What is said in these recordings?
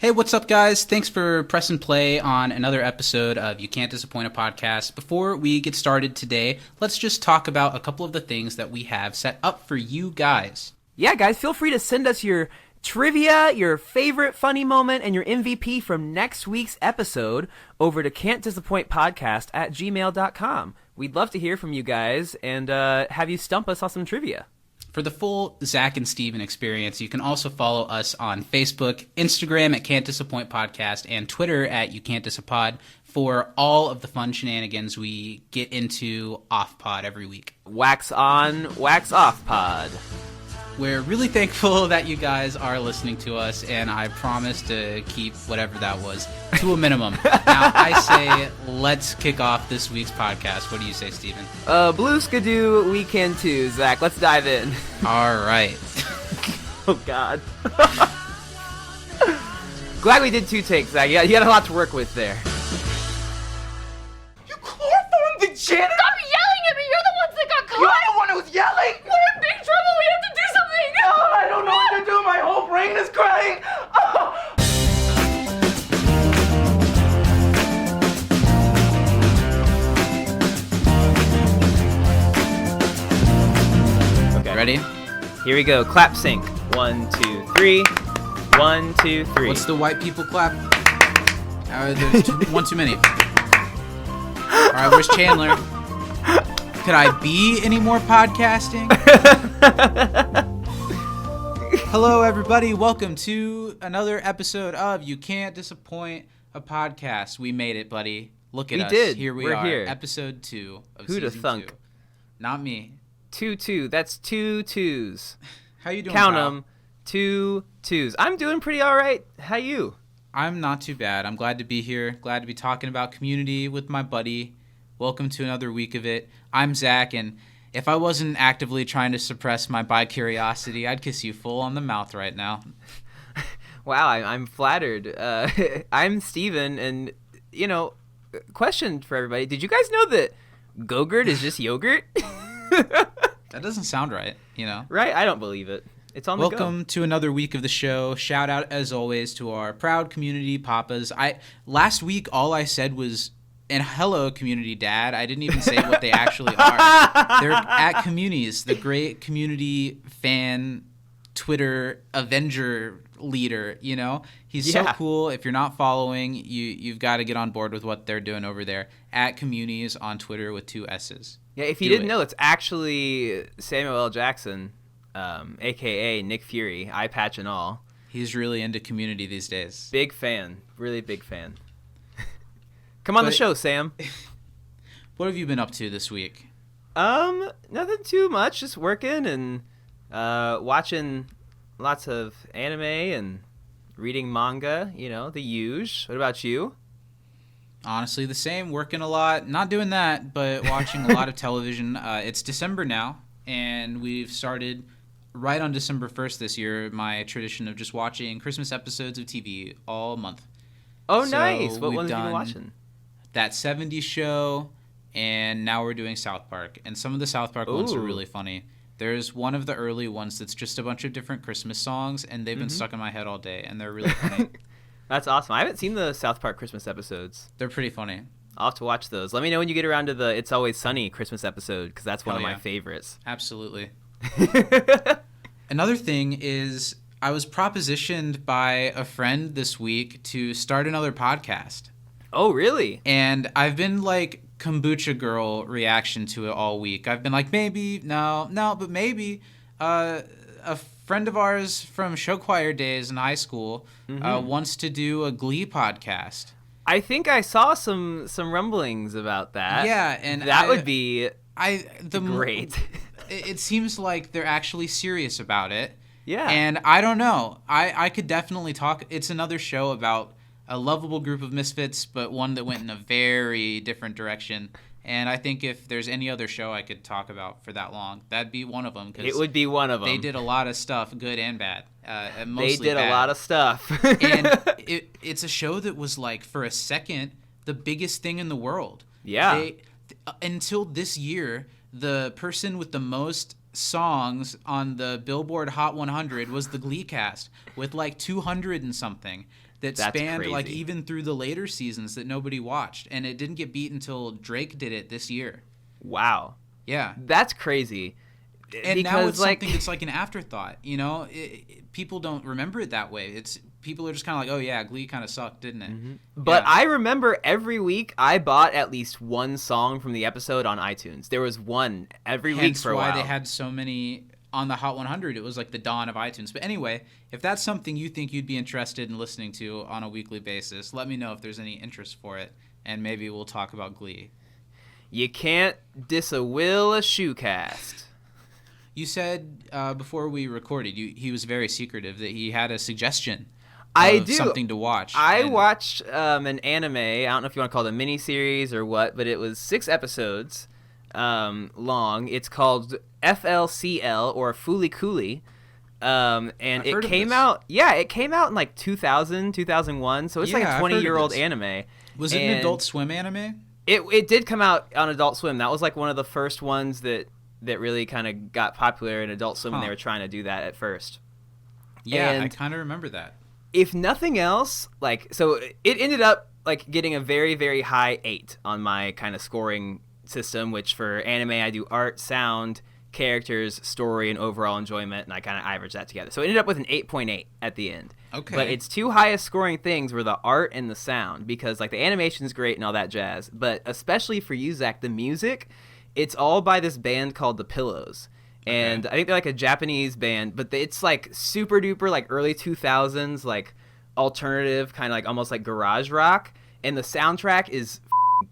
Hey, what's up, guys? Thanks for pressing play on another episode of You Can't Disappoint a Podcast. Before we get started today, let's just talk about a couple of the things that we have set up for you guys. Yeah, guys, feel free to send us your trivia, your favorite funny moment, and your MVP from next week's episode over to can'tdisappointpodcast@gmail.com. We'd love to hear from you guys and have you stump us on some trivia. For the full Zach and Steven experience, you can also follow us on Facebook, Instagram at Can't Disappoint Podcast, and Twitter at You Can't Disappoint for all of the fun shenanigans we get into off pod every week. Wax on, wax off pod. We're really thankful that you guys are listening to us, and I promise to keep whatever that was to a minimum. Now, I say let's kick off this week's podcast. What do you say, Steven? Blue Skidoo Weekend 2, Zach. Let's dive in. All right. Oh, God. Glad we did 2 takes, Zach. You had a lot to work with there. You chloroformed the janitor? Stop yelling at me! You're the ones that got caught! You're the one who's yelling? We're in big trouble! We have to do something! Oh, I don't know what to do. My whole brain is crying. Oh. Okay. Ready? Here we go. Clap sync. 1, 2, 3. 1, 2, 3. What's the white people clap? There's one too many. All right, where's Chandler? Could I be any more podcasting? Hello, everybody. Welcome to another episode of You Can't Disappoint a Podcast. We made it, buddy. Look at us. We did. Here we We're are. here. Episode 2 of Who'da season thunk? 2. Not me. 2. That's 2 twos. How you doing, Count pal? them. 2 twos. I'm doing pretty all right. How you? I'm not too bad. I'm glad to be here. Glad to be talking about community with my buddy. Welcome to another week of it. I'm Zach, and if I wasn't actively trying to suppress my bi-curiosity, I'd kiss you full on the mouth right now. Wow, I'm flattered. I'm Steven, and, question for everybody. Did you guys know that Go-Gurt is just yogurt? That doesn't sound right, you know? Right? I don't believe it. It's on the go. Welcome to another week of the show. Shout out, as always, to our proud community papas. Last week, all I said was, and hello, community dad. I didn't even say what they actually are. They're at Communities, the great community fan, Twitter Avenger leader, you know? He's so cool. If you're not following, you've got to get on board with what they're doing over there. At Communities on Twitter with 2 S's. Yeah, if you didn't know, it's actually Samuel L. Jackson, a.k.a. Nick Fury, eye patch and all. He's really into community these days. Big fan. Really big fan. Come on the show, Sam. What have you been up to this week? Nothing too much. Just working and watching lots of anime and reading manga, the huge. What about you? Honestly, the same. Working a lot. Not doing that, but watching a lot of television. It's December now, and we've started right on December 1st this year, my tradition of just watching Christmas episodes of TV all month. Oh, So nice. What we've ones have you been done watching? That 70s show, and now we're doing South Park. And some of the South Park ones are Ooh. really funny. There's one of the early ones that's just a bunch of different Christmas songs, and they've been stuck in my head all day, and they're really funny. That's awesome. I haven't seen the South Park Christmas episodes. They're pretty funny. I'll have to watch those. Let me know when you get around to the It's Always Sunny Christmas episode, because that's one Hell of yeah. my favorites. Absolutely. Another thing is I was propositioned by a friend this week to start another podcast. Oh, really? And I've been like kombucha girl reaction to it all week. I've been like, maybe, no, but maybe. A friend of ours from show choir days in high school wants to do a Glee podcast. I think I saw some rumblings about that. Yeah, and that would be great. It seems like they're actually serious about it. Yeah. And I don't know. I could definitely talk. It's another show about a lovable group of misfits, but one that went in a very different direction. And I think if there's any other show I could talk about for that long, that'd be one of them. It would be one of them. They did a lot of stuff, good and bad. They did a lot of stuff. And it's a show that was like, for a second, the biggest thing in the world. Yeah. Until this year, the person with the most songs on the Billboard Hot 100 was the Glee cast with like 200 and something. that That's spanned like crazy. even through the later seasons that nobody watched, and it didn't get beat until Drake did it this year. Wow. Yeah. That's crazy. And because, now it's like, something that's like an afterthought, you know? People don't remember it that way. People are just kind of like, oh yeah, Glee kind of sucked, didn't it? But Yeah. I remember every week I bought at least one song from the episode on iTunes. There was one every week Hence for a why while. they had so many on the Hot 100. It was like the dawn of iTunes. But anyway, if that's something you think you'd be interested in listening to on a weekly basis, let me know if there's any interest for it, and maybe we'll talk about Glee. You can't diss a will a shoe cast. You said before we recorded, he was very secretive that he had a suggestion I of do. something to watch. I and- watched an anime. I don't know if you want to call it a miniseries or what, but it was 6 episodes long. It's called FLCL or Fooly Cooly. And I've it heard of came this. out, it came out in like 2000, 2001. So it's like Yeah, a I've heard of 20-year-old this. anime. Was it an And Adult Swim anime? It did come out on Adult Swim. That was like one of the first ones that really kind of got popular in Adult Swim when they Huh. were trying to do that at first. Yeah, I And- kind of remember that. If nothing else, like, so it ended up like getting a very, very high 8 on my kind of scoring system, which for anime I do art, sound, characters, story, and overall enjoyment, and I kind of average that together. So it ended up with an 8.8 at the end. Okay. But its 2 highest scoring things were the art and the sound, because like the animation's great and all that jazz, but especially for you, Zach, the music, it's all by this band called The Pillows. And I think they're like a Japanese band, but it's like super duper like early 2000s, like alternative, kind of like almost like garage rock. And the soundtrack is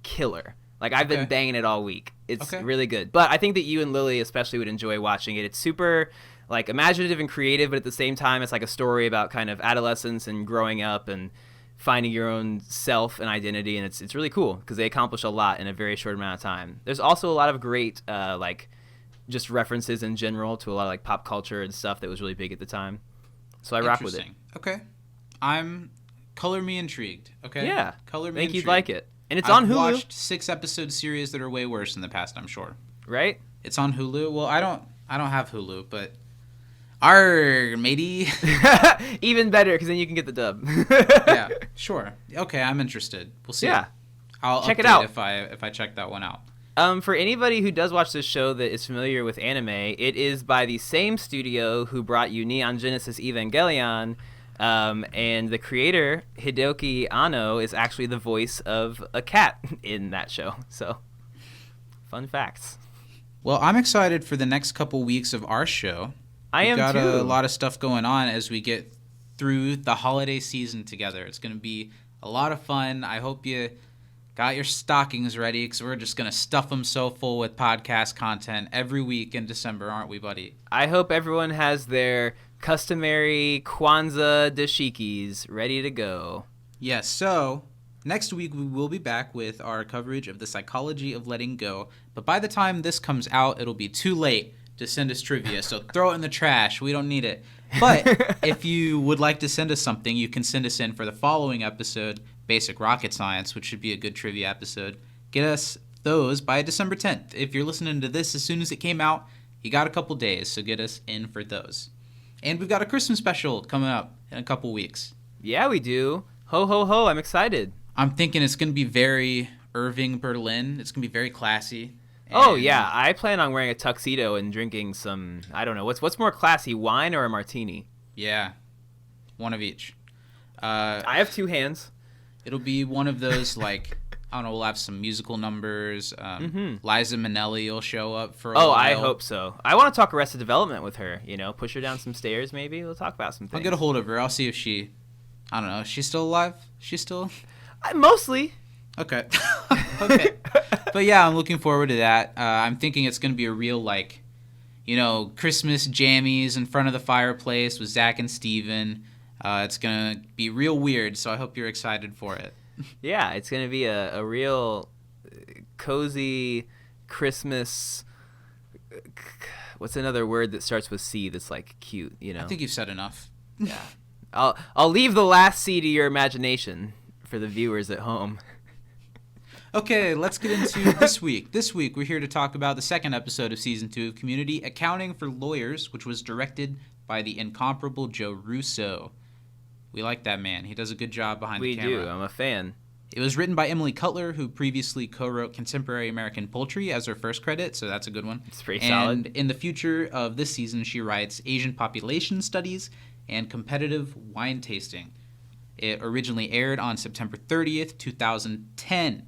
killer. Like I've been Okay. banging it all week. It's Okay. really good. But I think that you and Lily especially would enjoy watching it. It's super like imaginative and creative, but at the same time it's like a story about kind of adolescence and growing up and finding your own self and identity, and it's really cool because they accomplish a lot in a very short amount of time. There's also a lot of great like just references in general to a lot of like pop culture and stuff that was really big at the time. So I rock with it. Interesting. Okay. Color me intrigued. Okay. Yeah. Color me I think intrigued. you'd like it. And it's I've on Hulu, watched 6-episode series that are way worse in the past, I'm sure. right? It's on Hulu. Well, I don't have Hulu, but matey. Even better because then you can get the dub. Yeah, sure. Okay, I'm interested. We'll see. Yeah. I'll Check it update out. if I check that one out. For anybody who does watch this show that is familiar with anime, it is by the same studio who brought you Neon Genesis Evangelion, and the creator, Hideaki Anno, is actually the voice of a cat in that show. So, fun facts. Well, I'm excited for the next couple weeks of our show. I We've am got too. a lot of stuff going on as we get through the holiday season together. It's going to be a lot of fun. I hope you got your stockings ready because we're just going to stuff them so full with podcast content every week in December, aren't we, buddy? I hope everyone has their customary Kwanzaa dashikis ready to go. Yes, so next week we will be back with our coverage of the psychology of letting go. But by the time this comes out, it'll be too late to send us trivia, so throw it in the trash. We don't need it. But if you would like to send us something, you can send us in for the following episode, Basic Rocket Science, which should be a good trivia episode. Get us those by December 10th. If you're listening to this as soon as it came out, you got a couple days, so get us in for those. And we've got a Christmas special coming up in a couple weeks. Yeah, we do. Ho, ho, ho. I'm excited. I'm thinking it's going to be very Irving Berlin. It's going to be very classy. Oh, And yeah. I plan on wearing a tuxedo and drinking some, I don't know, what's more classy, wine or a martini? Yeah. One of each. I have 2 hands. It'll be one of those, like, I don't know, we'll have some musical numbers. Liza Minnelli will show up for a while. Oh, I hope so. I want to talk Arrested Development with her, push her down some stairs maybe. We'll talk about some things. I'll get a hold of her. I'll see if she, I don't know, is she still alive? She's still... Mostly. Okay. Okay. But yeah, I'm looking forward to that. I'm thinking it's going to be a real, like, Christmas jammies in front of the fireplace with Zach and Steven. It's going to be real weird, so I hope you're excited for it. Yeah, it's going to be a real cozy Christmas... What's another word that starts with C that's, like, cute, I think you've said enough. Yeah. I'll leave the last C to your imagination for the viewers at home. Okay, let's get into this week. This week, we're here to talk about the second episode of Season 2 of Community, Accounting for Lawyers, which was directed by the incomparable Joe Russo. We like that man. He does a good job behind We the camera. do. I'm a fan. It was written by Emily Cutler, who previously co-wrote Contemporary American Poultry as her first credit, so that's a good one. It's pretty and solid. In the future of this season, she writes Asian population studies and competitive wine tasting. It originally aired on September 30th, 2010.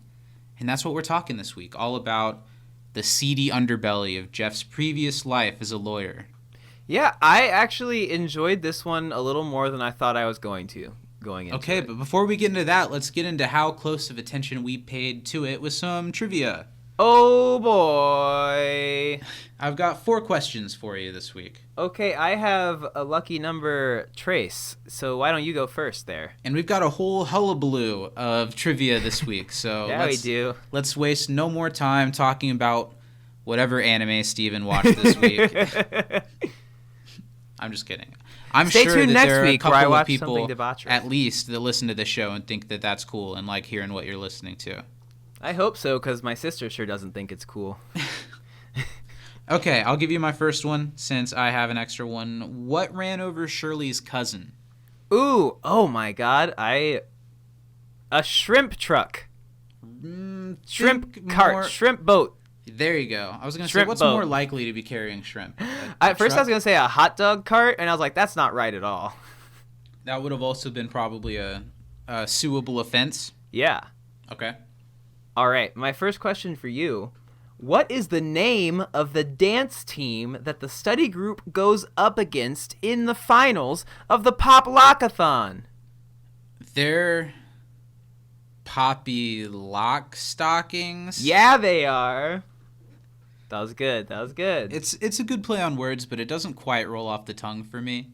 And that's what we're talking this week, all about the seedy underbelly of Jeff's previous life as a lawyer. Yeah, I actually enjoyed this one a little more than I thought I was going to. Okay, but before we get into that, let's get into how close of attention we paid to it with some trivia. Oh boy. I've got 4 questions for you this week. Okay, I have a lucky number trace, so why don't you go first there? And we've got a whole hullabaloo of trivia this week, so Yeah, we do. Let's waste no more time talking about whatever anime Steven watched this week. I'm just kidding. I'm Stay sure tuned that next there are a week where I couple of watch people something debaucherous. at least that listen to the show and think that that's cool and like hearing what you're listening to. I hope so, because my sister sure doesn't think it's cool. Okay, I'll give you my first one since I have an extra one. What ran over Shirley's cousin? Ooh, oh my god, a shrimp truck. Shrimp Think cart, more- shrimp boat. There you go. I was going to say, Shrimp what's boat. more likely to be carrying shrimp? At first I was truck? going to say a hot dog cart, and I was like, that's not right at all. That would have also been probably a suable offense. Yeah. Okay. All right, my first question for you. What is the name of the dance team that the study group goes up against in the finals of the Pop Lockathon? They're Poppy Lock Stockings. Yeah, they are. That was good. That was good. It's a good play on words, but it doesn't quite roll off the tongue for me.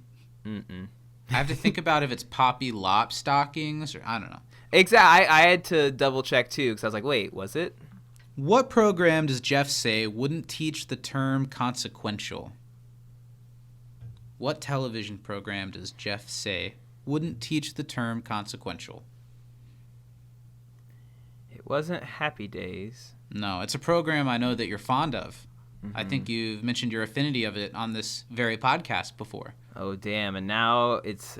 Mm-mm. I have to think about if it's Poppy Lop Stockings or I don't know. Exactly. I had to double check too because I was like, wait, was it? What program does Jeff say wouldn't teach the term consequential? What television program does Jeff say wouldn't teach the term consequential? It wasn't Happy Days. No, it's a program I know that you're fond of. I Mm-hmm. think you've mentioned your affinity of it on this very podcast before. Oh damn! And now it's.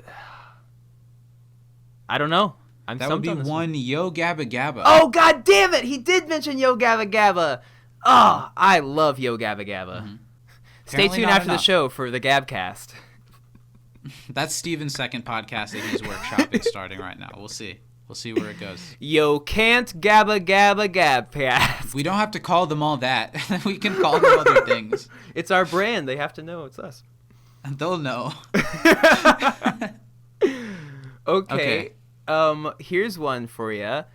I don't know. I'm That would stumped be on this one Yo Gabba Gabba. Oh god damn it! He did mention Yo Gabba Gabba. Oh, I love Yo Gabba Gabba. Mm-hmm. Stay Apparently tuned not after the enough. show for the Gabcast. That's Steven's second podcast that he's workshopping starting right now. We'll see. We'll see where it goes. Yo can't Gabba Gabba Gabcast. We don't have to call them all that. We can call them other things. It's our brand. They have to know it's us. They'll know. Okay. Here's one for you.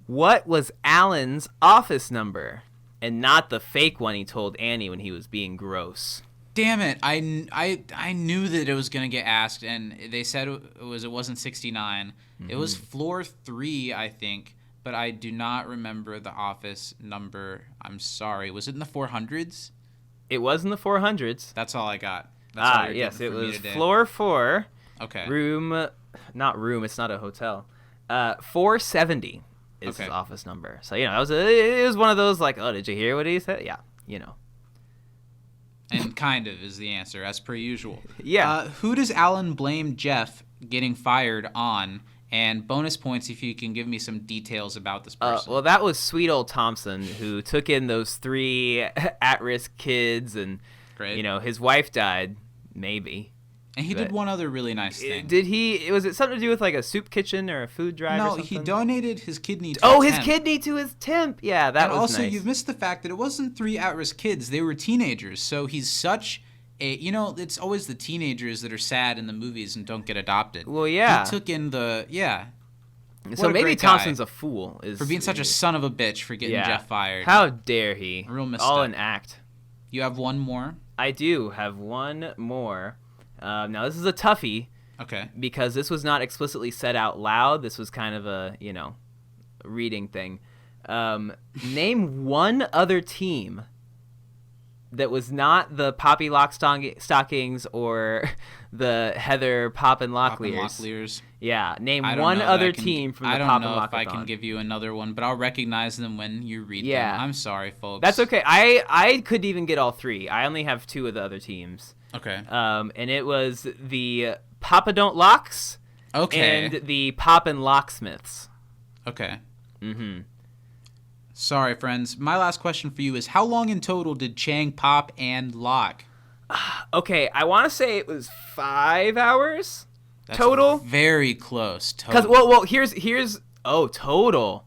What was Alan's office number? And not the fake one he told Annie when he was being gross. Damn it. I knew that it was going to get asked, and they said it wasn't 69. It was floor 3, I think, but I do not remember the office number. I'm sorry. Was it in the 400s? It was in the 400s. That's all I got. That's all you're Yes, getting it from me was today. floor 4. Okay. Not room, it's not a hotel. 470 is Okay. his office number. So, it was one of those like, oh, did you hear what he said? Yeah, And kind of is the answer, as per usual. Yeah. Who does Alan blame Jeff getting fired on? And bonus points if you can give me some details about this person. Well, that was sweet old Thompson who took in those 3 at-risk kids and, Great. his wife died, maybe. And he did one other really nice thing. Did he? Was it something to do with like a soup kitchen or a food drive or No, something? he donated his kidney to Oh, a his temp. kidney to his temp. Yeah, that And was also, nice. you've missed the fact that it wasn't 3 at-risk kids. They were teenagers. So he's such a... it's always the teenagers that are sad in the movies and don't get adopted. Well, yeah. He took in the... Yeah. So What a maybe great Thompson's guy. a fool. For being such a son of a bitch for getting Yeah. Jeff fired. How dare he? Real All misstep. an act. You have one more? I do have one more. Now, this is a toughie Okay. because this was not explicitly said out loud. This was kind of a, reading thing. Name one other team that was not the Poppy Stockings or the Heather Poppin' Locklears. Locklears. Yeah, name I don't one know that other I can- team from the I don't Poppin' know if I Lockathon. can give you another one, but I'll recognize them when you read Yeah. them. I'm sorry, folks. That's okay. I couldn't even get all 3. I only have 2 of the other teams. Okay. And it was the Papa Don't Locks Okay. and the Poppin' Locksmiths. Okay. Mm-hmm. Sorry, friends. My last question for you is, how long in total did Chang pop and lock? Okay, I want to say it was 5 hours That's total. very close. Because well, here's total.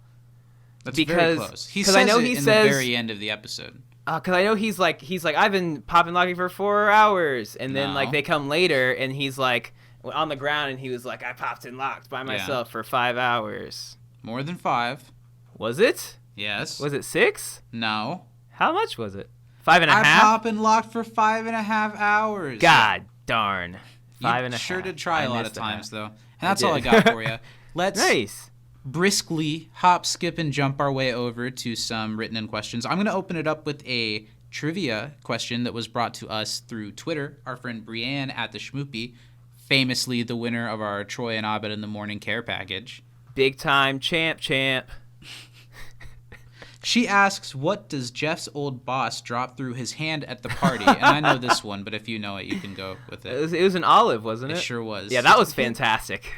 That's because- very close. He 'cause says I know it he in says- the very end of the episode. Because I know he's like I've been popping locking for 4 hours, and then No. like they come later, and he's like on the ground, and he was like, I popped and locked by myself for 5 hours. More than 5. Was it? Yes. Was it 6? No. How much was it? 5.5. I pop and locked for 5.5 hours. God darn. You 5.5. sure did try I a lot of missed times, half. though. And that's all I did. got for you. Let's Nice. briskly hop, skip, and jump our way over to some written-in questions. I'm going to open it up with a trivia question that was brought to us through Twitter. Our friend Brienne at the Schmoopy, famously the winner of our Troy and Abed in the Morning care package. Big time champ. She asks, what does Jeff's old boss drop through his hand at the party? And I know this one, but if you know it, you can go with it. It was an olive, wasn't it? It sure was. Yeah, that was fantastic.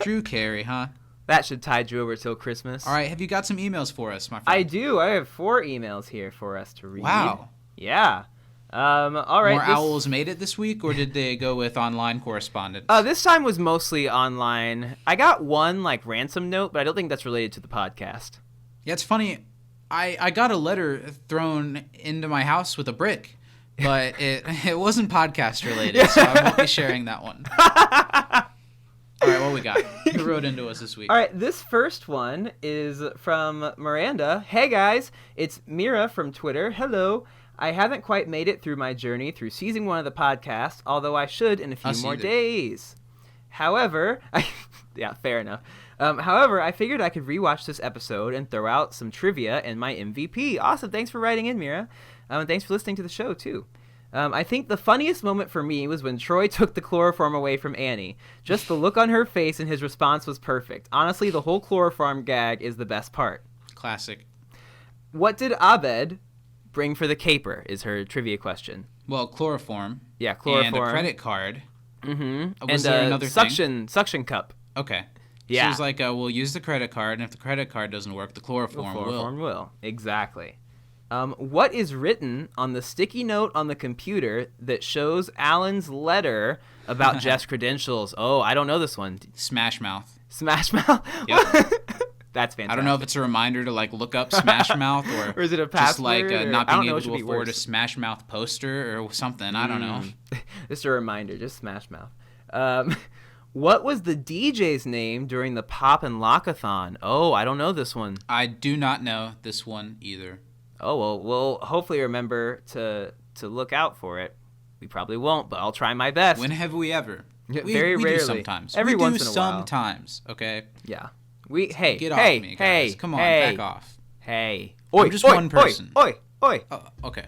Drew Carey, huh? That should tide you over till Christmas. All right, have you got some emails for us, my friend? I do. I have 4 emails here for us to read. Wow. Yeah. All right. More owls made it this week, or did they go with online correspondence? This time was mostly online. I got one like ransom note, but I don't think that's related to the podcast. Yeah, it's funny. I got a letter thrown into my house with a brick, but it wasn't podcast related, so I won't be sharing that one. All right, what we got? Who wrote into us this week? All right, this first one is from Miranda. Hey guys, it's Mira from Twitter. Hello. I haven't quite made it through my journey through season 1 of the podcast, although I should in a few more days. However, yeah, fair enough. However, I figured I could rewatch this episode and throw out some trivia and my MVP. Awesome, thanks for writing in, Mira. And thanks for listening to the show, too. I think the funniest moment for me was when Troy took the chloroform away from Annie. Just the look on her face and his response was perfect. Honestly, the whole chloroform gag is the best part. Classic. What did Abed bring for the caper is her trivia question. Well, chloroform. Yeah, chloroform. And a credit card. Mm-hmm. Was and there another thing? suction cup. Okay. Yeah. She was like, we'll use the credit card, and if the credit card doesn't work, the chloroform will. Exactly. What is written on the sticky note on the computer that shows Alan's letter about Jeff's credentials? Oh, I don't know this one. Smash Mouth. Smash Mouth? Yep. That's fantastic. I don't know if it's a reminder to like look up Smash Mouth or is it a just like password, or- not I don't being know able what should to be afford a worse. Smash Mouth poster or something. I don't know. Just a reminder, just Smash Mouth. What was the DJ's name during the Pop and Lockathon? Oh, I don't know this one. I do not know this one either. Oh, well, we'll hopefully remember to look out for it. We probably won't, but I'll try my best. When have we ever? Yeah, we, very we rarely. Do sometimes. Every we once do in a while. sometimes. Okay. Yeah. Get off me, guys. Come on, hey, back off. Hey. I'm just one person. Oi. Oh, okay.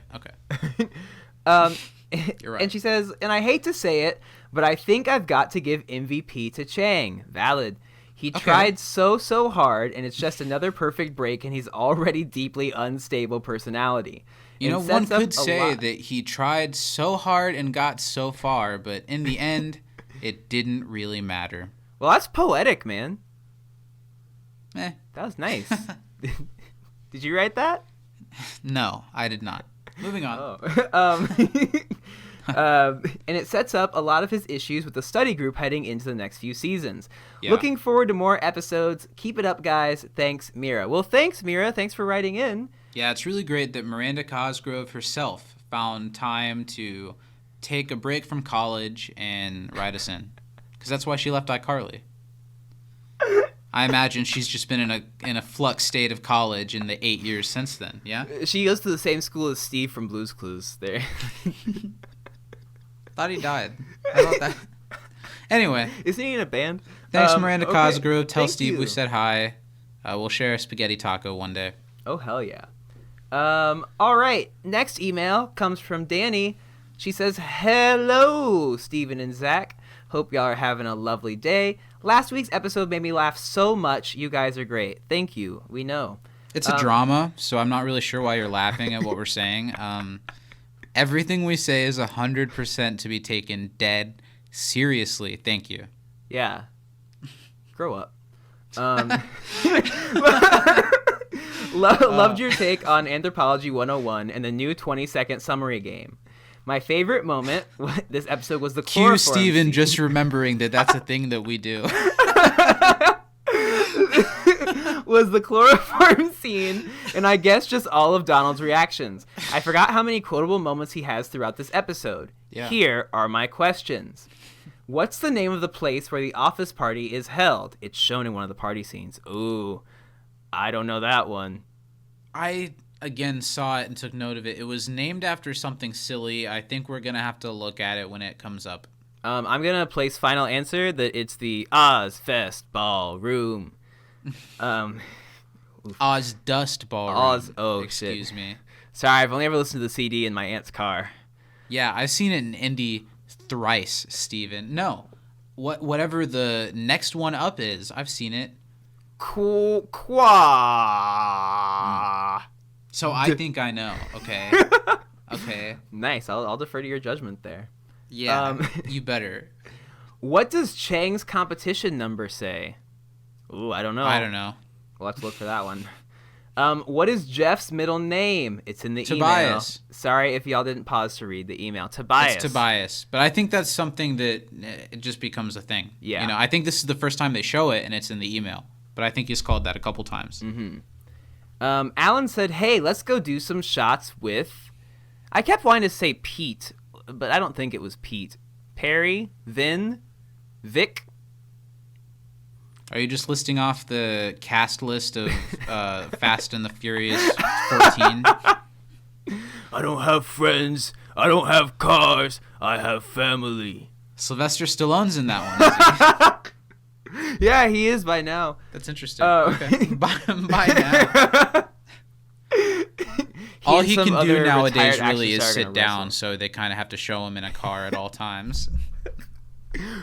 You're right. And she says, and I hate to say it, but I think I've got to give MVP to Chang. Valid. He tried so hard, and it's just another perfect break, and he's already deeply unstable personality. You know, one could say that he tried so hard and got so far, but in the end, it didn't really matter. Well, that's poetic, man. Eh. That was nice. Did you write that? No, I did not. Moving on. And it sets up a lot of his issues with the study group heading into the next few seasons. Yeah. Looking forward to more episodes. Keep it up, guys. Thanks, Mira. Well, thanks, Mira. Thanks for writing in. Yeah, it's really great that Miranda Cosgrove herself found time to take a break from college and write us in. Because that's why she left iCarly. I imagine she's just been in a flux state of college in the 8 years since then, yeah? She goes to the same school as Steve from Blue's Clues there. Thought he died. How about that? Anyway. Isn't he in a band? Thanks, Miranda okay. Cosgrove. Tell Thank Steve you. we said hi. We'll share a spaghetti taco one day. Oh, hell yeah. All right. Next email comes from Danny. She says, hello, Steven and Zach. Hope y'all are having a lovely day. Last week's episode made me laugh so much. You guys are great. Thank you. We know. It's a drama, so I'm not really sure why you're laughing at what we're saying. Everything we say is 100% to be taken dead Seriously, thank you. Yeah. Grow up. Loved your take on Anthropology 101 and the new 20-second summary game. My favorite moment this episode was the chloroform Cue Steven scene. just remembering that's a thing that we do. Was the chloroform scene, and I guess just all of Donald's reactions. I forgot how many quotable moments he has throughout this episode. Yeah. Here are my questions. What's the name of the place where the office party is held? It's shown in one of the party scenes. Ooh, I don't know that one. I, again, saw it and took note of it. It was named after something silly. I think we're going to have to look at it when it comes up. I'm going to place final answer that it's the Ozfest Ballroom. Oz Dust Ballroom. Oz, oh, excuse shit. me. Sorry, I've only ever listened to the CD in my aunt's car. Yeah, I've seen it in Indy thrice, Steven. No, whatever the next one up is, I've seen it. Qua. So I think I know. Okay. Okay. Nice. I'll defer to your judgment there. Yeah, you better. What does Chang's competition number say? Ooh, I don't know. I don't know. We'll have to look for that one. What is Jeff's middle name? It's in the Tobias. email. Sorry if y'all didn't pause to read the email. Tobias. It's Tobias. But I think that's something that it just becomes a thing. Yeah. You know, I think this is the first time they show it, and it's in the email. But I think he's called that a couple times. Mm-hmm. Alan said, hey, let's go do some shots with... I kept wanting to say Pete, but I don't think it was Pete. Perry, Vin, Vic... Are you just listing off the cast list of Fast and the Furious 14? I don't have friends. I don't have cars. I have family. Sylvester Stallone's in that one, is he? Yeah, he is by now. That's interesting. Okay. By now. All he can do nowadays really is sit down, so they kind of have to show him in a car at all times.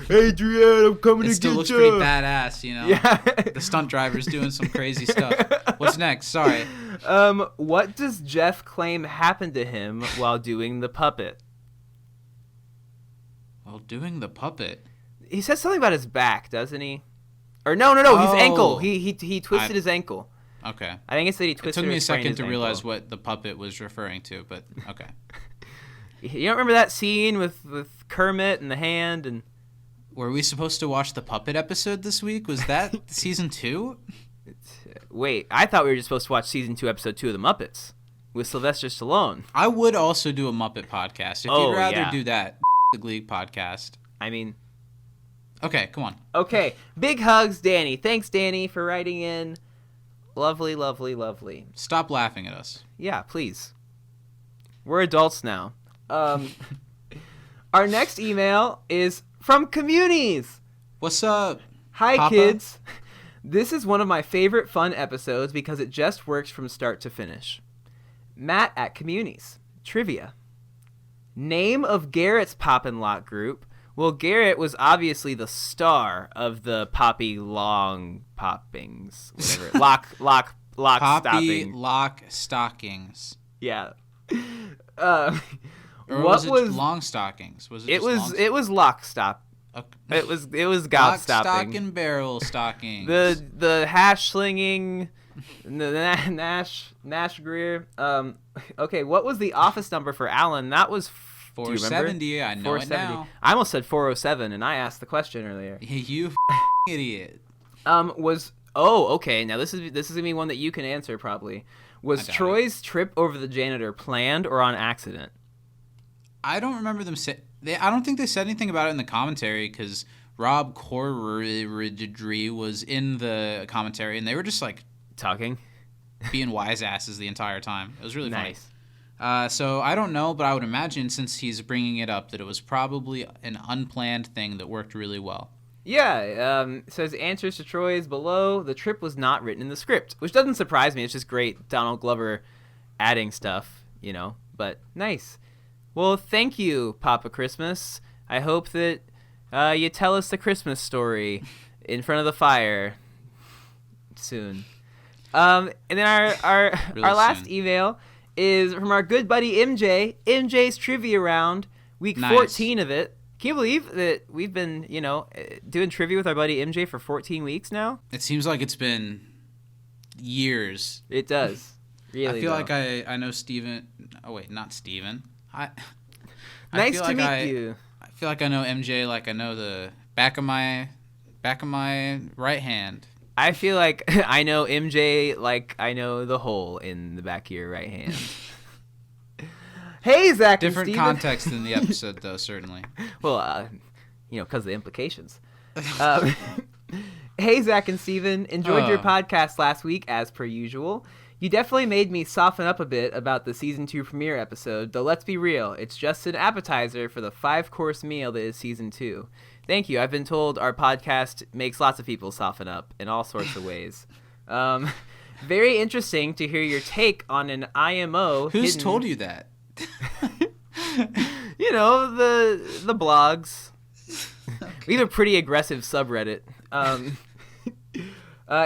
Adrian, I'm coming It to still get looks you. pretty badass, you know? Yeah. The stunt driver's doing some crazy stuff. What's next? Sorry. What does Jeff claim happened to him while doing the puppet? While doing the puppet? He says something about his back, doesn't he? Or no, his ankle. He twisted his ankle. Okay. I think it's that he It twisted took me a or sprained second his to realize ankle. what the puppet was referring to, but okay. You don't remember that scene with Kermit and the hand and... Were we supposed to watch the puppet episode this week? Was that season 2? Wait, I thought we were just supposed to watch season 2, episode 2 of The Muppets with Sylvester Stallone. I would also do a Muppet podcast. If Oh, you'd rather yeah. do that, the Glee podcast. I mean... Okay, come on. Okay, big hugs, Danny. Thanks, Danny, for writing in. Lovely, lovely, lovely. Stop laughing at us. Yeah, please. We're adults now. Our next email is from Communities. What's up? Hi, Papa? kids. This is one of my favorite fun episodes because it just works from start to finish. Matt at Communities. Trivia. Name of Garrett's Poppin' Lock group. Well, Garrett was obviously the star of the Poppy Long Poppings. Whatever. Lock Poppy stopping. Lock Stockings. Yeah. Or What was it was- long stockings? Was it? It just was long it was lock stop. Okay. It was gout Lock, stopping. stock, and barrel stockings. The hash slinging, the Nash Greer. Okay, what was the office number for Alan? That was 470. I know it now. I almost said 407, and I asked the question earlier. You idiot. Okay. Now this is gonna be one that you can answer probably. Was doubt Troy's trip over the janitor planned or on accident? I don't remember them say. I don't think they said anything about it in the commentary because Rob Corridry was in the commentary and they were just like Talking. being wise asses the entire time. It was really Nice. funny. So I don't know, but I would imagine since he's bringing it up that it was probably an unplanned thing that worked really well. Yeah, it says answers to Troy's below. The trip was not written in the script, which doesn't surprise me. It's just great Donald Glover adding stuff, you know, but nice. Well, thank you, Papa Christmas. I hope that you tell us the Christmas story in front of the fire soon. And then our Really last soon. email is from our good buddy MJ. MJ's Trivia Round, week Nice. 14 of it. Can you believe that we've been, doing trivia with our buddy MJ for 14 weeks now? It seems like it's been years. It does. Really, I feel like I know Steven. Oh, wait, not Steven. Nice feel to like meet you. I feel like I know MJ like I know the back of my right hand. I feel like I know MJ like I know the hole in the back of your right hand. Hey, Zach and Different Steven. context in the episode, though, certainly. Well, because of the implications. Hey, Zach and Steven. Enjoyed your podcast last week, as per usual. You definitely made me soften up a bit about the Season 2 premiere episode, though let's be real, it's just an appetizer for the 5-course meal that is Season 2. Thank you. I've been told our podcast makes lots of people soften up in all sorts of ways. Very interesting to hear your take on an IMO. Who's told you that? The blogs. Okay. We have a pretty aggressive subreddit.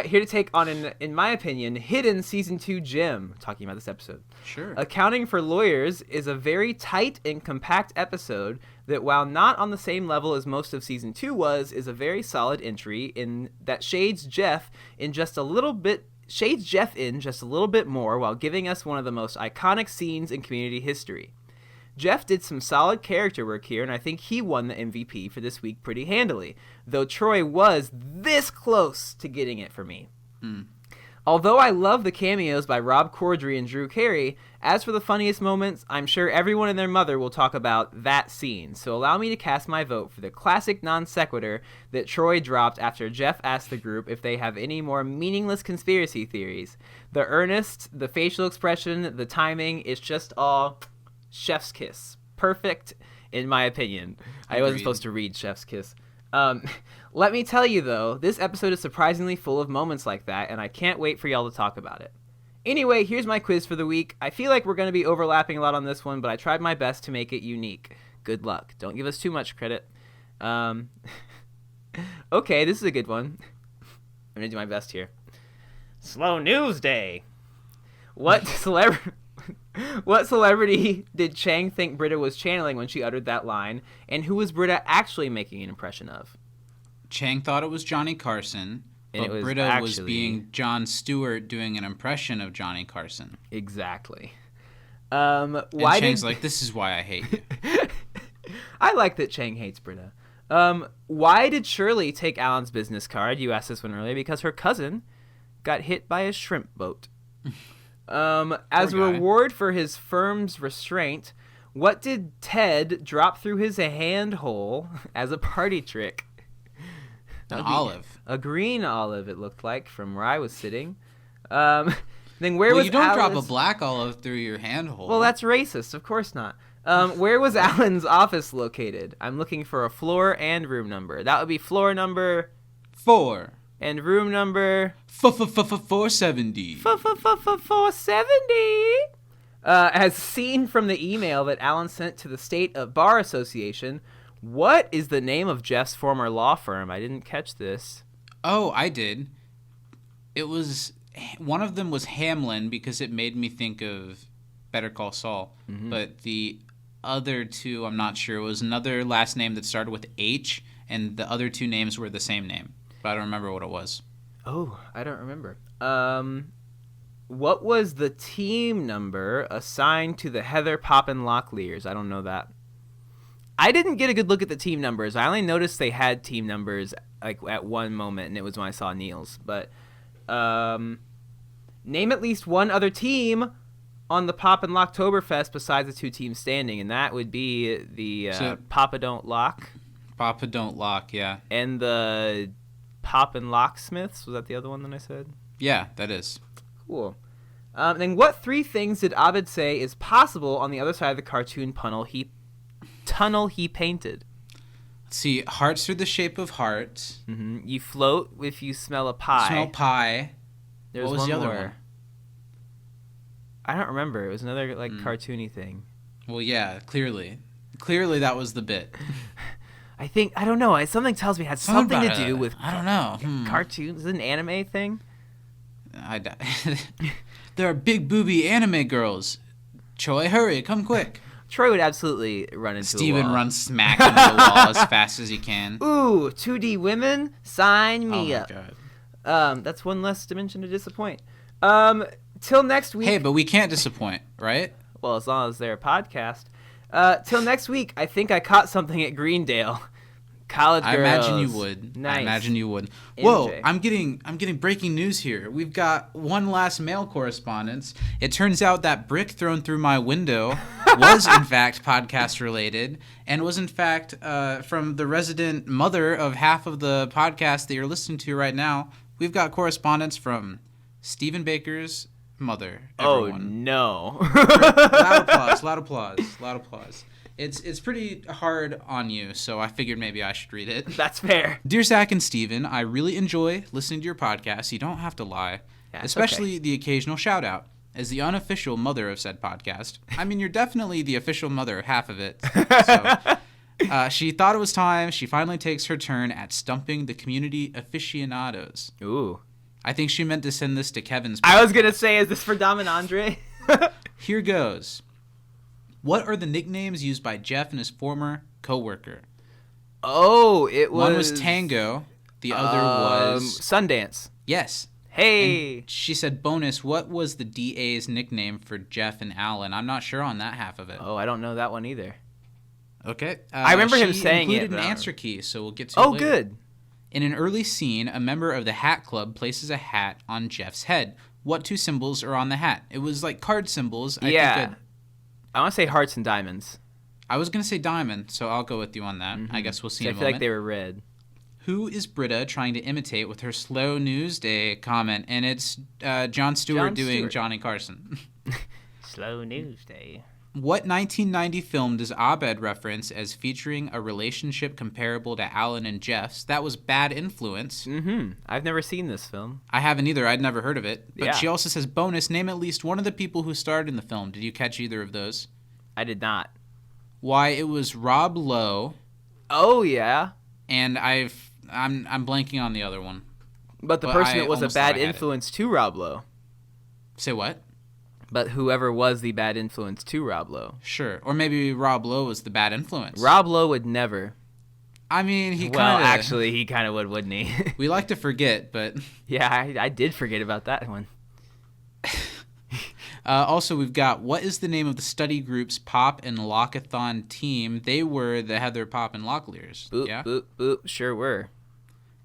Here to take on in my opinion, hidden Season 2 gem. Talking about this episode. Sure. Accounting for Lawyers is a very tight and compact episode that, while not on the same level as most of Season 2 was, is a very solid entry in that shades Jeff in just a little bit more while giving us one of the most iconic scenes in Community history. Jeff did some solid character work here, and I think he won the MVP for this week pretty handily, though Troy was this close to getting it for me. Although I love the cameos by Rob Corddry and Drew Carey, as for the funniest moments, I'm sure everyone and their mother will talk about that scene, so allow me to cast my vote for the classic non sequitur that Troy dropped after Jeff asked the group if they have any more meaningless conspiracy theories. The earnest, the facial expression, the timing, it's just all chef's kiss. Perfect, in my opinion. I wasn't supposed to read chef's kiss. Let me tell you, though, this episode is surprisingly full of moments like that, and I can't wait for y'all to talk about it. Anyway, here's my quiz for the week. I feel like we're going to be overlapping a lot on this one, but I tried my best to make it unique. Good luck. Don't give us too much credit. Okay, this is a good one. I'm going to do my best here. Slow news day. What celebrity did Chang think Britta was channeling when she uttered that line, and who was Britta actually making an impression of? Chang thought it was Johnny Carson, but Britta was being Jon Stewart doing an impression of Johnny Carson. Exactly. Chang's like, this is why I hate you. I like that Chang hates Britta. Why did Shirley take Alan's business card? You asked this one earlier. Because her cousin got hit by a shrimp boat. As a reward for his firm's restraint, what did Ted drop through his hand hole as a party trick? An olive. A green olive, it looked like, from where I was sitting. Then where was you don't Alan's... drop a black olive through your hand hole. Well, that's racist. Of course not. Where was Alan's office located? I'm looking for a floor and room number. That would be floor number 4. And room number 470. 470. As seen from the email that Alan sent to the State of Bar Association, what is the name of Jeff's former law firm? I didn't catch this. Oh, I did. It was one of them was Hamlin because it made me think of Better Call Saul. Mm-hmm. But the other two, I'm not sure. It was another last name that started with H, and the other two names were the same name. But I don't remember what it was. Oh, I don't remember. What was the team number assigned to the Heather Poppin Locklears? I don't know that. I didn't get a good look at the team numbers. I only noticed they had team numbers like at one moment, and it was when I saw Neil's. But name at least one other team on the Poppin Locktoberfest besides the two teams standing, and that would be the Papa Don't Lock. Papa Don't Lock, yeah. And the Poppin Locksmiths. Was that the other one that I said? Yeah, that is. Cool. Then what 3 things did Abed say is possible on the other side of the cartoon tunnel he painted? Let's see. Hearts are the shape of hearts. Mm-hmm. You float if you smell a pie. Smell pie. There's what was the other one? I don't remember. It was another cartoony thing. Well, yeah, clearly that was the bit. I don't know. Something tells me it had something to do with I don't know. Cartoons. Is it an anime thing? There are big booby anime girls. Choi, hurry, come quick. Troy would absolutely run into Steven a wall. runs smack into the wall as fast as he can. Ooh, 2D women, sign me Oh my up. god. That's one less dimension to disappoint. Till next week. Hey, but we can't disappoint, right? Well, as long as they're a podcast. Till next week, I think I caught something at Greendale. College girls. I imagine you would. Nice. I imagine you would. Whoa, MJ. I'm getting breaking news here. We've got one last mail correspondence. It turns out that brick thrown through my window was in fact podcast related and was in fact from the resident mother of half of the podcast that you're listening to right now. We've got correspondence from Stephen Baker's mother. Everyone. Oh no. Loud applause. It's pretty hard on you, so I figured maybe I should read it. That's fair. Dear Zach and Steven, I really enjoy listening to your podcast. You don't have to lie. Yeah, it's Especially okay. the occasional shout out. As the unofficial mother of said podcast, I mean, you're definitely the official mother of half of it. So, she thought it was time. She finally takes her turn at stumping the community aficionados. Ooh. I think she meant to send this to Kevin's. I was going to say, is this for Dom and Andre? Here goes. What are the nicknames used by Jeff and his former coworker? Oh, it was... One was Tango. The other was... Sundance. Yes. Hey. And she said, bonus, what was the DA's nickname for Jeff and Alan? I'm not sure on that half of it. Oh, I don't know that one either. Okay. I remember him she saying it, included but an I don't answer key, so we'll get to it Oh, later. good. In an early scene, a member of the Hat Club places a hat on Jeff's head. What two symbols are on the hat? It was like card symbols. Yeah. I want to say hearts and diamonds. I was going to say diamond, so I'll go with you on that. I guess we'll see in a I feel moment. like they were red. Who is Britta trying to imitate with her slow news day comment? And it's Jon Stewart doing Stewart. Johnny Carson. Slow news day. What 1990 film does Abed reference as featuring a relationship comparable to Alan and Jeff's? That was Bad Influence. Mm-hmm. I've never seen this film. I haven't either. I'd never heard of it. But Yeah. she also says, bonus, name at least one of the people who starred in the film. Did you catch either of those? I did not. Why, it was Rob Lowe, Oh, yeah. and I'm blanking on the other one. But the Well, person I that was a almost thought bad I had it. influence to Rob Lowe. Say what? But whoever was the bad influence to Rob Lowe. Sure. Or maybe Rob Lowe was the bad influence. Rob Lowe would never. I mean, he Well, kind of... actually, he kind of would, wouldn't he? We like to forget, but... Yeah, I did forget about that one. Also, we've got, what is the name of the study group's Pop and Lockathon team? They were the Heather Pop and Locklears. Boop, Yeah. boop, boop. Sure were.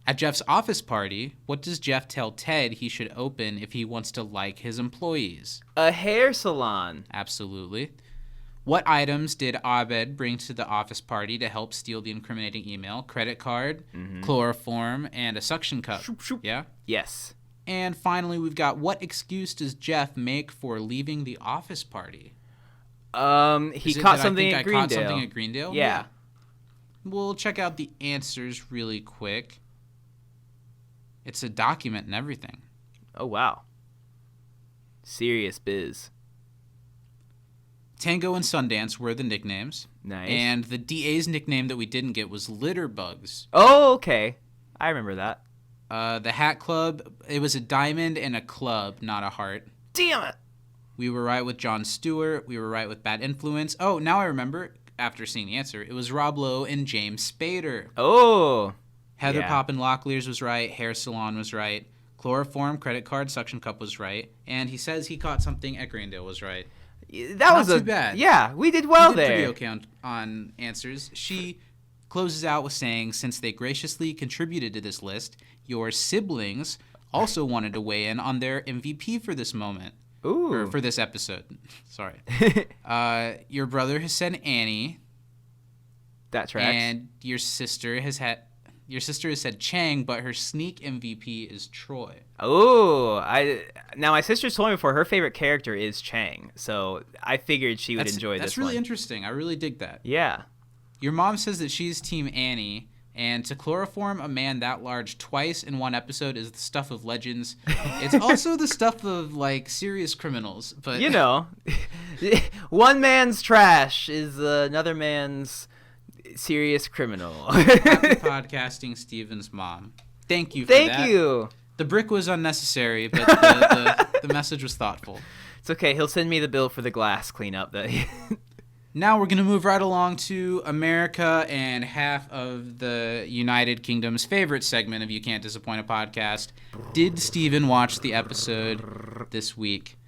At Jeff's office party, what does Jeff tell Ted he should open if he wants to like his employees? A hair salon. Absolutely. What items did Abed bring to the office party to help steal the incriminating email? Credit card, chloroform, and a suction cup. shoop. Yeah? Yes. And finally, we've got, what excuse does Jeff make for leaving the office party? He Is it caught that something I at think I caught Greendale. something at Greendale? Yeah. We'll check out the answers really quick. It's a document and everything. Oh, wow. Serious biz. Tango and Sundance were the nicknames. Nice. And the DA's nickname that we didn't get was Litterbugs. Oh, okay. I remember that. The Hat Club, it was a diamond and a club, not a heart. Damn it. We were right with Jon Stewart. We were right with Bad Influence. Oh, now I remember, after seeing the answer, it was Rob Lowe and James Spader. Oh. Heather Yeah. Pop and Locklears was right. Hair Salon was right. Chloroform, credit card, suction cup was right. And he says he caught something at Greendale was right. That was Not too bad. Yeah, we did well We did there. pretty okay on answers. She closes out with saying, since they graciously contributed to this list, your siblings also wanted to weigh in on their MVP for this moment. Ooh. Or for this episode. Sorry. Your brother has said Annie. That tracks. And your sister has said Chang, but her sneak MVP is Troy. Oh, now my sister told me before her favorite character is Chang, so I figured she would enjoy this That's really one. interesting. I really dig that. Yeah. Your mom says that she's Team Annie, and to chloroform a man that large twice in one episode is the stuff of legends. It's also the stuff of, like, serious criminals. But You know, one man's trash is another man's serious criminal. Happy podcasting, Steven's mom. Thank you for that. Thank you. The brick was unnecessary, but the message was thoughtful. It's okay. He'll send me the bill for the glass cleanup. Now we're going to move right along to America and half of the United Kingdom's favorite segment of You Can't Disappoint a Podcast. Did Steven watch the episode this week?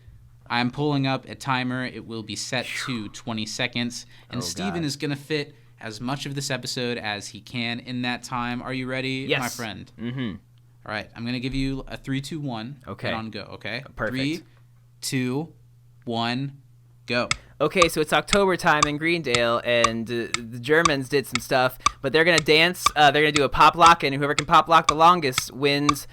I'm pulling up a timer. It will be set to 20 seconds. And Steven is going to fit as much of this episode as he can in that time. Are you ready, my friend? Mm-hmm. All right. I'm going to give you a 3, 2, 1. Okay. And on go, okay? Perfect. 3, 2, 1, go. Okay, so it's October time in Greendale, and the Germans did some stuff, but they're going to dance. They're going to do a pop lock, and whoever can pop lock the longest wins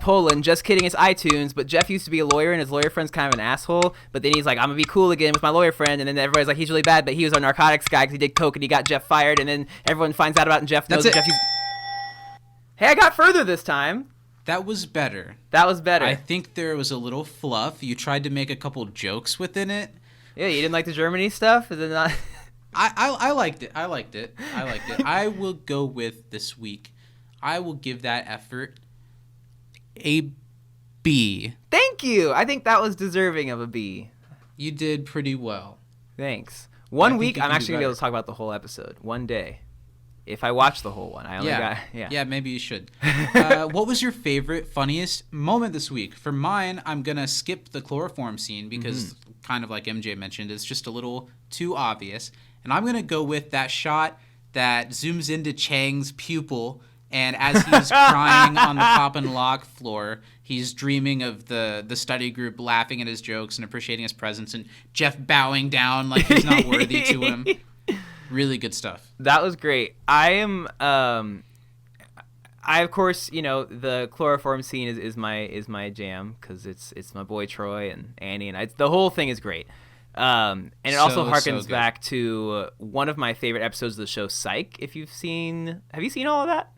Poland. Just kidding, it's iTunes, but Jeff used to be a lawyer, and his lawyer friend's kind of an asshole, but then he's like, I'm going to be cool again with my lawyer friend, and then everybody's like, he's really bad, but he was a narcotics guy because he did coke, and he got Jeff fired, and then everyone finds out about it, and Jeff knows that Jeff Hey, I got further this time. That was better. That was better. I think there was a little fluff. You tried to make a couple jokes within it. Yeah, you didn't like the Germany stuff? Is it not? I liked it. I liked it. I will go with this week. I will give that effort a B. Thank you. I think that was deserving of a B. You did pretty well. Thanks. One week, you I'm can actually do going to be able better. to talk about the whole episode. One day. If I watch the whole one. I only got... Yeah, maybe you should. What was your favorite, funniest moment this week? For mine, I'm going to skip the chloroform scene because, kind of like MJ mentioned, it's just a little too obvious. And I'm going to go with that shot that zooms into Chang's pupil, and as he's crying on the pop and lock floor, he's dreaming of the study group laughing at his jokes and appreciating his presence, and Jeff bowing down like he's not worthy to him. Really good stuff. That was great. I of course, the chloroform scene is my jam because it's my boy Troy and Annie, and the whole thing is great. And it also harkens back to one of my favorite episodes of the show, Psych. Have you seen all of that?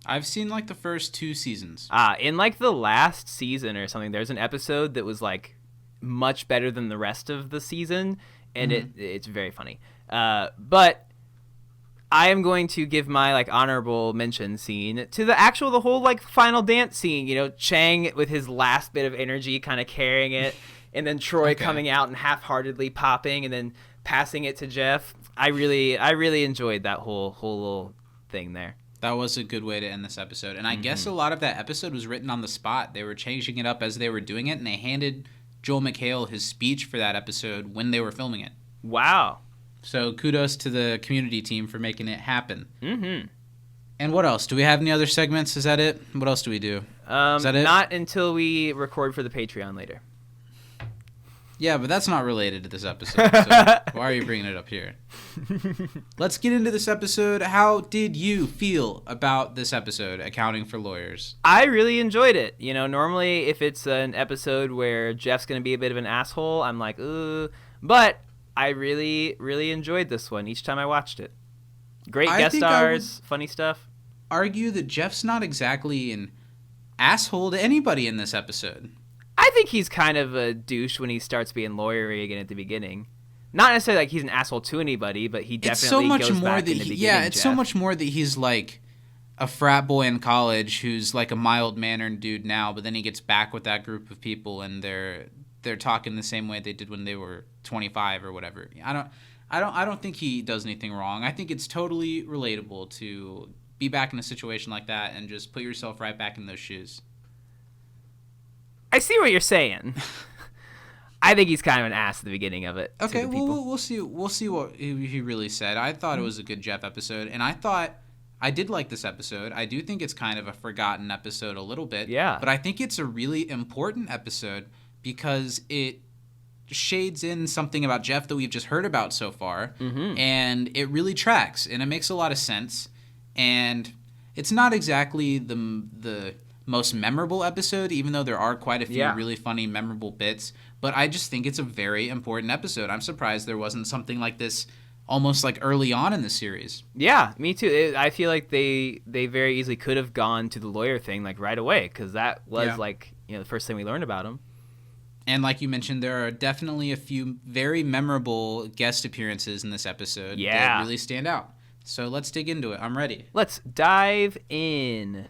I've seen like the first 2 seasons. In like the last season or something, there's an episode that was like much better than the rest of the season, and it's very funny. But I am going to give my like honorable mention scene to the whole like final dance scene. Chang with his last bit of energy, kind of carrying it, and then Troy coming out and half-heartedly popping, and then passing it to Jeff. I really enjoyed that whole little thing there. That was a good way to end this episode, and I guess a lot of that episode was written on the spot. They were changing it up as they were doing it, and they handed Joel McHale his speech for that episode when they were filming it. Wow. So kudos to the community team for making it happen. Mm-hmm. And what else? Do we have any other segments? Is that it? What else do we do? Is that it? Not until we record for the Patreon later. Yeah, but that's not related to this episode. So why are you bringing it up here? Let's get into this episode. How did you feel about this episode, Accounting for Lawyers? I really enjoyed it. Normally if it's an episode where Jeff's going to be a bit of an asshole, I'm like, ooh. But I really, really enjoyed this one each time I watched it. Great guest stars, funny stuff. Argue that Jeff's not exactly an asshole to anybody in this episode. I think he's kind of a douche when he starts being lawyery again at the beginning. Not necessarily like he's an asshole to anybody, but he definitely goes back in the beginning. Yeah, it's Jeff. so much more that he's like a frat boy in college who's like a mild-mannered dude now, but then he gets back with that group of people and they're talking the same way they did when they were 25 or whatever. I don't think he does anything wrong. I think it's totally relatable to be back in a situation like that and just put yourself right back in those shoes. I see what you're saying. I think he's kind of an ass at the beginning of it. Okay, well, we'll see what he really said. I thought it was a good Jeff episode, and I did like this episode. I do think it's kind of a forgotten episode a little bit. Yeah. But I think it's a really important episode because it shades in something about Jeff that we've just heard about so far, and it really tracks, and it makes a lot of sense. And it's not exactly the most memorable episode, even though there are quite a few really funny, memorable bits. But I just think it's a very important episode. I'm surprised there wasn't something like this almost like early on in the series. Yeah, me too. I feel like they very easily could have gone to the lawyer thing like right away because that was the first thing we learned about him. And like you mentioned, there are definitely a few very memorable guest appearances in this episode that really stand out. So let's dig into it. I'm ready. Let's dive in.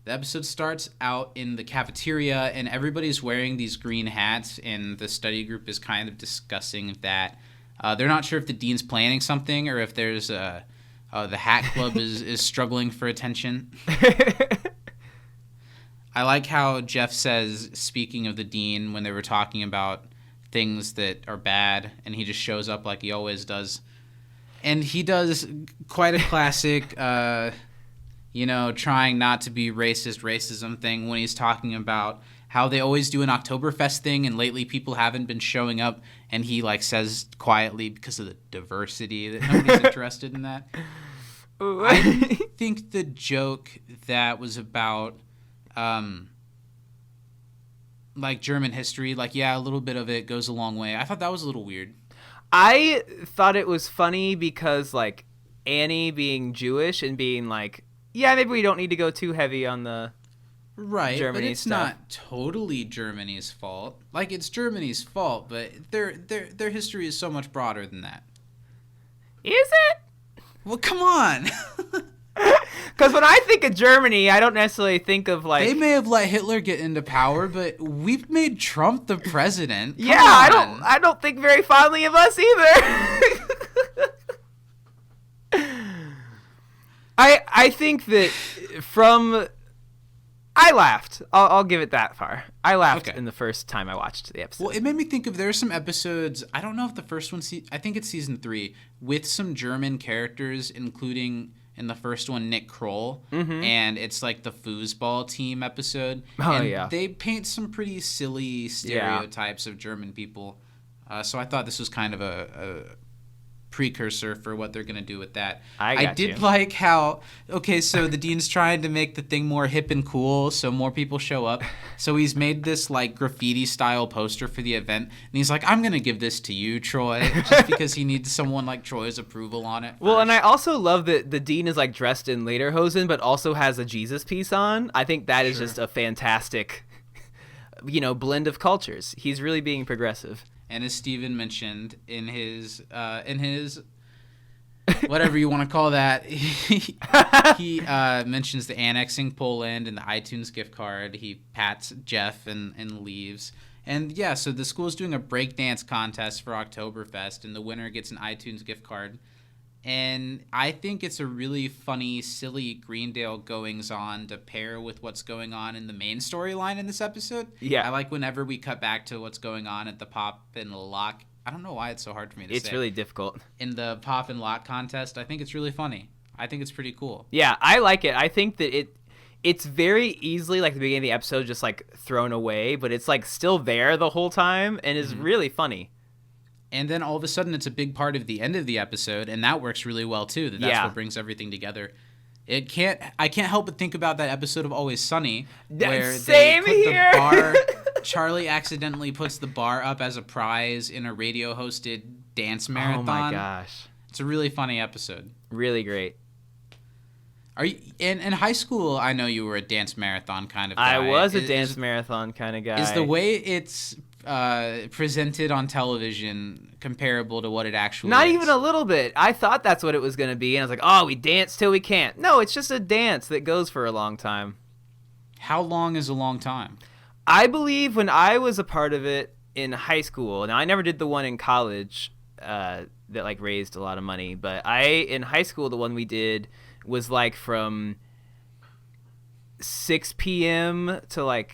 The episode starts out in the cafeteria, and everybody's wearing these green hats, and the study group is kind of discussing that They're not sure if the dean's planning something or if there's the Hat Club is struggling for attention. I like how Jeff says, speaking of the dean, when they were talking about things that are bad, and he just shows up like he always does. And he does quite a classic, trying not to be racism thing when he's talking about how they always do an Oktoberfest thing, and lately people haven't been showing up, and he says quietly because of the diversity that nobody's interested in that. I think the joke that was about German history, a little bit of it goes a long way. I thought that was a little weird. I thought it was funny because Annie being Jewish and being maybe we don't need to go too heavy on the Germany but it's stuff. not totally Germany's fault. It's Germany's fault, but their history is so much broader than that. Is it? Well, come on. Because when I think of Germany, I don't necessarily think of They may have let Hitler get into power, but we've made Trump the president. Come on. I don't think very fondly of us either. I think that I laughed. I'll give it that far. I laughed in the first time I watched the episode. Well, it made me think of there are some episodes, I don't know if the first one, I think it's season 3, with some German characters, including in the first one Nick Kroll, and it's the foosball team episode. And they paint some pretty silly stereotypes of German people. So I thought this was kind of a precursor for what they're going to do with that. I did like how, so the dean's trying to make the thing more hip and cool so more people show up. So he's made this graffiti style poster for the event, and he's like, I'm going to give this to you, Troy, just because he needs someone like Troy's approval on it. Well, and I also love that the dean is dressed in lederhosen but also has a Jesus piece on. I think that is just a fantastic blend of cultures. He's really being progressive. And as Steven mentioned in his whatever you want to call that, he mentions the annexing Poland and the iTunes gift card. He pats Jeff and leaves. And yeah, so the school's doing a breakdance contest for Oktoberfest, and the winner gets an iTunes gift card. And I think it's a really funny, silly Greendale goings-on to pair with what's going on in the main storyline in this episode. Yeah. I like whenever we cut back to what's going on at the pop and lock. I don't know why it's so hard for me to say. It's really difficult. In the pop and lock contest, I think it's really funny. I think it's pretty cool. Yeah, I like it. I think that it's very easily, the beginning of the episode, just, thrown away, but it's, still there the whole time and is really funny. And then all of a sudden it's a big part of the end of the episode, and that works really well too. That's what brings everything together. I can't help but think about that episode of Always Sunny where Same they put here. the bar Charlie accidentally puts the bar up as a prize in a radio hosted dance marathon. Oh my gosh. It's a really funny episode. Really great. Are you in high school? I know you were a dance marathon kind of guy. I was a dance marathon kind of guy. Is the way it's presented on television comparable to what it actually is? Not even a little bit. I thought that's what it was going to be, and I was like, oh, we dance till we can't. No, it's just a dance that goes for a long time. How long is a long time? I believe when I was a part of it in high school, now I never did the one in college that raised a lot of money, but in high school, the one we did was from 6 p.m. to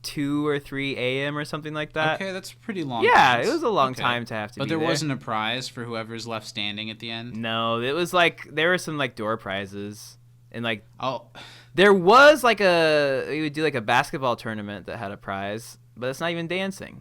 2 or 3 a.m. or something like that. Okay, that's pretty long. Yeah, it was a long time to have to but be there there. wasn't a prize for whoever's left standing at the end? No, it was there were some door prizes. And oh, there was we would do a basketball tournament that had a prize, but it's not even dancing.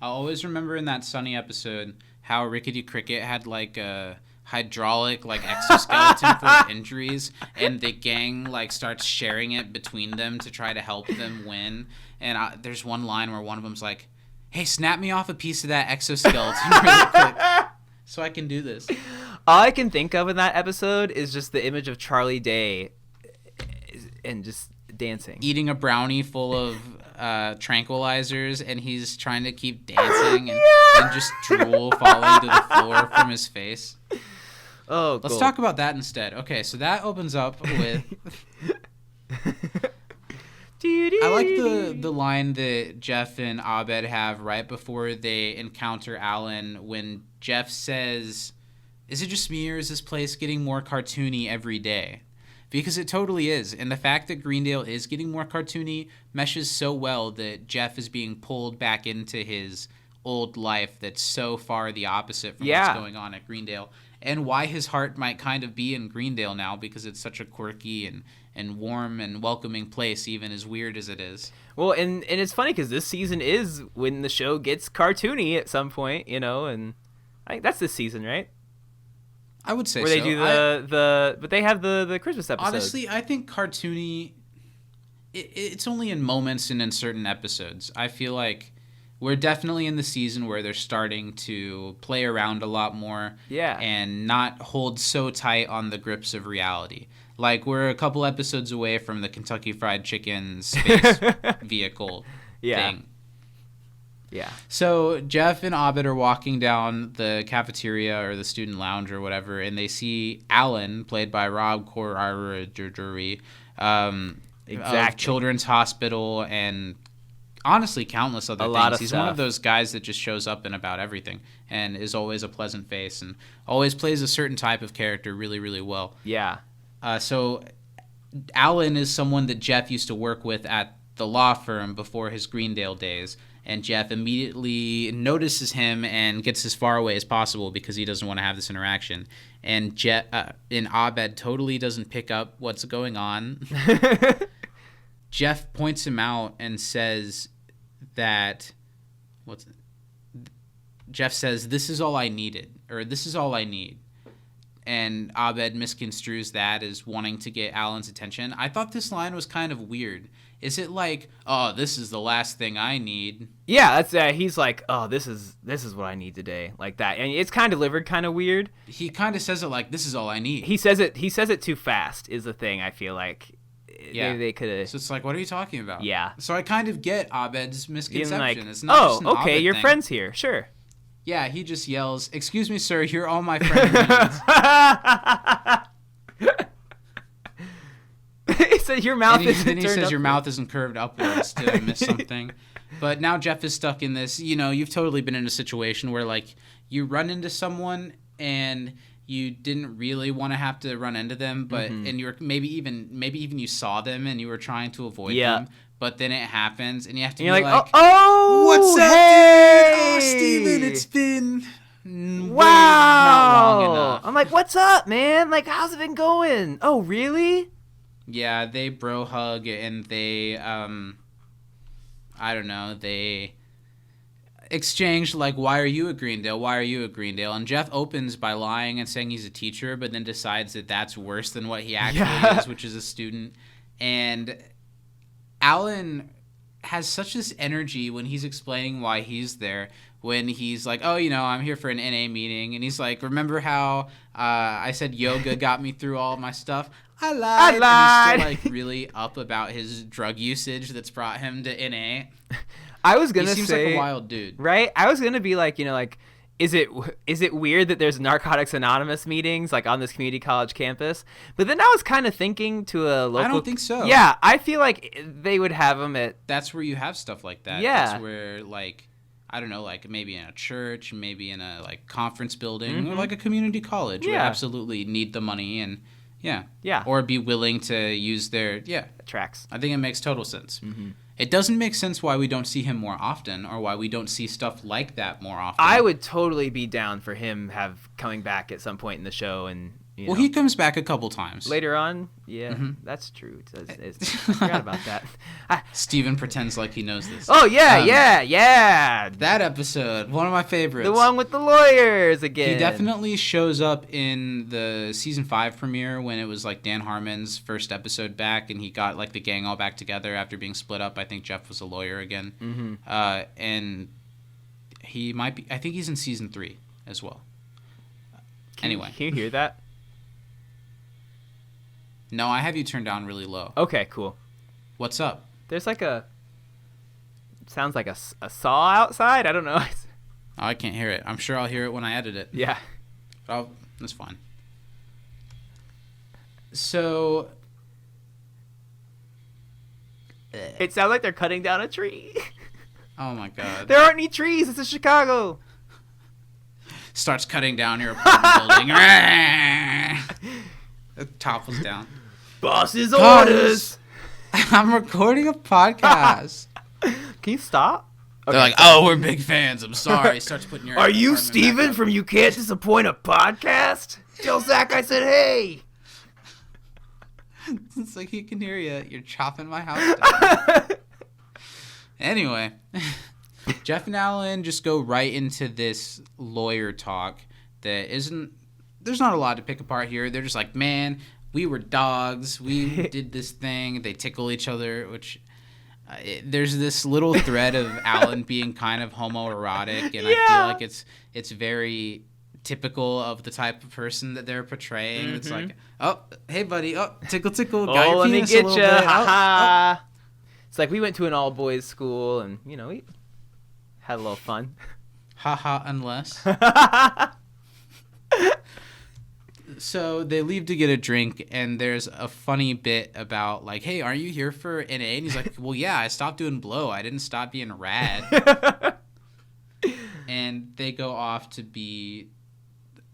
I'll always remember in that Sunny episode how Rickety Cricket had a hydraulic exoskeleton for injuries, and the gang starts sharing it between them to try to help them win. And there's one line where one of them's like, hey, snap me off a piece of that exoskeleton really quick so I can do this. All I can think of in that episode is just the image of Charlie Day and just dancing, eating a brownie full of tranquilizers, and he's trying to keep dancing and just drool falling to the floor from his face. Oh, let's talk about that instead. Okay, so that opens up with I like the line that Jeff and Abed have right before they encounter Alan when Jeff says, "Is it just me or is this place getting more cartoony every day?" Because it totally is. And the fact that Greendale is getting more cartoony meshes so well that Jeff is being pulled back into his old life that's so far the opposite from what's going on at Greendale. And why his heart might kind of be in Greendale now, because it's such a quirky and warm and welcoming place, even as weird as it is. Well, and it's funny because this season is when the show gets cartoony at some point, and I think that's this season, right? I would say where so. They do but they have the Christmas episode. Honestly, I think cartoony, it's only in moments and in certain episodes. I feel like we're definitely in the season where they're starting to play around a lot more. Yeah. And not hold so tight on the grips of reality. Like, we're a couple episodes away from the Kentucky Fried Chicken space vehicle thing. Yeah. So Jeff and Abed are walking down the cafeteria or the student lounge or whatever, and they see Alan, played by Rob Corddry, of Children's Hospital and honestly countless other things. He's one of those guys that just shows up in about everything and is always a pleasant face and always plays a certain type of character really, really well. Yeah. So Alan is someone that Jeff used to work with at the law firm before his Greendale days. And Jeff immediately notices him and gets as far away as possible because he doesn't want to have this interaction. And Abed totally doesn't pick up what's going on. Jeff points him out and says that Jeff says, "This is all I needed," or "This is all I need." And Abed misconstrues that as wanting to get Alan's attention. I thought this line was kind of weird. Is it like, "Oh, this is the last thing I need"? Yeah, that's he's like, "Oh, this is what I need today," like that, and it's kind of delivered kind of weird. He kind of says it like, "This is all I need." He says it too fast. Is the thing I feel like. Yeah, they could have. So it's like, what are you talking about? Yeah. So I kind of get Abed's misconception. Like, it's not just an okay, Abed your thing. friend's here, sure. Yeah, he just yells, "Excuse me, sir, you're all my friends." He said your mouth isn't then he says turned your upward. mouth isn't curved upwards to miss something. But now Jeff is stuck in this. You've totally been in a situation where like you run into someone and you didn't really want to have to run into them, but and you're maybe even you saw them and you were trying to avoid them, but then it happens and you have to and be you're like, "Oh, what's up, hey! dude? Oh, Steven, it's been wow, not long enough." I'm like, "What's up, man? Like, how's it been going?" "Oh, really?" Yeah, they bro hug and they I don't know, they exchange like, "Why are you at Greendale? Why are you at Greendale?" And Jeff opens by lying and saying he's a teacher, but then decides that that's worse than what he actually is, which is a student. And Alan has such this energy when he's explaining why he's there, when he's like, "Oh, I'm here for an NA meeting." And he's like, "Remember how I said yoga got me through all my stuff? I lied." And he's still like really up about his drug usage that's brought him to NA. I was gonna he seems say, like a wild dude, right? I was gonna be like, is it weird that there's Narcotics Anonymous meetings like on this community college campus? But then I was kind of thinking to a local. I don't think so. Yeah, I feel like they would have them at. That's where you have stuff like that. Yeah. That's where like, I don't know, like maybe in a church, maybe in a like conference building, or like a community college would absolutely need the money and or be willing to use their tracks. I think it makes total sense. It doesn't make sense why we don't see him more often, or why we don't see stuff like that more often. I would totally be down for him coming back at some point in the show, and he comes back a couple times later on. Yeah, that's true. I forgot about that. Steven pretends like he knows this. Oh yeah. That episode, one of my favorites. The one with the lawyers again. He definitely shows up in the season 5 premiere when it was like Dan Harmon's first episode back, and he got like the gang all back together after being split up. I think Jeff was a lawyer again, and he might be. I think he's in season 3 as well. Anyway, can you hear that? No, I have you turned down really low. Okay, cool. What's up? There's like sounds like a saw outside. I don't know. Oh, I can't hear it. I'm sure I'll hear it when I edit it. Yeah. Oh, that's fine. So, It sounds like they're cutting down a tree. Oh my god. There aren't any trees. It's in Chicago. Starts cutting down your apartment building. It topples down. Boss's orders. I'm recording a podcast. Can you stop? They're like, oh, we're big fans. I'm sorry. Starts putting your. Are you apartment back Steven up. from You Can't Disappoint a Podcast? Tell Zach I said hey. It's like he can hear you. You're chopping my house down. Anyway, Jeff and Alan just go right into this lawyer talk that isn't. There's not a lot to pick apart here. They're just like, man, we were dogs. We did this thing. They tickle each other, which. There's this little thread of Alan being kind of homoerotic, and I feel like it's very typical of the type of person that they're portraying. It's like, oh, hey, buddy, oh, tickle, tickle, got your let me penis get a you. little bit. Ha Oh, ha. It's like we went to an all-boys school, and, you know, we had a little fun. Ha ha, unless. So they leave to get a drink, and there's a funny bit about, like, hey, aren't you here for NA? And he's like, well, yeah, I stopped doing blow. I didn't stop being rad. And they go off to be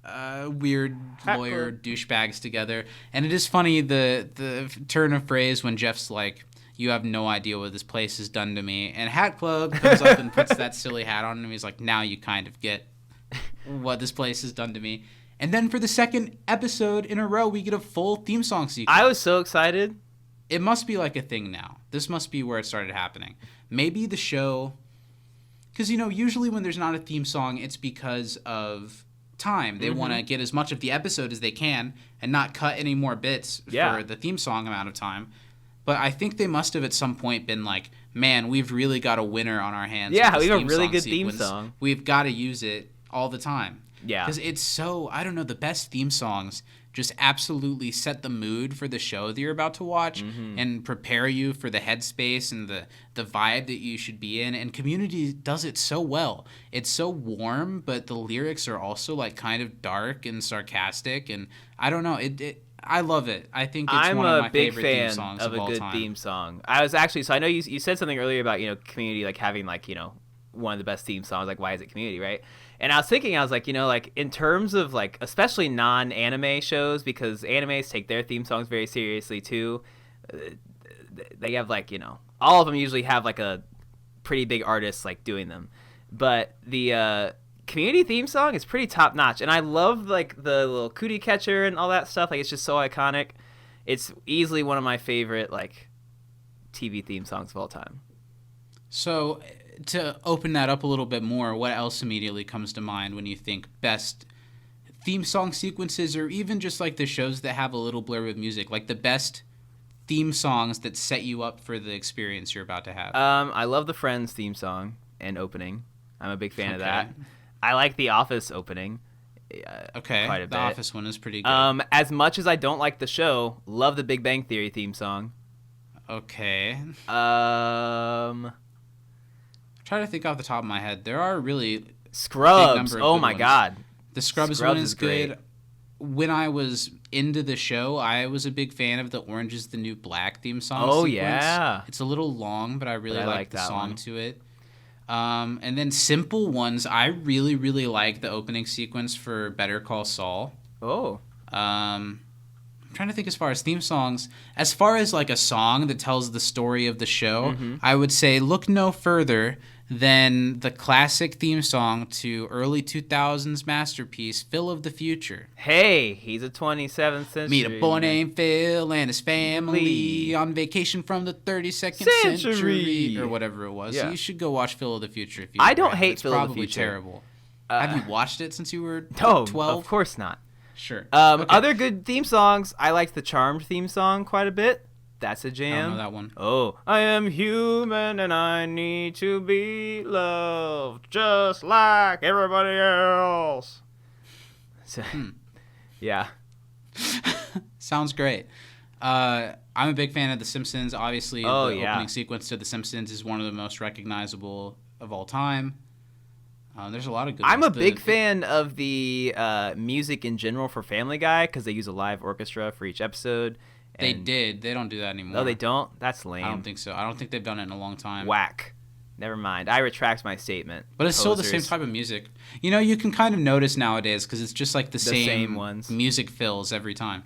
weird lawyer douchebags together. And it is funny, the turn of phrase when Jeff's like, you have no idea what this place has done to me. And Hat Club comes up and puts that silly hat on him. He's like, now you kind of get what this place has done to me. And then for the second episode in a row, we get a full theme song sequence. I was so excited. It must be like a thing now. This must be where it started happening. Maybe the show... Because, you know, usually when there's not a theme song, it's because of time. They want to get as much of the episode as they can and not cut any more bits for the theme song amount of time. But I think they must have at some point been like, man, we've really got a winner on our hands. Yeah, with we this have a really good sequence. theme song. We've got to use it all the time. Yeah. Because it's so, I don't know, the best theme songs just absolutely set the mood for the show that you're about to watch and prepare you for the headspace and the vibe that you should be in. And Community does it so well. It's so warm, but the lyrics are also like kind of dark and sarcastic. And I don't know, I love it. I think it's one of my favorite theme songs of all time. I'm a big fan of a good theme song. I was actually, so I know you said something earlier about, you know, Community like having like, you know, one of the best theme songs, like why is it Community, right? And I was thinking, I was like, you know, like in terms of like, especially non-anime shows, because animes take their theme songs very seriously too. They have like, you know, all of them usually have like a pretty big artist like doing them. But the Community theme song is pretty top notch. And I love like the little cootie catcher and all that stuff. Like it's just so iconic. It's easily one of my favorite like TV theme songs of all time. So to open that up a little bit more, what else immediately comes to mind when you think best theme song sequences, or even just like the shows that have a little blurb of music, like the best theme songs that set you up for the experience you're about to have? I love the Friends theme song and opening. I'm a big fan of that. I like the Office opening. Okay, quite a bit. The Office one is pretty good. As much as I don't like the show, love the Big Bang Theory theme song. Okay. Try to think off the top of my head. There are really Scrubs. Big Oh good my ones. God. The Scrubs one is good. When I was into the show, I was a big fan of the Orange is the New Black theme song sequence. Yeah. It's a little long, but I really like the that song one. to it. And then simple ones, I really, really like the opening sequence for Better Call Saul. Oh. I'm trying to think as far as theme songs. As far as like a song that tells the story of the show, I would say look no further than the classic theme song to early 2000s masterpiece, Phil of the Future. Hey, he's a 27th century. Meet a boy named Phil and his family on vacation from the 32nd century. Or whatever it was. Yeah. So you should go watch Phil of the Future. If you I never don't have. hate It's Phil of the probably Future. terrible. Have you watched it since you were No, 12? of course not. Sure. Other good theme songs, I liked the Charmed theme song quite a bit. That's a I jam. don't know that one. Oh, I am human and I need to be loved just like everybody else. So, yeah. Sounds great. I'm a big fan of The Simpsons. Obviously, the opening sequence to The Simpsons is one of the most recognizable of all time. There's a lot of good I'm ones. a big fan of the music in general for Family Guy because they use a live orchestra for each episode. They did. They don't do that anymore. No, they don't? That's lame. I don't think so. I don't think they've done it in a long time. Whack. Never mind. I retract my statement. But it's still the same type of music. You know, you can kind of notice nowadays because it's just like the same ones. Music fills every time.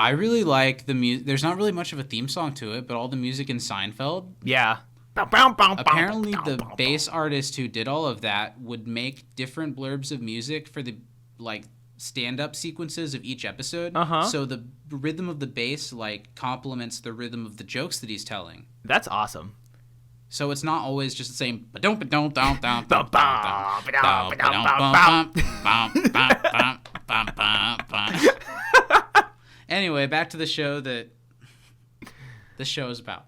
I really like the music. There's not really much of a theme song to it, but all the music in Seinfeld. Yeah. Apparently, the bass artist who did all of that would make different blurbs of music for the like stand-up sequences of each episode. So the rhythm of the bass like complements the rhythm of the jokes that he's telling. That's awesome. So it's not always just the same. Anyway, back to the show that the show is about.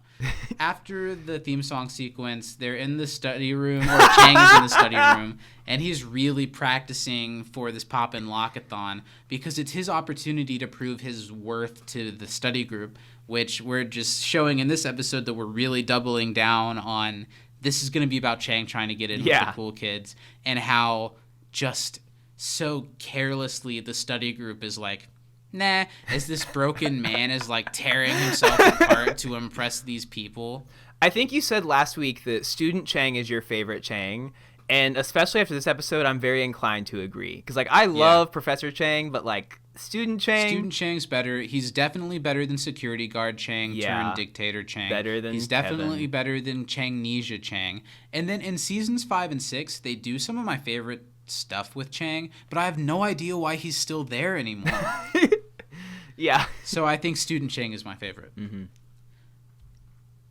After the theme song sequence, they're in the study room, or Chang is in the study room, and he's really practicing for this Pop-In Lock-a-thon because it's his opportunity to prove his worth to the study group, which we're just showing in this episode that we're really doubling down on. This is going to be about Chang trying to get in with the cool kids, and how just so carelessly the study group is like, nah, as this broken man is like tearing himself apart to impress these people. I think you said last week that Student Chang is your favorite Chang, and especially after this episode, I'm very inclined to agree. Because like I love Professor Chang, but like Student Chang's better. He's definitely better than Security Guard Chang turned Dictator Chang. Better than He's definitely better than Changnesia Chang. And then in seasons 5 and 6, they do some of my favorite stuff with Chang, but I have no idea why he's still there anymore. Yeah. So I think Student Chang is my favorite. Mm-hmm.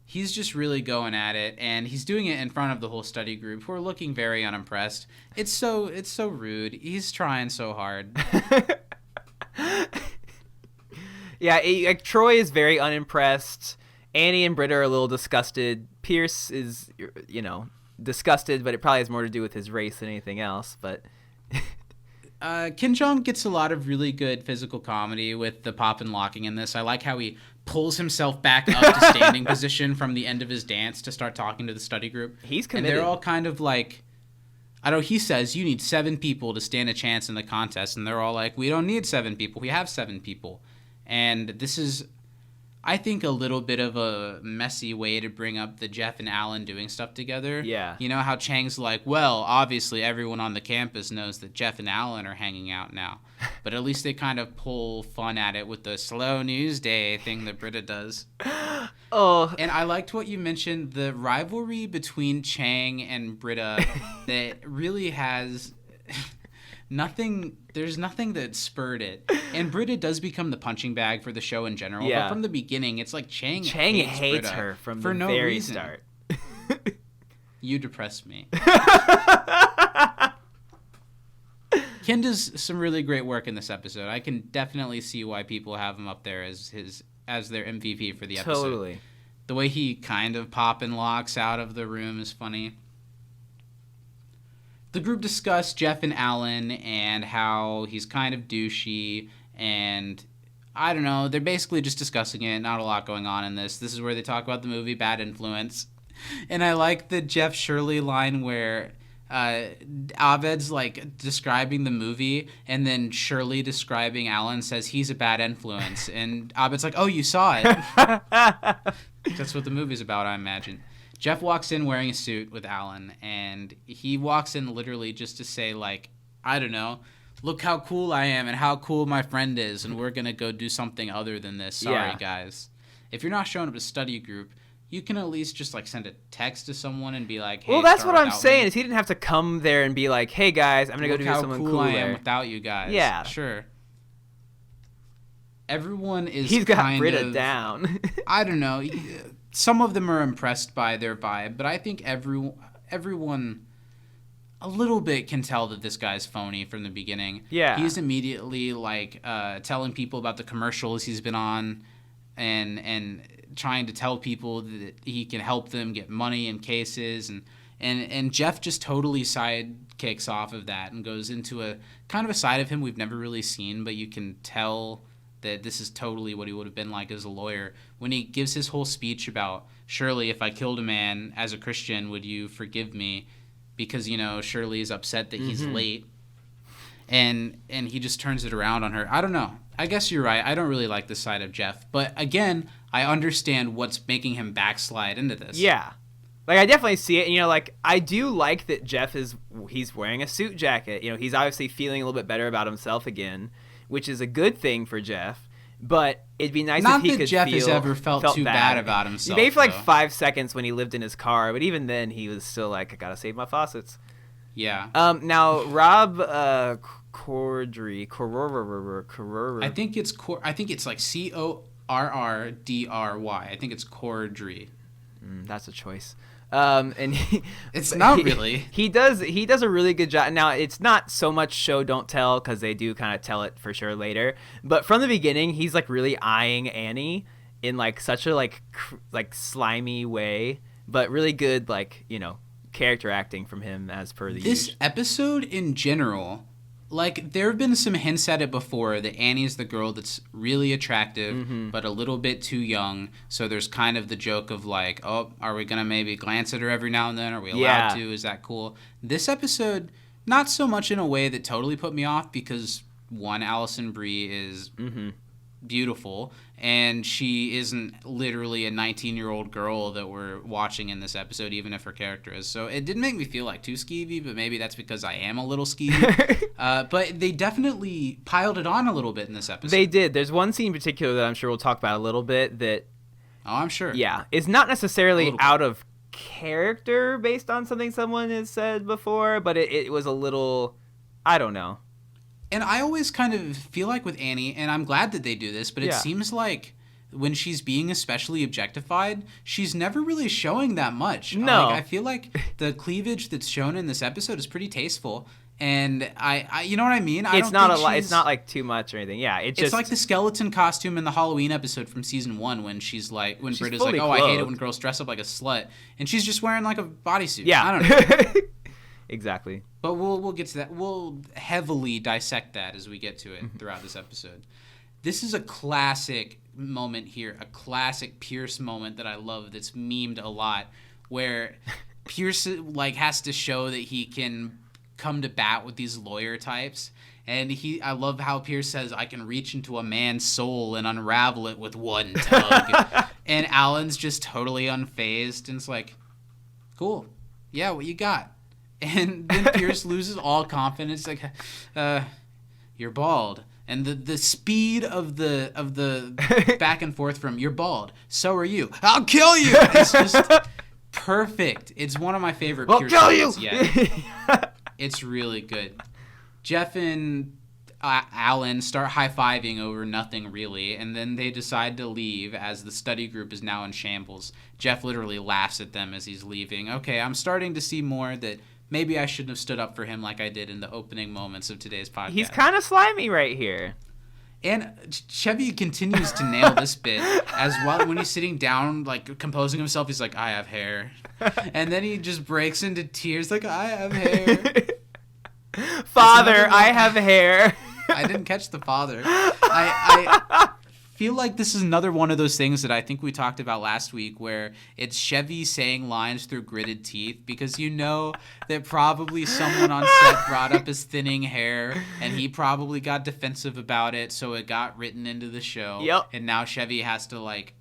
He's just really going at it, and he's doing it in front of the whole study group who are looking very unimpressed. It's so rude. He's trying so hard. Yeah, like Troy is very unimpressed. Annie and Britta are a little disgusted. Pierce is, disgusted, but it probably has more to do with his race than anything else. But Kim Jong gets a lot of really good physical comedy with the pop and locking in this. I like how he pulls himself back up to standing position from the end of his dance to start talking to the study group. He's committed. And they're all kind of like, I don't know, he says you need 7 people to stand a chance in the contest. And they're all like, we don't need 7 people. We have 7 people. And this is, I think, a little bit of a messy way to bring up the Jeff and Alan doing stuff together. Yeah. You know how Chang's like, well, obviously everyone on the campus knows that Jeff and Alan are hanging out now. But at least they kind of pull fun at it with the slow news day thing that Britta does. Oh. And I liked what you mentioned, the rivalry between Chang and Britta that really has there's nothing that spurred it. And Britta does become the punching bag for the show in general. Yeah. But from the beginning, it's like Chang hates Britta her from for the no very reason. start. You depress me. Ken does some really great work in this episode. I can definitely see why people have him up there as their MVP for the episode. Totally. The way he kind of pop and locks out of the room is funny. The group discussed Jeff and Alan and how he's kind of douchey, and I don't know, they're basically just discussing it. Not a lot going on in this. This is where they talk about the movie Bad Influence. And I like the Jeff Shirley line where Abed's like describing the movie, and then Shirley describing Alan says he's a bad influence, and Abed's like, oh, you saw it. That's what the movie's about, I imagine. Jeff walks in wearing a suit with Alan, and he walks in literally just to say, like, I don't know, look how cool I am and how cool my friend is, and we're gonna go do something other than this. Sorry, guys. If you're not showing up to study group, you can at least just like send a text to someone and be like, hey, well, that's start what I'm without saying me. Is he didn't have to come there and be like, hey guys, I'm gonna go Look do how someone cool cool I am there. without you guys. Yeah, sure. Everyone is He's got kind Britta of, down. I don't know. Some of them are impressed by their vibe, but I think everyone a little bit can tell that this guy's phony from the beginning. Yeah. He's immediately like telling people about the commercials he's been on and trying to tell people that he can help them get money in cases, and Jeff just totally sidekicks off of that and goes into a kind of a side of him we've never really seen, but you can tell that this is totally what he would have been like as a lawyer. When he gives his whole speech about, Shirley, if I killed a man as a Christian, would you forgive me? Because, Shirley is upset that he's late. and he just turns it around on her. I don't know. I guess you're right. I don't really like this side of Jeff, but again, I understand what's making him backslide into this. Yeah. Like, I definitely see it. You know, like, I do like that Jeff he's wearing a suit jacket. You know, he's obviously feeling a little bit better about himself again, which is a good thing for Jeff. But it'd be nice if he could Jeff has ever felt too bad about himself. Maybe for like 5 seconds when he lived in his car, but even then he was still like, I gotta save my faucets. Yeah. Now Rob Corddry. I think it's like Corrdry. I think it's Corddry. That's a choice. And it's not really. He does a really good job. Now, it's not so much show don't tell, because they do kind of tell it for sure later. But from the beginning, he's like really eyeing Annie in like such a like slimy way, but really good, like, you know, character acting from him as per the this episode in general. Like, there have been some hints at it before that Annie's the girl that's really attractive, but a little bit too young. So there's kind of the joke of like, oh, are we going to maybe glance at her every now and then? Are we allowed to? Is that cool? This episode, not so much in a way that totally put me off, because one, Alison Brie is beautiful, and she isn't literally a 19-year-old girl that we're watching in this episode, even if her character is. So it didn't make me feel like too skeevy, but maybe that's because I am a little skeevy. But they definitely piled it on a little bit in this episode. They did. There's one scene in particular that I'm sure we'll talk about a little bit that... Oh, I'm sure. Yeah. It's not necessarily out of character based on something someone has said before, but it was a little... I don't know. And I always kind of feel like with Annie, and I'm glad that they do this, but it seems like when she's being especially objectified, she's never really showing that much. No. Like, I feel like the cleavage that's shown in this episode is pretty tasteful. And I you know what I mean? It's not a lot. It's not like too much or anything. Yeah, it's like the skeleton costume in the Halloween episode from season 1 when she's like, when Britta's like, oh, I hate it when girls dress up like a slut, and she's just wearing like a bodysuit. Yeah, I don't know. Exactly. But we'll get to that. We'll heavily dissect that as we get to it throughout this episode. This is a classic moment here, a classic Pierce moment that I love that's memed a lot, where Pierce like has to show that he can come to bat with these lawyer types. And I love how Pierce says, I can reach into a man's soul and unravel it with one tug. And Alan's just totally unfazed and it's like, cool. Yeah, what you got? And then Pierce loses all confidence, like, you're bald. And the speed of the back and forth from, you're bald, so are you, I'll kill you. It's just perfect. It's one of my favorite Pierce moments yet. It's really good. Jeff and Alan start high-fiving over nothing really, and then they decide to leave as the study group is now in shambles. Jeff literally laughs at them as he's leaving. Okay, I'm starting to see more that maybe I shouldn't have stood up for him like I did in the opening moments of today's podcast. He's kind of slimy right here. And Chevy continues to nail this bit as well. When he's sitting down, like, composing himself, he's like, I have hair. And then he just breaks into tears like, I have hair. Father, I have hair. I didn't catch the father. I feel like this is another one of those things that I think we talked about last week where it's Chevy saying lines through gritted teeth because you know that probably someone on set brought up his thinning hair and he probably got defensive about it, so it got written into the show. Yep. And now Chevy has to like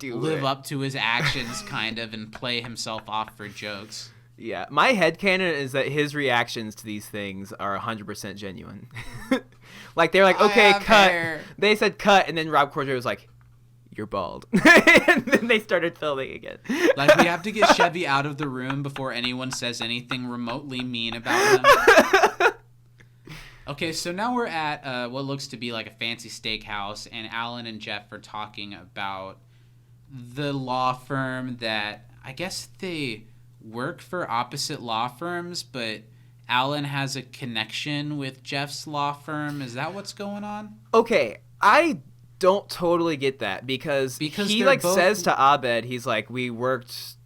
live up to his actions kind of and play himself off for jokes. Yeah, my headcanon is that his reactions to these things are 100% genuine. Like, they're like, okay, cut. Hair. They said cut, and then Rob Corddry was like, you're bald. And then they started filming again. Like, we have to get Chevy out of the room before anyone says anything remotely mean about him. Okay, so now we're at what looks to be like a fancy steakhouse, and Alan and Jeff are talking about the law firm that I guess they work for opposite law firms, but Alan has a connection with Jeff's law firm. Is that what's going on? Okay, I don't totally get that because he like says to Abed, he's like, we worked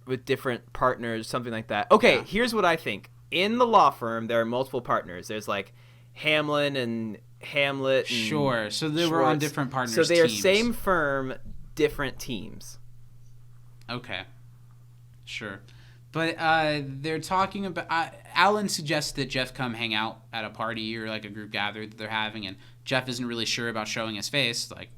with different partners, something like that. Okay, Here's what I think. In the law firm, there are multiple partners. There's like Hamlin and Hamlet. And sure, so they were on different partners' teams. So they are teams. Same firm, different teams. Okay. Sure. But they're talking about Alan suggests that Jeff come hang out at a party or like a group gathering that they're having, and Jeff isn't really sure about showing his face. Like,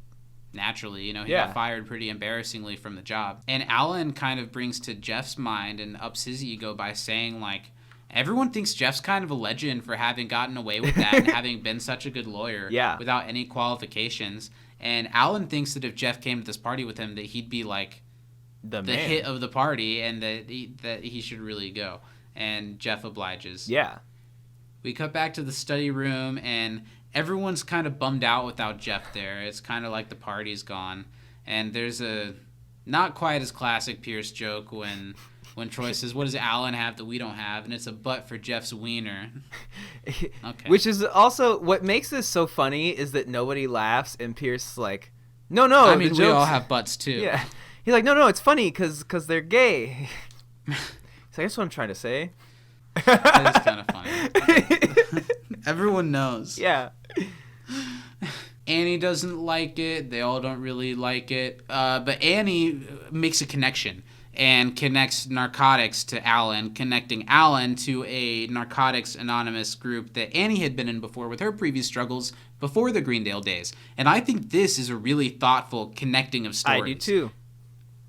naturally, he got fired pretty embarrassingly from the job. And Alan kind of brings to Jeff's mind and ups his ego by saying, like, everyone thinks Jeff's kind of a legend for having gotten away with that and having been such a good lawyer without any qualifications. And Alan thinks that if Jeff came to this party with him, that he'd be like the hit of the party, and that he should really go. And Jeff obliges. Yeah. We cut back to the study room, and everyone's kind of bummed out without Jeff there. It's kind of like the party's gone. And there's a not quite as classic Pierce joke when Troy says, "What does Alan have that we don't have?" And it's a butt for Jeff's wiener. Okay. Which is also what makes this so funny is that nobody laughs, and Pierce is like, no. I mean, we all have butts too. Yeah. He's like, no, it's funny because they're gay. So that's what I'm trying to say. That is kind of funny. Everyone knows. Yeah. Annie doesn't like it. They all don't really like it. But Annie makes a connection and connects narcotics to Alan, connecting Alan to a Narcotics Anonymous group that Annie had been in before with her previous struggles before the Greendale days. And I think this is a really thoughtful connecting of stories. I do too.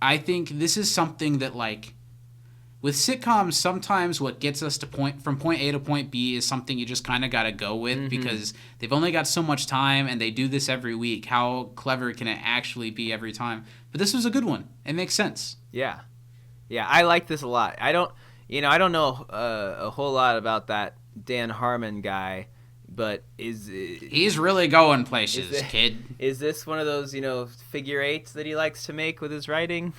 I think this is something that, like, with sitcoms, sometimes what gets us from point A to point B is something you just kind of got to go with because they've only got so much time and they do this every week. How clever can it actually be every time? But this was a good one. It makes sense. Yeah. Yeah, I like this a lot. I don't know a whole lot about that Dan Harmon guy, but he's really going places, kid. Is this one of those, figure eights that he likes to make with his writing?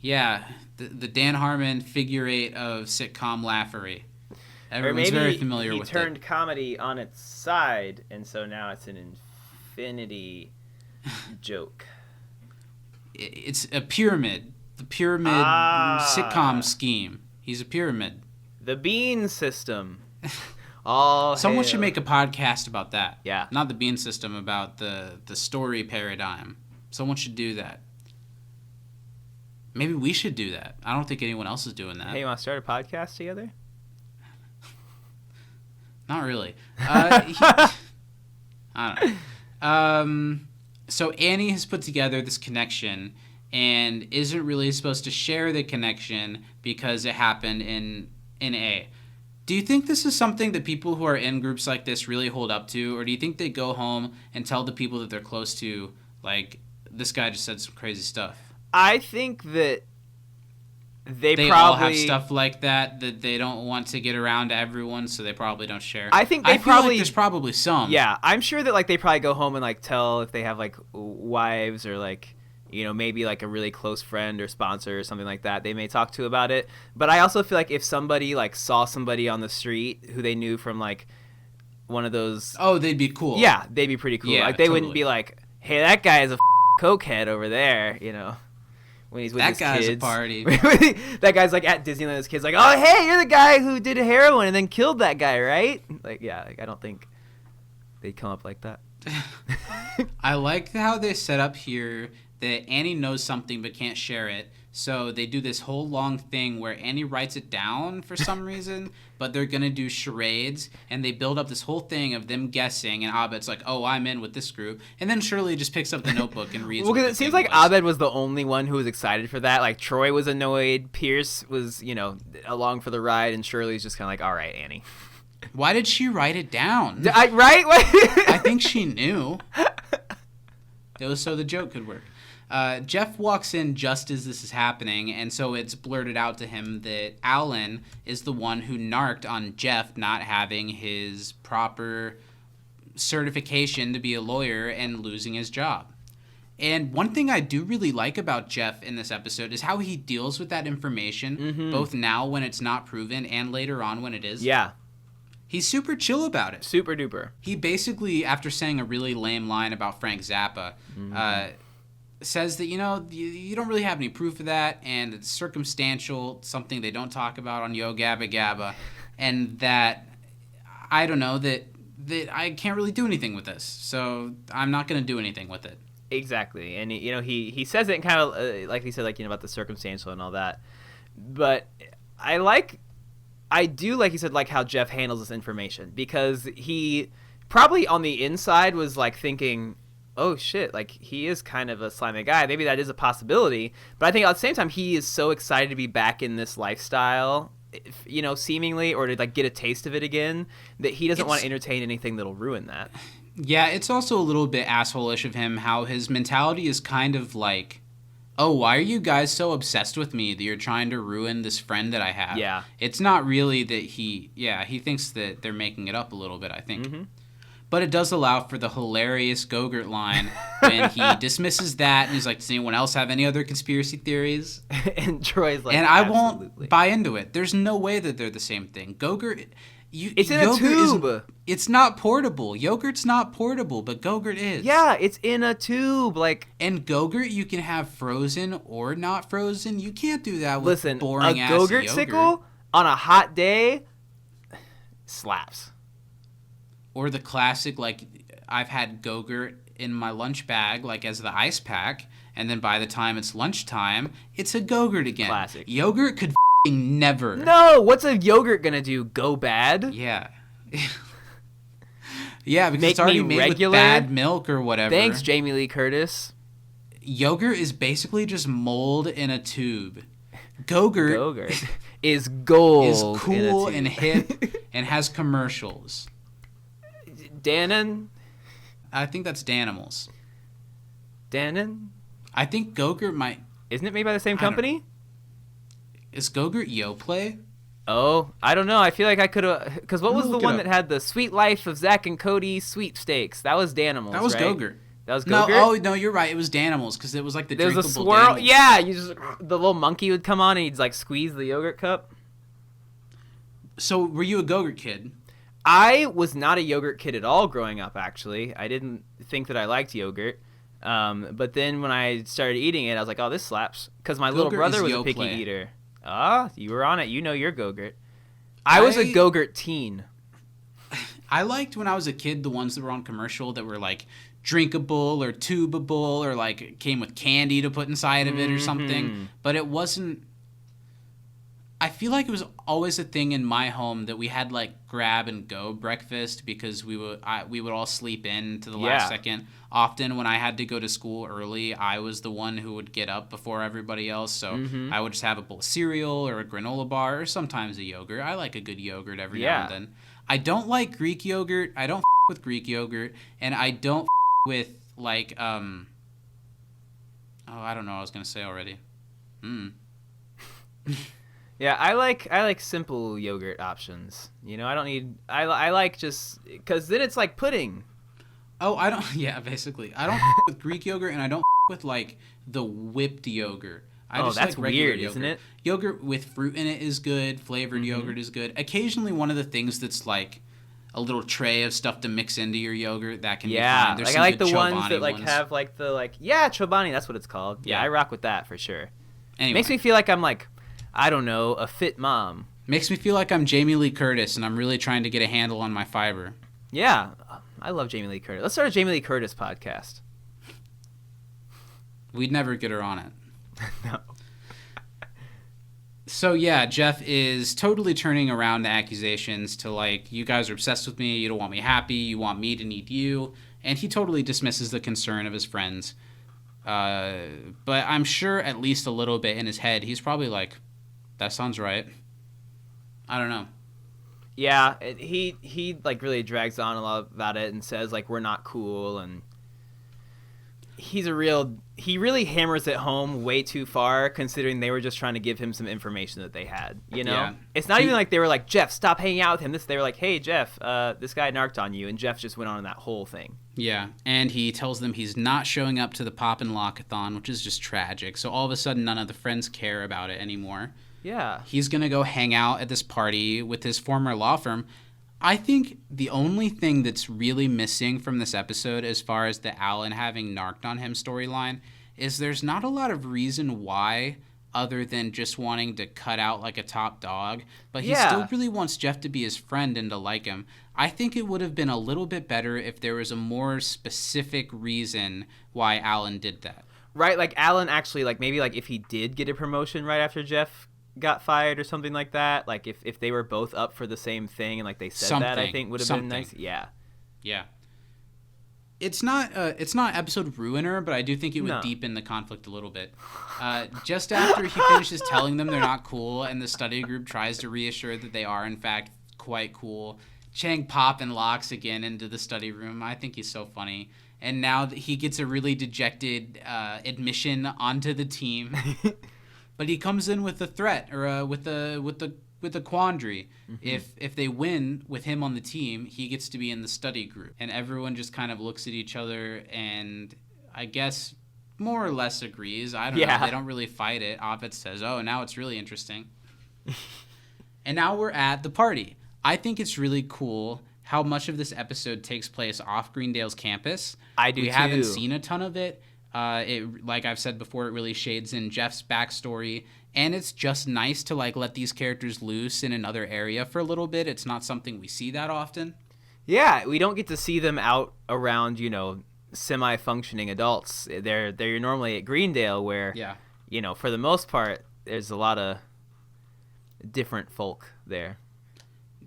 Yeah, the Dan Harmon figure eight of sitcom laughery. Everyone's very familiar with it. He turned comedy on its side, and so now it's an infinity joke. It's a pyramid. The pyramid sitcom scheme. He's a pyramid. The bean system. Someone should make a podcast about that. Yeah. Not the bean system, about the story paradigm. Someone should do that. Maybe we should do that. I don't think anyone else is doing that. Hey, you want to start a podcast together? Not really. I don't know. So Annie has put together this connection and isn't really supposed to share the connection because it happened in A. Do you think this is something that people who are in groups like this really hold up to? Or do you think they go home and tell the people that they're close to, like, this guy just said some crazy stuff? I think that they probably all have stuff like that they don't want to get around to everyone, so they probably don't share. I think they feel like there's probably some. Yeah, I'm sure that, like, they probably go home and, like, tell if they have, like, wives or, like, maybe like a really close friend or sponsor or something like that they may talk to about it. But I also feel like if somebody, like, saw somebody on the street who they knew from, like, one of those... Oh, they'd be cool. Yeah, they'd be pretty cool. Yeah, like, they totally. wouldn't be like, hey, that guy is a cokehead over there, when he's with his kids. That guy's a party. That guy's, like, at Disneyland, his kid's like, oh, hey, you're the guy who did heroin and then killed that guy, right? Like, yeah, like, I don't think they'd come up like that. I like how they set up here that Annie knows something but can't share it. So they do this whole long thing where Annie writes it down for some reason, but they're going to do charades, and they build up this whole thing of them guessing, and Abed's like, oh, I'm in with this group. And then Shirley just picks up the notebook and reads. Well, because it seems like Abed was the only one who was excited for that. Like, Troy was annoyed, Pierce was, along for the ride, and Shirley's just kind of like, all right, Annie. Why did she write it down? Right? I think she knew. It was so the joke could work. Jeff walks in just as this is happening, and so it's blurted out to him that Alan is the one who narked on Jeff not having his proper certification to be a lawyer and losing his job. And one thing I do really like about Jeff in this episode is how he deals with that information, both now when it's not proven and later on when it is. Yeah. He's super chill about it. Super duper. He basically, after saying a really lame line about Frank Zappa, says that, you don't really have any proof of that, and it's circumstantial, something they don't talk about on Yo Gabba Gabba, and that, I don't know, that I can't really do anything with this, so I'm not going to do anything with it. Exactly. And, he says it kind of, like he said, like, about the circumstantial and all that, but I do, like you said, like how Jeff handles this information, because he probably on the inside was like thinking, oh shit, like he is kind of a slimy guy. Maybe that is a possibility. But I think at the same time, he is so excited to be back in this lifestyle, seemingly, or to like get a taste of it again, that he doesn't want to entertain anything that'll ruin that. Yeah, it's also a little bit asshole-ish of him how his mentality is kind of like, oh, why are you guys so obsessed with me that you're trying to ruin this friend that I have? Yeah. It's not really that he thinks that they're making it up a little bit, I think. Mm-hmm. But it does allow for the hilarious Gogurt line when he dismisses that and he's like, does anyone else have any other conspiracy theories? And Troy's like, and I won't buy into it. There's no way that they're the same thing. Gogurt... it's in a tube. It's not portable. Yogurt's not portable, but Gogurt is. Yeah, it's in a tube. And Gogurt you can have frozen or not frozen. You can't do that with boring ass Gogurt yogurt. sickle on a hot day slaps. Or the classic, like, I've had Gogurt in my lunch bag, like, as the ice pack, and then by the time it's lunchtime, it's a Gogurt again. Classic. Yogurt could never. No, what's a yogurt gonna do? Go bad? Yeah. Yeah, because it's already made with bad milk or whatever. Thanks, Jamie Lee Curtis. Yogurt is basically just mold in a tube. Gogurt is gold. Is cool and hip and has commercials. Dannon? I think that's Danimals. Dannon? I think Gogurt might... Isn't it made by the same company? Is Gogurt Yoplait? Oh, I don't know. I feel like I could have... Because what was the one that had the Sweet Life of Zach and Cody sweepstakes? That was Danimals, That was right? Gogurt. That was Gogurt? No, you're right. It was Danimals because it was like the there drinkable was a swirl. Danimals. Yeah, the little monkey would come on and he'd like squeeze the yogurt cup. So were you a Gogurt kid? I was not a yogurt kid at all growing up, actually. I didn't think that I liked yogurt. But then when I started eating it, I was like, oh, this slaps. Because my little brother was a picky eater. Ah, you were on it. You know your Gogurt. I was a Gogurt teen. I liked when I was a kid the ones that were on commercial that were like drinkable or tubable or like came with candy to put inside of it or something. But it wasn't... I feel like it was always a thing in my home that we had like grab and go breakfast because we would all sleep in to the last second. Often when I had to go to school early, I was the one who would get up before everybody else. So I would just have a bowl of cereal or a granola bar or sometimes a yogurt. I like a good yogurt every now and then. I don't like Greek yogurt. I don't with Greek yogurt, and I don't with like I don't know what I was gonna say already. Yeah, I like simple yogurt options. You know, I don't need... I like just... Because then it's like pudding. Oh, I don't... Yeah, basically. I don't with Greek yogurt, and I don't with, like, the whipped yogurt. I just that's like regular weird, yogurt. isn't it? Yogurt with fruit in it is good. Flavored yogurt is good. Occasionally, one of the things that's, like, a little tray of stuff to mix into your yogurt, that can be fine. There's like some I like good the ones Chobani that, like, have, like, the, like... Yeah, Chobani, that's what it's called. Yeah, I rock with that for sure. Anyway. Makes me feel like I'm, like... I don't know, a fit mom. Makes me feel like I'm Jamie Lee Curtis and I'm really trying to get a handle on my fiber. Yeah, I love Jamie Lee Curtis. Let's start a Jamie Lee Curtis podcast. We'd never get her on it. No. So yeah, Jeff is totally turning around the accusations to like, you guys are obsessed with me, you don't want me happy, you want me to need you, and he totally dismisses the concern of his friends. But I'm sure at least a little bit in his head, he's probably like, that sounds right. I don't know. Yeah, he like really drags on a lot about it and says like we're not cool, and he really hammers it home way too far considering they were just trying to give him some information that they had, you know? Yeah. It's not even like they were like, Jeff, stop hanging out with him. They were like, hey, Jeff, this guy narked on you, and Jeff just went on that whole thing. Yeah, and he tells them he's not showing up to the Pop and Lockathon, which is just tragic. So all of a sudden, none of the friends care about it anymore. Yeah. He's going to go hang out at this party with his former law firm. I think the only thing that's really missing from this episode as far as the Alan having narked on him storyline is there's not a lot of reason why other than just wanting to cut out like a top dog. But he still really wants Jeff to be his friend and to like him. I think it would have been a little bit better if there was a more specific reason why Alan did that. Right, like Alan actually, like maybe like if he did get a promotion right after Jeff got fired or something like that. Like if they were both up for the same thing and like they said that, I think would have been nice. Yeah. Yeah. It's not episode ruiner, but I do think it would deepen the conflict a little bit. Just after he finishes telling them they're not cool and the study group tries to reassure that they are in fact quite cool, Chang pop and locks again into the study room. I think he's so funny. And now he gets a really dejected admission onto the team. But he comes in with a threat or with a quandary. Mm-hmm. If they win with him on the team, he gets to be in the study group. And everyone just kind of looks at each other and I guess more or less agrees. I don't know. They don't really fight it. Ovid says, oh, now it's really interesting. And now we're at the party. I think it's really cool how much of this episode takes place off Greendale's campus. I do too. We haven't seen a ton of it. Like I've said before, it really shades in Jeff's backstory. And it's just nice to like let these characters loose in another area for a little bit. It's not something we see that often. Yeah, we don't get to see them out around, semi-functioning adults. They're normally at Greendale where, for the most part, there's a lot of different folk there.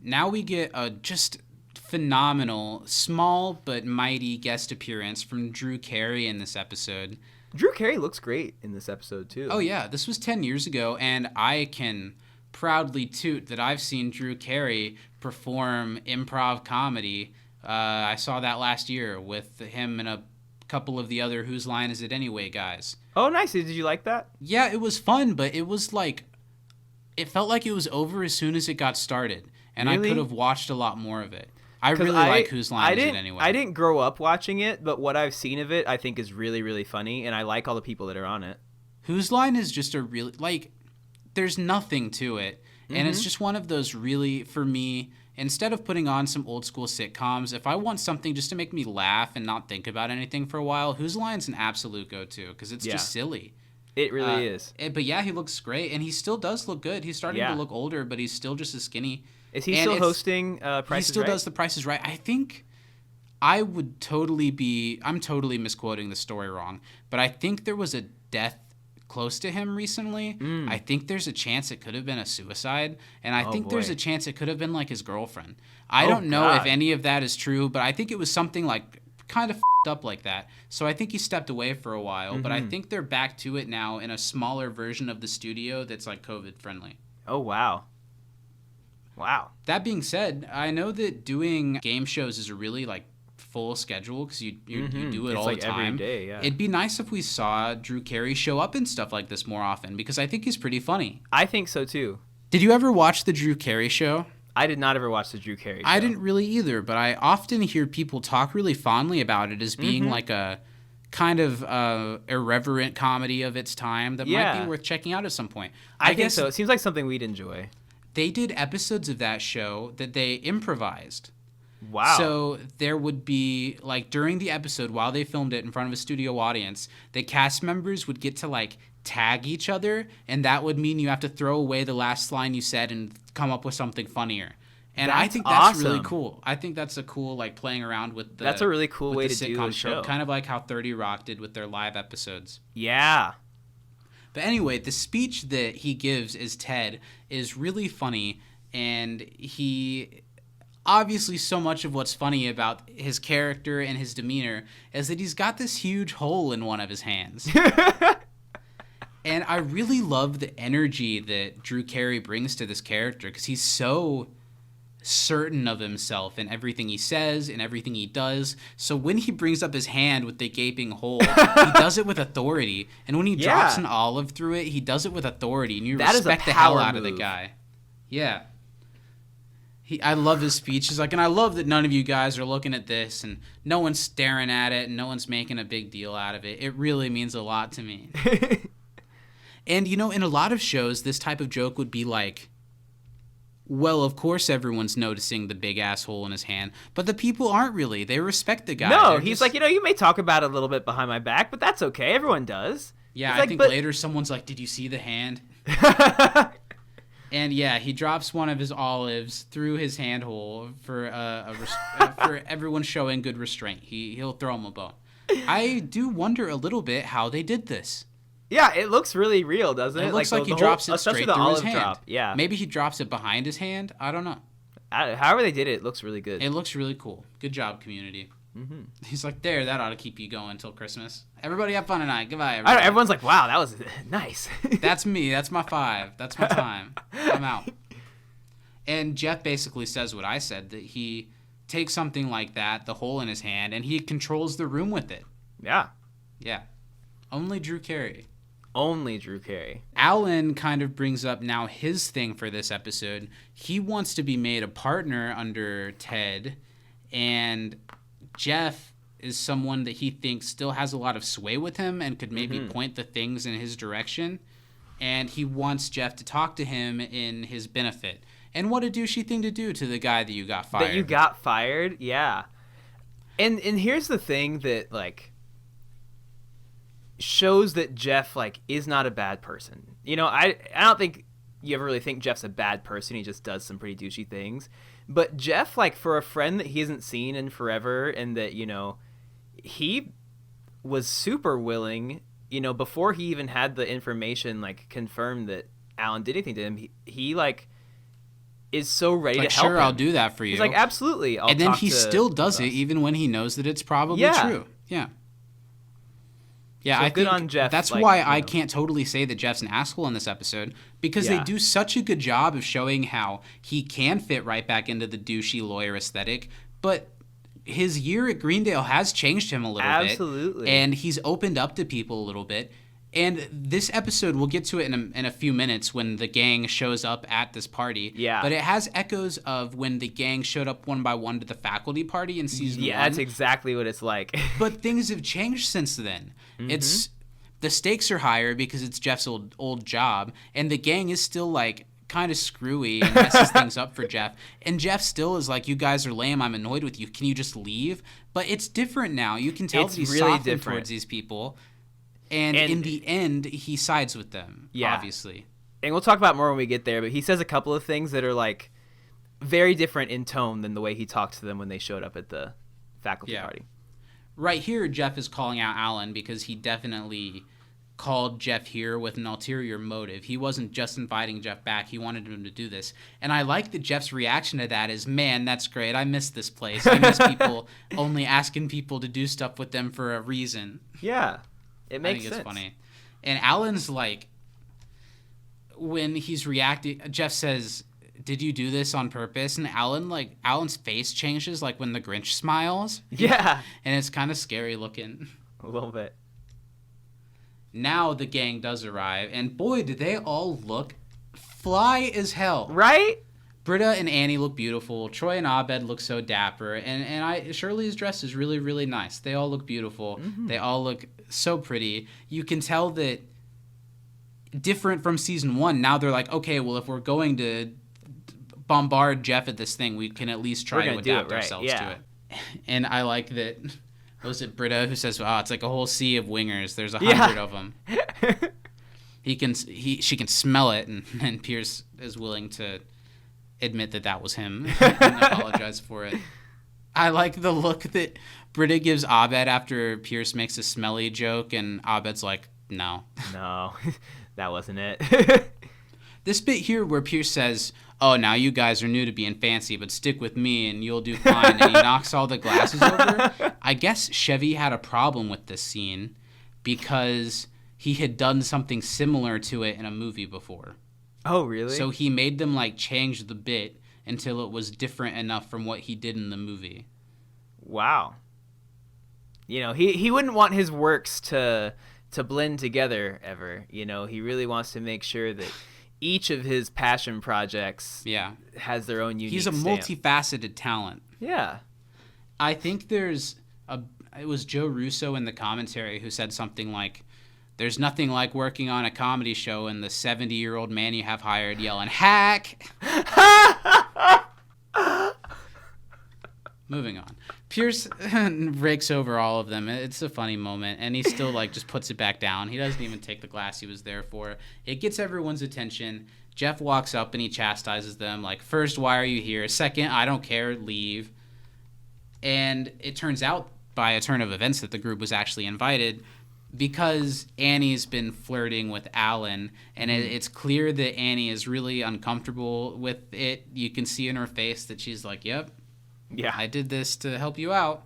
Now we get a just phenomenal, small but mighty guest appearance from Drew Carey in this episode. Drew Carey looks great in this episode, too. Oh, yeah. This was 10 years ago, and I can proudly toot that I've seen Drew Carey perform improv comedy. I saw that last year with him and a couple of the other Whose Line Is It Anyway guys. Oh, nice. Did you like that? Yeah, it was fun, but it was like... It felt like it was over as soon as it got started, and really? I could have watched a lot more of it. I really like Whose Line Is It Anyway. I didn't grow up watching it, but what I've seen of it I think is really, really funny, and I like all the people that are on it. Whose Line is just a really... Like, there's nothing to it, and it's just one of those really, for me, instead of putting on some old school sitcoms, if I want something just to make me laugh and not think about anything for a while, Whose Line's an absolute go-to, because it's just silly. It really is. But yeah, he looks great, and he still does look good. He's starting to look older, but he's still just as skinny. Is he still hosting Price is Right? He still does the Price is Right. I think I would totally be... I'm totally misquoting the story wrong, but I think there was a death close to him recently. I think there's a chance it could have been a suicide, and I think there's a chance it could have been like his girlfriend. I don't know if any of that is true, but I think it was something like kind of up like that. So I think he stepped away for a while, but I think they're back to it now in a smaller version of the studio that's like COVID friendly. Oh, wow. Wow. That being said, I know that doing game shows is a really like full schedule because you do it all the time. Every day, yeah. It'd be nice if we saw Drew Carey show up in stuff like this more often because I think he's pretty funny. I think so too. Did you ever watch the Drew Carey show? I did not ever watch the Drew Carey show. I didn't really either, but I often hear people talk really fondly about it as being like a kind of irreverent comedy of its time that might be worth checking out at some point. I guess so. It seems like something we'd enjoy. They did episodes of that show that they improvised. Wow. So there would be, like, during the episode, while they filmed it in front of a studio audience, the cast members would get to, like, tag each other, and that would mean you have to throw away the last line you said and come up with something funnier. And I think that's really cool. I think that's a cool, like, playing around with the... That's a really cool way to do the show. Kind of like how 30 Rock did with their live episodes. Yeah. But anyway, the speech that he gives as Ted is really funny, and he... Obviously, so much of what's funny about his character and his demeanor is that he's got this huge hole in one of his hands. And I really love the energy that Drew Carey brings to this character because he's so certain of himself in everything he says and everything he does. So when he brings up his hand with the gaping hole, he does it with authority. And when he drops an olive through it, he does it with authority. And you respect the hell out of the guy. Yeah. I love his speech. He's like, and I love that none of you guys are looking at this and no one's staring at it and no one's making a big deal out of it. It really means a lot to me. And, you know, in a lot of shows, this type of joke would be like, well, of course everyone's noticing the big asshole in his hand, but the people aren't really. They respect the guy. No, he's like, you may talk about it a little bit behind my back, but that's okay. Everyone does. Yeah, I think later someone's like, did you see the hand? And yeah, he drops one of his olives through his hand hole for for everyone showing good restraint. He'll throw him a bone. I do wonder a little bit how they did this. Yeah, it looks really real, doesn't it? It looks like he the drops whole, it straight especially the through his olive hand. drop. Yeah. Maybe he drops it behind his hand. I don't know. However they did it, it looks really good. It looks really cool. Good job, community. Mm-hmm. He's like, that ought to keep you going until Christmas. Everybody have fun tonight. Goodbye, everybody. Everyone's like, wow, that was nice. That's me. That's my 5. That's my time. I'm out. And Jeff basically says what I said, that he takes something like that, the hole in his hand, and he controls the room with it. Yeah. Yeah. Only Drew Carey. Only Drew Carey. Alan kind of brings up now his thing for this episode. He wants to be made a partner under Ted, and Jeff is someone that he thinks still has a lot of sway with him and could maybe point the things in his direction. And he wants Jeff to talk to him in his benefit. And what a douchey thing to do to the guy that you got fired. That you got fired? Yeah. And here's the thing that, like, shows that Jeff, like, is not a bad person. You know, I don't think you ever really think Jeff's a bad person. He just does some pretty douchey things. But Jeff, like, for a friend that he hasn't seen in forever, and that, you know, he was super willing, you know, before he even had the information, like, confirmed that Alan did anything to him, he like, is so ready like, to help sure, him. I'll do that for you. He's like, absolutely. And then he still does it, even when he knows that it's probably true. Yeah. Yeah, So I good think on Jeff, that's like, why you I know. can't totally say that Jeff's an asshole in this episode, because they do such a good job of showing how he can fit right back into the douchey lawyer aesthetic, but his year at Greendale has changed him a little bit. Absolutely. And he's opened up to people a little bit. And this episode, we'll get to it in a few minutes when the gang shows up at this party. Yeah. But it has echoes of when the gang showed up one by one to the faculty party in season 1. Yeah, that's exactly what it's like. But things have changed since then. It's the stakes are higher because it's Jeff's old job, and the gang is still like kind of screwy and messes things up for Jeff. And Jeff still is like, "You guys are lame. I'm annoyed with you. Can you just leave?" But it's different now. You can tell It's that he's really softened different. towards these people, and in the end, he sides with them. Yeah. Obviously. And we'll talk about more when we get there, but he says a couple of things that are, like, very different in tone than the way he talked to them when they showed up at the faculty party. Right here, Jeff is calling out Alan because he definitely called Jeff here with an ulterior motive. He wasn't just inviting Jeff back. He wanted him to do this. And I like that Jeff's reaction to that is, man, that's great. I miss this place. I miss people only asking people to do stuff with them for a reason. Yeah. It makes I think sense. it's funny. And Alan's like, when he's reacting, Jeff says, "Did you do this on purpose?" And Alan's face changes, like when the Grinch smiles. Yeah. And it's kind of scary looking. A little bit. Now the gang does arrive, and boy, do they all look fly as hell. Right? Britta and Annie look beautiful. Troy and Abed look so dapper. And Shirley's dress is really, really nice. They all look beautiful. They all look so pretty. You can tell that different from season 1. Now they're like, okay, well, if we're going to bombard Jeff at this thing, we can at least try to adapt ourselves to it. And I like that. Was it Britta who says, "Oh, it's like a whole sea of wingers. There's 100 of them." She can smell it, and Pierce is willing to admit that was him and apologize for it. I like the look that Britta gives Abed after Pierce makes a smelly joke, and Abed's like, "No, that wasn't it." This bit here where Pierce says, "Oh, now you guys are new to being fancy, but stick with me and you'll do fine," and he knocks all the glasses over. I guess Chevy had a problem with this scene because he had done something similar to it in a movie before. Oh, really? So he made them like change the bit until it was different enough from what he did in the movie. Wow. You know, he wouldn't want his works to blend together ever. You know, he really wants to make sure that each of his passion projects has their own unique He's a stamp. multifaceted talent. Yeah. I think it was Joe Russo in the commentary who said something like, "There's nothing like working on a comedy show and the 70-year-old man you have hired yelling, 'Hack!'" Moving on. Pierce rakes over all of them. It's a funny moment, and he still just puts it back down. He doesn't even take the glass he was there for. It gets everyone's attention. Jeff walks up and he chastises them, like, "First, why are you here? Second, I don't care, leave." And it turns out, by a turn of events, that the group was actually invited because Annie's been flirting with Alan, and it's clear that Annie is really uncomfortable with it. You can see in her face that she's like, yep, Yeah. I did this to help you out.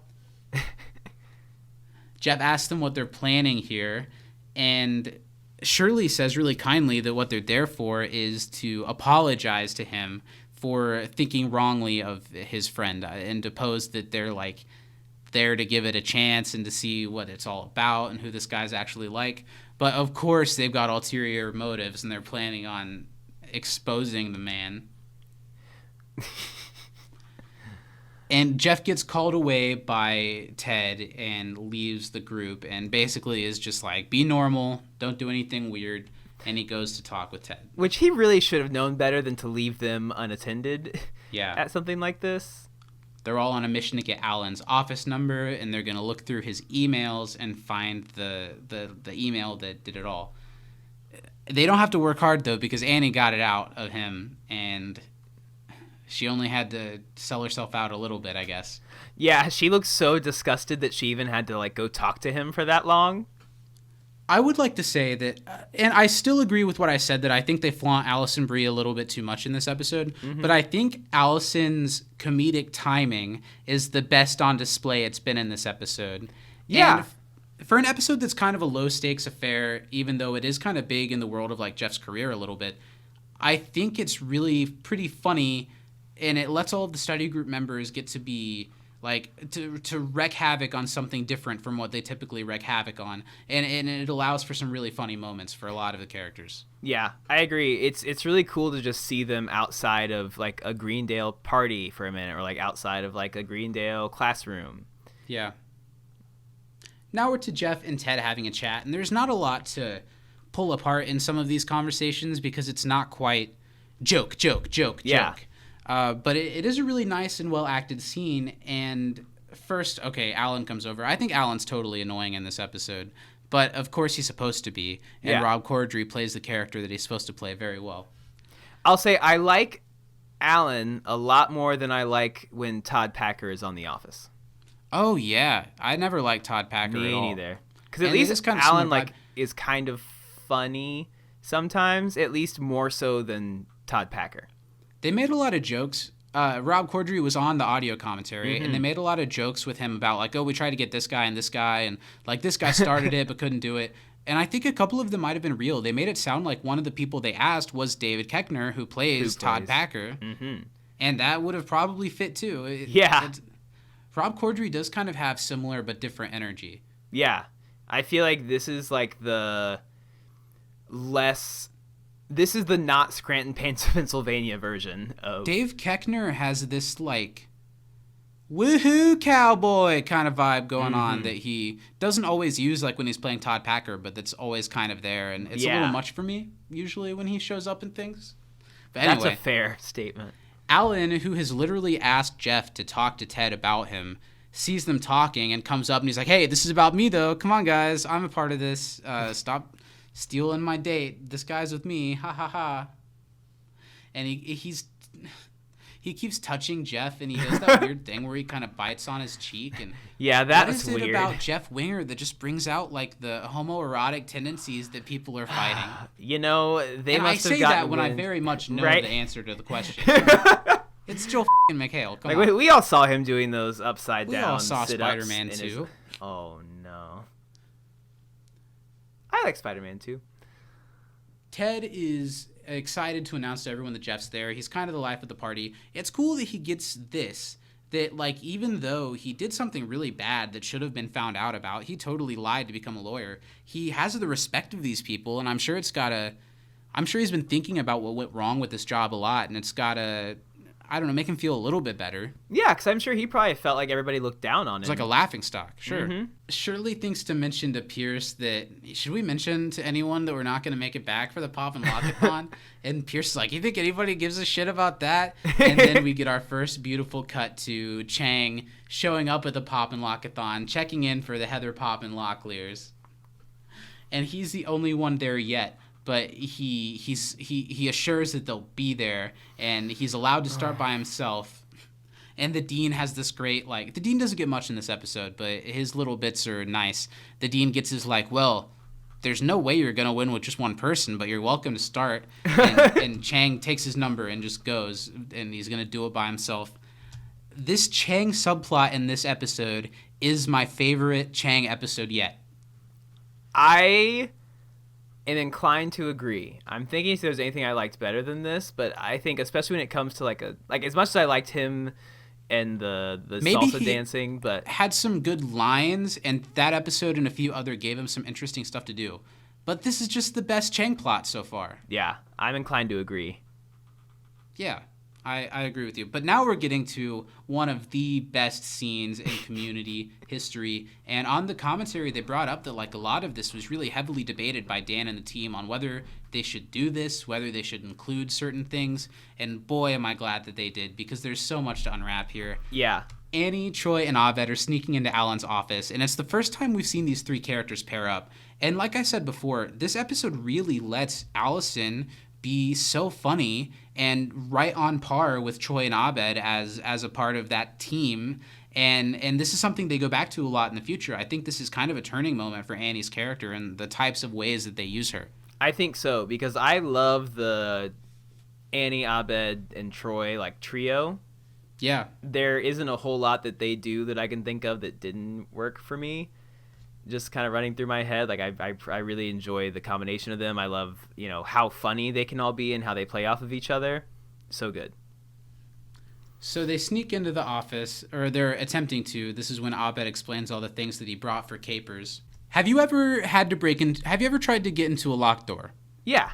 Jeff asks them what they're planning here, and Shirley says really kindly that what they're there for is to apologize to him for thinking wrongly of his friend, and depose that they're like there to give it a chance and to see what it's all about and who this guy's actually like. But of course they've got ulterior motives and they're planning on exposing the man. And Jeff gets called away by Ted and leaves the group and basically is just like, be normal, don't do anything weird. And he goes to talk with Ted. Which he really should have known better than to leave them unattended. Yeah. At something like this. They're all on a mission to get Alan's office number, and they're going to look through his emails and find the email that did it all. They don't have to work hard, though, because Annie got it out of him, and she only had to sell herself out a little bit, I guess. Yeah, she looks so disgusted that she even had to, like, go talk to him for that long. I would like to say that, and I still agree with what I said, that I think they flaunt Allison Brie a little bit too much in this episode, but I think Allison's comedic timing is the best on display it's been in this episode. Yeah. And for an episode that's kind of a low-stakes affair, even though it is kind of big in the world of, like, Jeff's career a little bit, I think it's really pretty funny, and it lets all of the study group members get to be... like, to wreak havoc on something different from what they typically wreak havoc on. And it allows for some really funny moments for a lot of the characters. Yeah, I agree. It's really cool to just see them outside of, like, a Greendale party for a minute, or, like, outside of, like, a Greendale classroom. Yeah. Now we're to Jeff and Ted having a chat, and there's not a lot to pull apart in some of these conversations because it's not quite joke. Yeah. But it is a really nice and well-acted scene, and first, okay, Alan comes over. I think Alan's totally annoying in this episode, but of course he's supposed to be, and Yeah. Rob Corddry plays the character that he's supposed to play very well. I'll say I like Alan a lot more than I like when Todd Packer is on The Office. Oh, yeah. I never liked Todd Packer at Me all. neither. Because at And it least is kind of Alan, similar like, is kind of funny sometimes, at least more so than Todd Packer. They made a lot of jokes. Rob Corddry was on the audio commentary, and they made a lot of jokes with him about, like, oh, we tried to get this guy, and, like, this guy started it but couldn't do it. And I think a couple of them might have been real. They made it sound like one of the people they asked was David Koechner, who plays Todd Packer. Mm-hmm. And that would have probably fit, too. Rob Corddry does kind of have similar but different energy. Yeah. I feel like this is, like, this is the not Scranton, Pennsylvania version of... Dave Koechner has this, like, woohoo cowboy kind of vibe going on that he doesn't always use, like, when he's playing Todd Packer, but that's always kind of there. And it's a little much for me, usually, when he shows up in things. But anyway, That's a fair statement. Alan, who has literally asked Jeff to talk to Ted about him, sees them talking and comes up and he's like, hey, this is about me, though. Come on, guys. I'm a part of this. Stop stealing my date. This guy's with me. Ha, ha, ha. And he keeps touching Jeff, and he does that weird thing where he kind of bites on his cheek. And yeah, that what is is it weird. about Jeff Winger that just brings out, like, the homoerotic tendencies that people are fighting? You know, they And I must have say gotten that when I wind. very much know Right? the answer to the question. It's Joel McHale. Come Like, on. we all saw him doing those upside We down all saw sit-ups Spider-Man in his- 2. Oh, no. I like Spider-Man 2. Ted is excited to announce to everyone that Jeff's there. He's kind of the life of the party. It's cool that he gets this, that, like, even though he did something really bad that should have been found out about, he totally lied to become a lawyer. He has the respect of these people, and I'm sure he's been thinking about what went wrong with this job a lot, and it's gotta, I don't know, make him feel a little bit better. Yeah, because I'm sure he probably felt like everybody looked down on him. It's like a laughing stock, sure. Mm-hmm. Shirley thinks to mention to Pierce that, should we mention to anyone that we're not going to make it back for the Pop and Lock-a-thon? And Pierce is like, you think anybody gives a shit about that? And then we get our first beautiful cut to Chang showing up at the Pop and Lock-a-thon, checking in for the Heather Pop and Locklears. And he's the only one there yet. But he assures that they'll be there, and he's allowed to start by himself. And the Dean has this great, like, the Dean doesn't get much in this episode, but his little bits are nice. The Dean gets his, like, well, there's no way you're going to win with just one person, but you're welcome to start. And Chang takes his number and just goes, and he's going to do it by himself. This Chang subplot in this episode is my favorite Chang episode yet. I am inclined to agree. I'm thinking if there's anything I liked better than this, but I think especially when it comes to like as much as I liked him and the Maybe salsa he dancing, but had some good lines, and that episode and a few other gave him some interesting stuff to do. But this is just the best Chang plot so far. yeah, I'm inclined to agree. Yeah, I agree with you. But now we're getting to one of the best scenes in Community history. And on the commentary, they brought up that like a lot of this was really heavily debated by Dan and the team on whether they should do this, whether they should include certain things. And boy, am I glad that they did, because there's so much to unwrap here. Yeah. Annie, Troy, and Abed are sneaking into Alan's office, and it's the first time we've seen these three characters pair up. And like I said before, this episode really lets Allison be so funny and right on par with Troy and Abed as a part of that team. And this is something they go back to a lot in the future. I think this is kind of a turning moment for Annie's character and the types of ways that they use her. I think so, because I love the Annie, Abed, and Troy like trio. Yeah. There isn't a whole lot that they do that I can think of that didn't work for me. Just kind of running through my head, like I really enjoy the combination of them. I love, how funny they can all be and how they play off of each other. So good. So they sneak into the office, or they're attempting to. This is when Abed explains all the things that he brought for capers. Have you ever tried to get into a locked door? Yeah.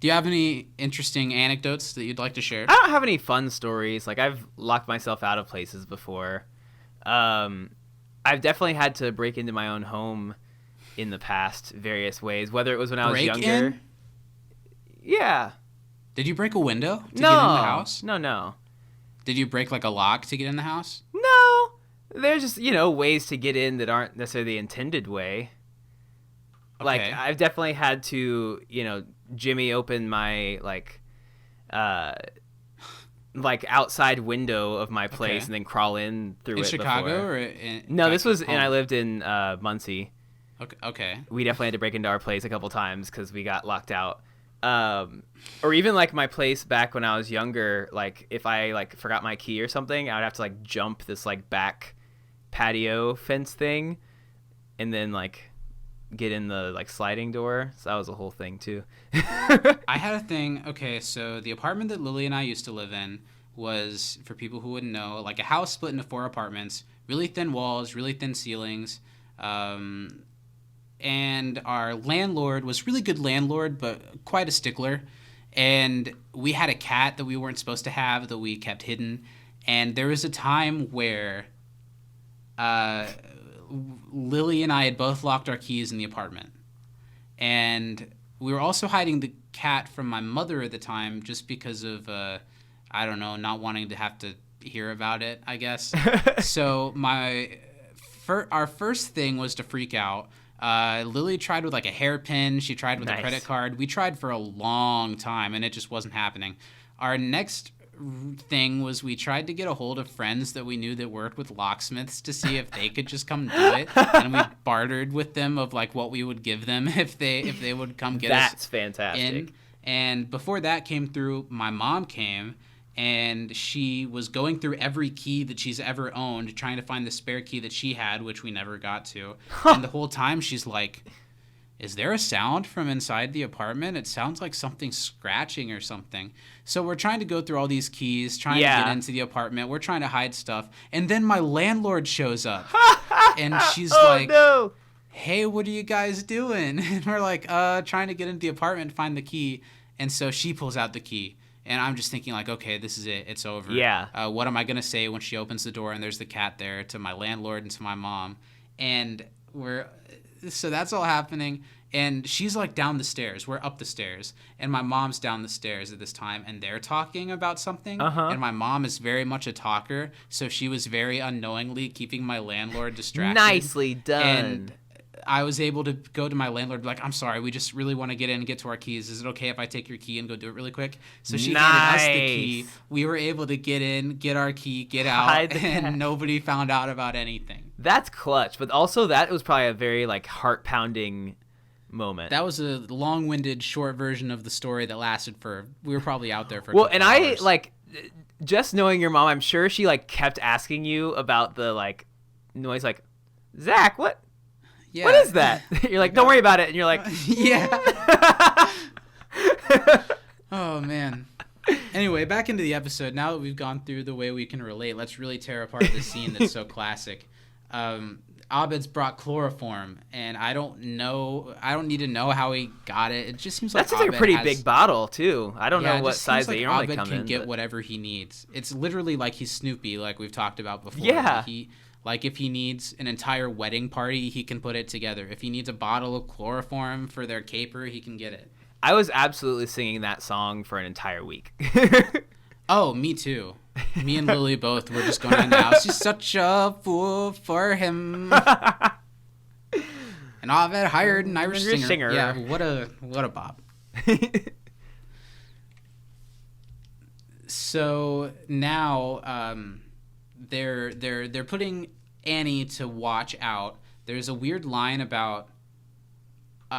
Do you have any interesting anecdotes that you'd like to share? I don't have any fun stories. Like, I've locked myself out of places before. I've definitely had to break into my own home in the past various ways, whether it was when I was younger. In? Yeah. Did you break a window to get in the house? No. Did you break like a lock to get in the house? No. There's just, ways to get in that aren't necessarily the intended way. Okay. Like, I've definitely had to, jimmy open my, outside window of my place and then crawl in through in it Chicago before. Or in No, this was, home? and I lived in Muncie. Okay. We definitely had to break into our place a couple times because we got locked out. Or even like my place back when I was younger, like if I forgot my key or something, I would have to jump this back patio fence thing and then get in the sliding door. So that was a whole thing too. I had a thing. Okay, so the apartment that Lily and I used to live in was, for people who wouldn't know, like a house split into 4 apartments, really thin walls, really thin ceilings. And our landlord was really good landlord, but quite a stickler. And we had a cat that we weren't supposed to have that we kept hidden. And there was a time where Lily and I had both locked our keys in the apartment. And we were also hiding the cat from my mother at the time just because of, I don't know, not wanting to have to hear about it, I guess. So our first thing was to freak out. Lily tried with a hairpin. She tried with a credit card. We tried for a long time, and it just wasn't happening. Our next thing was we tried to get a hold of friends that we knew that worked with locksmiths to see if they could just come do it, and we bartered with them of what we would give them if they would come get us. That's fantastic. In. And before that came through, my mom came. And she was going through every key that she's ever owned, trying to find the spare key that she had, which we never got to. And the whole time she's like, is there a sound from inside the apartment? It sounds like something scratching or something. So we're trying to go through all these keys, trying to get into the apartment. We're trying to hide stuff. And then my landlord shows up. And she's no. Hey, what are you guys doing? And we're trying to get into the apartment and find the key. And so she pulls out the key. And I'm just thinking okay, this is it. It's over. Yeah. What am I going to say when she opens the door and there's the cat there to my landlord and to my mom? And so that's all happening. And she's down the stairs. We're up the stairs. And my mom's down the stairs at this time. And they're talking about something. And my mom is very much a talker. So she was very unknowingly keeping my landlord distracted. Nicely done. And I was able to go to my landlord and be like, I'm sorry, we just really want to get in and get to our keys. Is it okay if I take your key and go do it really quick? So she handed us the key. We were able to get in, get our key, get out, and nobody found out about anything. That's clutch. But also that was probably a very like heart-pounding moment. That was a long-winded short version of the story that lasted for, we were probably out there for a well, couple and hours. I like just knowing your mom, I'm sure she like kept asking you about the like noise, like, Zach, what is that? You're like, don't worry about it. And you're like, yeah. Oh man. Anyway, back into the episode. Now that we've gone through the way we can relate, let's really tear apart the scene that's so classic. Abed's brought chloroform, and I don't need to know how he got it. It just seems like that's like a pretty big bottle too. I don't know what size they normally Abed come in. Abed can get whatever he needs. It's literally like he's Snoopy, like we've talked about before. Yeah. Like if he needs an entire wedding party, he can put it together. If he needs a bottle of chloroform for their caper, he can get it. I was absolutely singing that song for an entire week. Oh, me too. Me and Lily both were just going in the house. She's such a fool for him. And Abed hired an Irish singer. Yeah, what a bop. So now they're putting Annie to watch out. There's a weird line about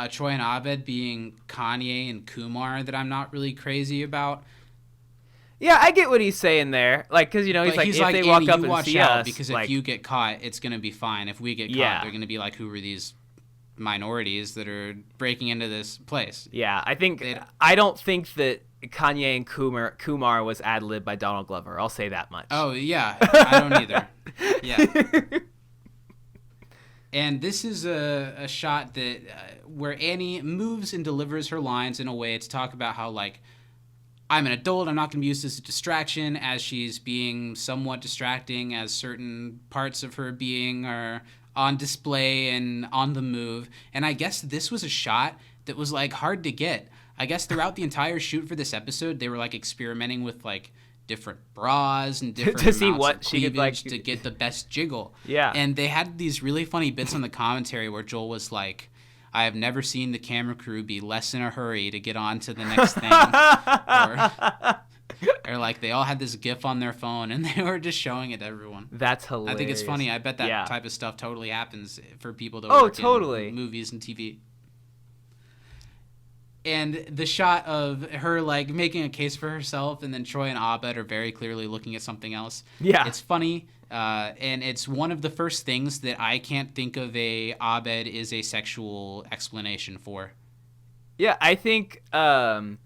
Troy and Abed being Kanye and Kumar that I'm not really crazy about. Yeah, I get what he's saying there. Like, because, you know, he's like, if they walk up and see us. Because like, if you get caught, it's going to be fine. If we get caught, they're going to be like, who are these minorities that are breaking into this place? Yeah, I don't think that Kanye and Kumar was ad-libbed by Donald Glover. I'll say that much. Oh, yeah. I don't either. Yeah. And this is a shot that where Annie moves and delivers her lines in a way to talk about how, like, I'm an adult, I'm not going to be used as a distraction, as she's being somewhat distracting, as certain parts of her being are on display and on the move. And I guess this was a shot that was, like, hard to get. I guess throughout the entire shoot for this episode, they were, like, experimenting with, like, different bras and different to see amounts what of she could, like, to get the best jiggle. Yeah. And they had these really funny bits on the commentary where Joel was like, I have never seen the camera crew be less in a hurry to get on to the next thing. or like they all had this GIF on their phone and they were just showing it to everyone. That's hilarious. I think it's funny. I bet that type of stuff totally happens for people that work in movies and TV. And the shot of her, like, making a case for herself, and then Troy and Abed are very clearly looking at something else. Yeah. It's funny, and it's one of the first things that I can't think of Abed is a sexual explanation for. Yeah, I think...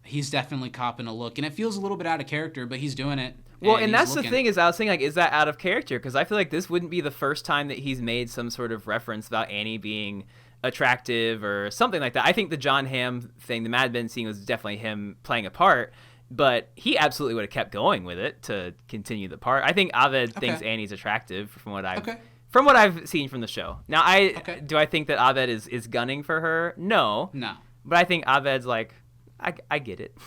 he's definitely copping a look, and it feels a little bit out of character, but he's doing it. Well, and that's the thing is I was saying, like, is that out of character? Because I feel like this wouldn't be the first time that he's made some sort of reference about Annie being attractive or something like that. I think the John Hamm thing, the Mad Men scene, was definitely him playing a part, but he absolutely would have kept going with it to continue the part. I think Abed thinks Annie's attractive from what I've seen from the show. Now, do I think that Abed is gunning for her? No. But I think Abed's like, I get it.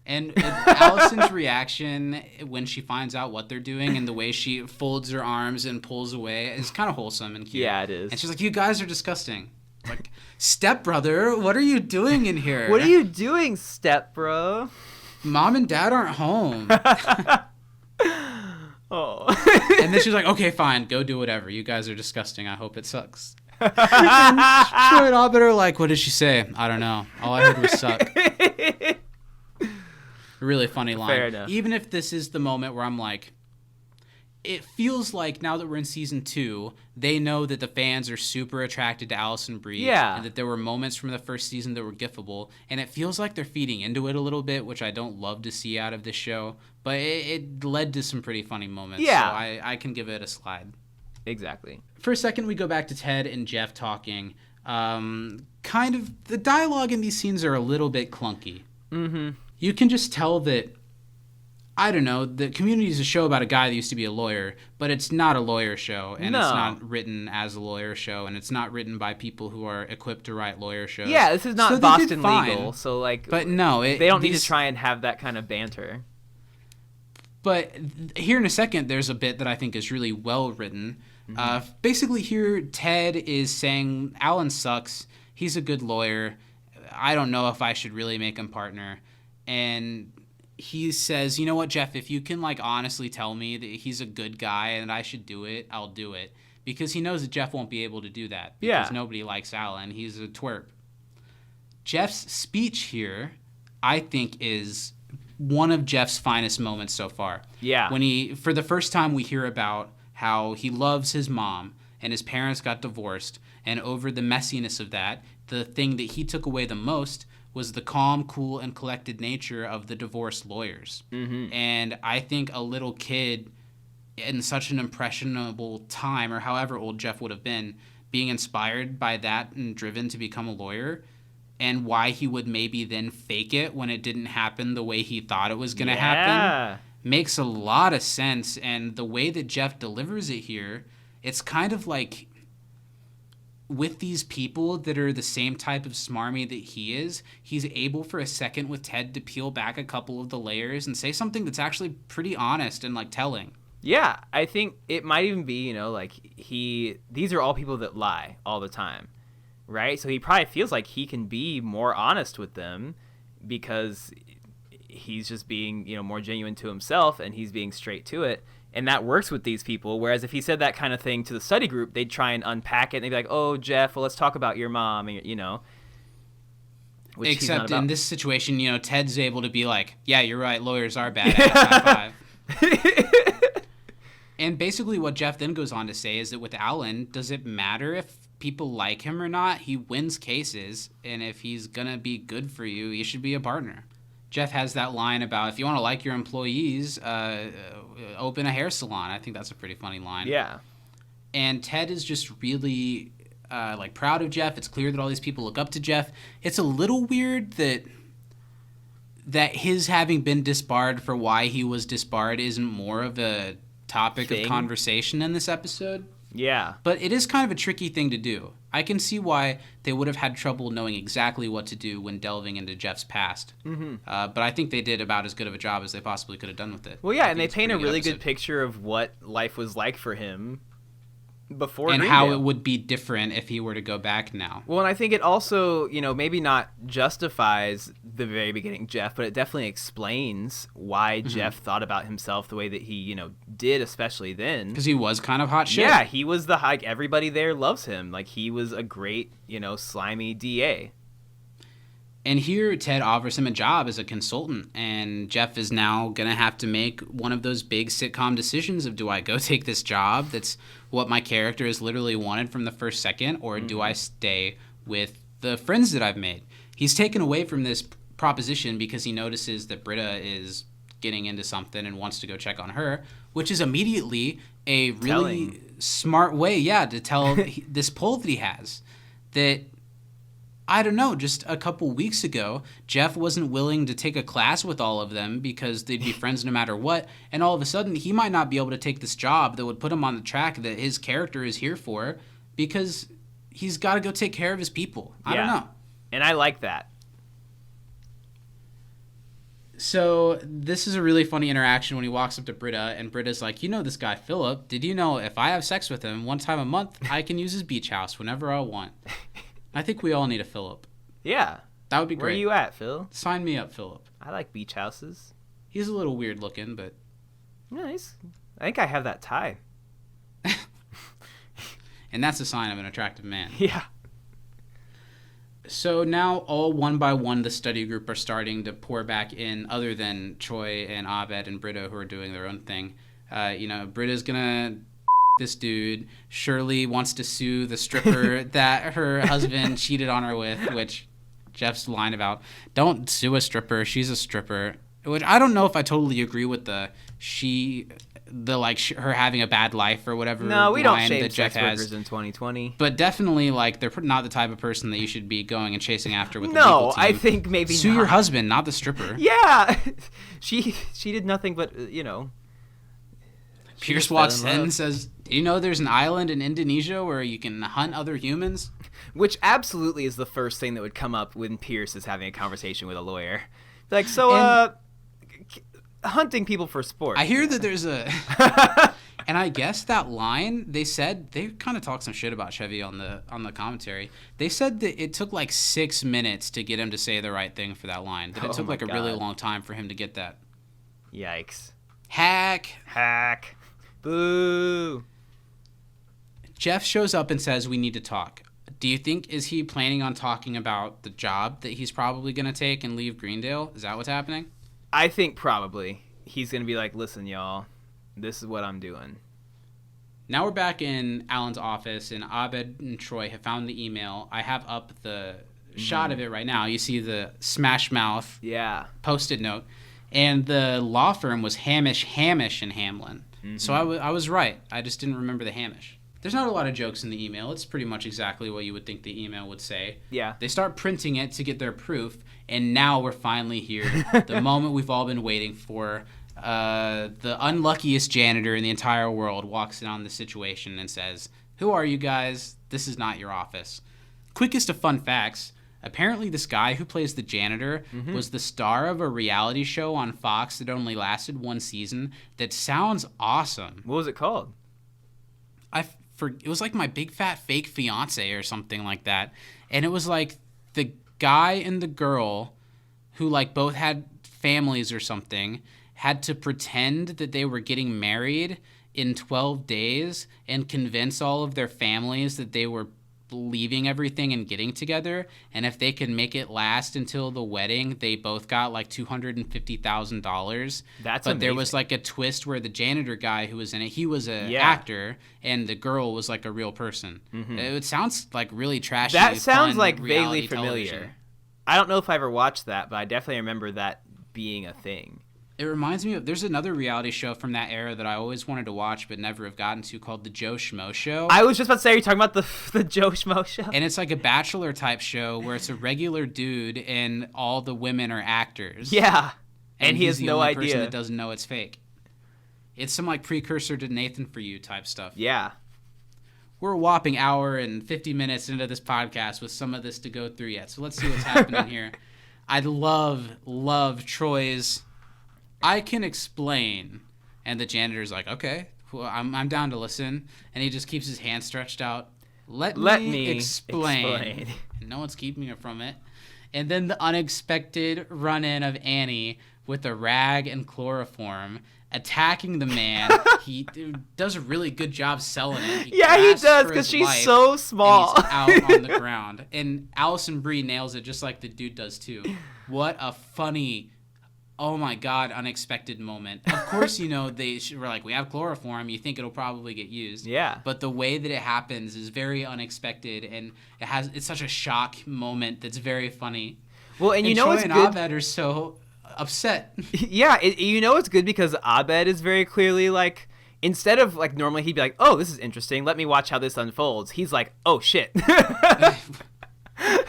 And Allison's reaction when she finds out what they're doing and the way she folds her arms and pulls away is kind of wholesome and cute. Yeah, it is. And she's like, you guys are disgusting. Like, stepbrother, what are you doing in here? What are you doing, stepbro? Mom and Dad aren't home. Oh. And then she's like, okay, fine, go do whatever. You guys are disgusting. I hope it sucks. And Troy and Abed are like, what did she say? I don't know. All I heard was suck. Really funny line. Fair enough. Even if this is the moment where I'm like, it feels like now that we're in season 2, they know that the fans are super attracted to Allison Brie. Yeah. And that there were moments from the first season that were gifable. And it feels like they're feeding into it a little bit, which I don't love to see out of this show. But it led to some pretty funny moments. Yeah. So I can give it a slide. Exactly. For a second, we go back to Ted and Jeff talking. Kind of, the dialogue in these scenes are a little bit clunky. Mm-hmm. You can just tell that, I don't know, the Community is a show about a guy that used to be a lawyer, but it's not a lawyer show, and it's not written as a lawyer show, and it's not written by people who are equipped to write lawyer shows. Yeah, this is not so Boston Legal, so, like, but no, they don't need to try and have that kind of banter. But here in a second, there's a bit that I think is really well written. Basically here, Ted is saying Alan sucks. He's a good lawyer. I don't know if I should really make him partner. And he says, you know what, Jeff, if you can like honestly tell me that he's a good guy and I should do it, I'll do it. Because he knows that Jeff won't be able to do that. Because nobody likes Alan. He's a twerp. Jeff's speech here, I think, is one of Jeff's finest moments so far. Yeah. When for the first time, we hear about how he loves his mom and his parents got divorced. And over the messiness of that, the thing that he took away the most was the calm, cool, and collected nature of the divorced lawyers. Mm-hmm. And I think a little kid in such an impressionable time, or however old Jeff would have been, being inspired by that and driven to become a lawyer, and why he would maybe then fake it when it didn't happen the way he thought it was going to happen, makes a lot of sense. And the way that Jeff delivers it here, it's kind of like with these people that are the same type of smarmy that he is, he's able for a second with Ted to peel back a couple of the layers and say something that's actually pretty honest and like telling. Yeah, I think it might even be, like these are all people that lie all the time, right? So he probably feels like he can be more honest with them because he's just being, more genuine to himself and he's being straight to it. And that works with these people. Whereas if he said that kind of thing to the study group, they'd try and unpack it and they'd be like, oh, Jeff, well, let's talk about your mom, which Except in this situation, Ted's able to be like, yeah, you're right, lawyers are bad. High five. And basically what Jeff then goes on to say is that with Alan, does it matter if people like him or not? He wins cases, and if he's going to be good for you, he should be a partner. Jeff has that line about if you want to like your employees, open a hair salon. I think that's a pretty funny line. Yeah. And Ted is just really proud of Jeff. It's clear that all these people look up to Jeff. It's a little weird that his having been disbarred for why he was disbarred isn't more of a topic of conversation in this episode. Yeah. But it is kind of a tricky thing to do. I can see why they would have had trouble knowing exactly what to do when delving into Jeff's past. Mm-hmm. But I think they did about as good of a job as they possibly could have done with it. Well, yeah, and they paint a really good picture of what life was like for him before and Greendale. How it would be different if he were to go back now. Well, and I think it also, maybe not justifies the very beginning Jeff, but it definitely explains why Jeff thought about himself the way that he, did, especially then. Because he was kind of hot shit. Yeah, he was everybody there loves him. Like, he was a great, slimy DA. And here, Ted offers him a job as a consultant, and Jeff is now going to have to make one of those big sitcom decisions of, do I go take this job that's what my character has literally wanted from the first second, or do I stay with the friends that I've made? He's taken away from this proposition because he notices that Britta is getting into something and wants to go check on her, which is immediately a really smart way, to tell this pull that he has. That, I don't know, just a couple weeks ago, Jeff wasn't willing to take a class with all of them because they'd be friends no matter what, and all of a sudden he might not be able to take this job that would put him on the track that his character is here for because he's got to go take care of his people. I don't know. And I like that. So this is a really funny interaction when he walks up to Britta, and Britta's like, this guy Philip, did you know if I have sex with him one time a month, I can use his beach house whenever I want? I think we all need a Philip. Yeah. That would be great. Where are you at, Phil? Sign me up, Philip. I like beach houses. He's a little weird looking, but... Nice. I think I have that tie. And that's a sign of an attractive man. Yeah. So now all one by one the study group are starting to pour back in, other than Troy and Abed and Britta who are doing their own thing. Britta's gonna this dude. Shirley wants to sue the stripper that her husband cheated on her with, which Jeff's line about, don't sue a stripper, she's a stripper. Which I don't know if I totally agree with her having a bad life or whatever. No, we don't shame that Jeff sex workers has in 2020. But definitely, they're not the type of person that you should be going and chasing after with. No, I think maybe sue not. your husband, not the stripper. Yeah, she did nothing but Pierce walks in and says, "Do you know there's an island in Indonesia where you can hunt other humans?" Which absolutely is the first thing that would come up when Pierce is having a conversation with a lawyer. Like, hunting people for sport. I hear that there's a And I guess that line, they said, they kind of talked some shit about Chevy on the commentary. They said that it took like 6 minutes to get him to say the right thing for that line. That it took like a really long time for him to get that. Yikes. Hack. Boo. Jeff shows up and says, we need to talk. Do you think, is he planning on talking about the job that he's probably going to take and leave Greendale? Is that what's happening? I think probably. He's going to be like, listen, y'all, this is what I'm doing. Now we're back in Alan's office, and Abed and Troy have found the email. I have up the shot of it right now. You see the smash mouth Post-it note. And the law firm was Hamish, and Hamlin. Mm-hmm. So I was right. I just didn't remember the Hamish. There's not a lot of jokes in the email. It's pretty much exactly what you would think the email would say. Yeah. They start printing it to get their proof, and now we're finally here. The moment we've all been waiting for. The unluckiest janitor in the entire world walks in on the situation and says, who are you guys? This is not your office. Quickest of fun facts. Apparently this guy who plays the janitor was the star of a reality show on Fox that only lasted 1 season that sounds awesome. What was it called? It was like My Big Fat Fake Fiance or something like that. And it was like the guy and the girl who like both had families or something had to pretend that they were getting married in 12 days and convince all of their families that they were leaving everything and getting together. And if they could make it last until the wedding, they both got like $250,000. That's But amazing. there was like a twist where the janitor guy who was in it, he was an actor, and the girl was like a real person. Mm-hmm. It sounds like really trashy. That sounds fun like reality vaguely familiar. television. I don't know if I ever watched that, but I definitely remember that being a thing. It reminds me of, there's another reality show from that era that I always wanted to watch but never have gotten to called The Joe Schmo Show. I was just about to say, are you talking about the Joe Schmo Show? And it's like a Bachelor type show where it's a regular dude and all the women are actors. Yeah. And he he's has the no only person idea. that doesn't know it's fake. It's some like precursor to Nathan For You type stuff. Yeah. We're a whopping hour and 50 minutes into this podcast with some of this to go through yet. So let's see what's happening here. I love Troy's I can explain. And the janitor's like, okay, well, I'm down to listen. And he just keeps his hand stretched out. Let me explain. And no one's keeping it from it. And then the unexpected run-in of Annie with a rag and chloroform attacking the man. He does a really good job selling it. He does, because she's so small. And he's out on the ground. And Allison Brie nails it just like the dude does too. What a funny, oh my God, unexpected moment. Of course, they were like, we have chloroform. You think it'll probably get used. Yeah. But the way that it happens is very unexpected, and it's such a shock moment that's very funny. Well, and Troy it's and good. Abed are so upset. Yeah, it's good because Abed is very clearly like, instead of like normally he'd be like, oh, this is interesting, let me watch how this unfolds. He's like, oh shit.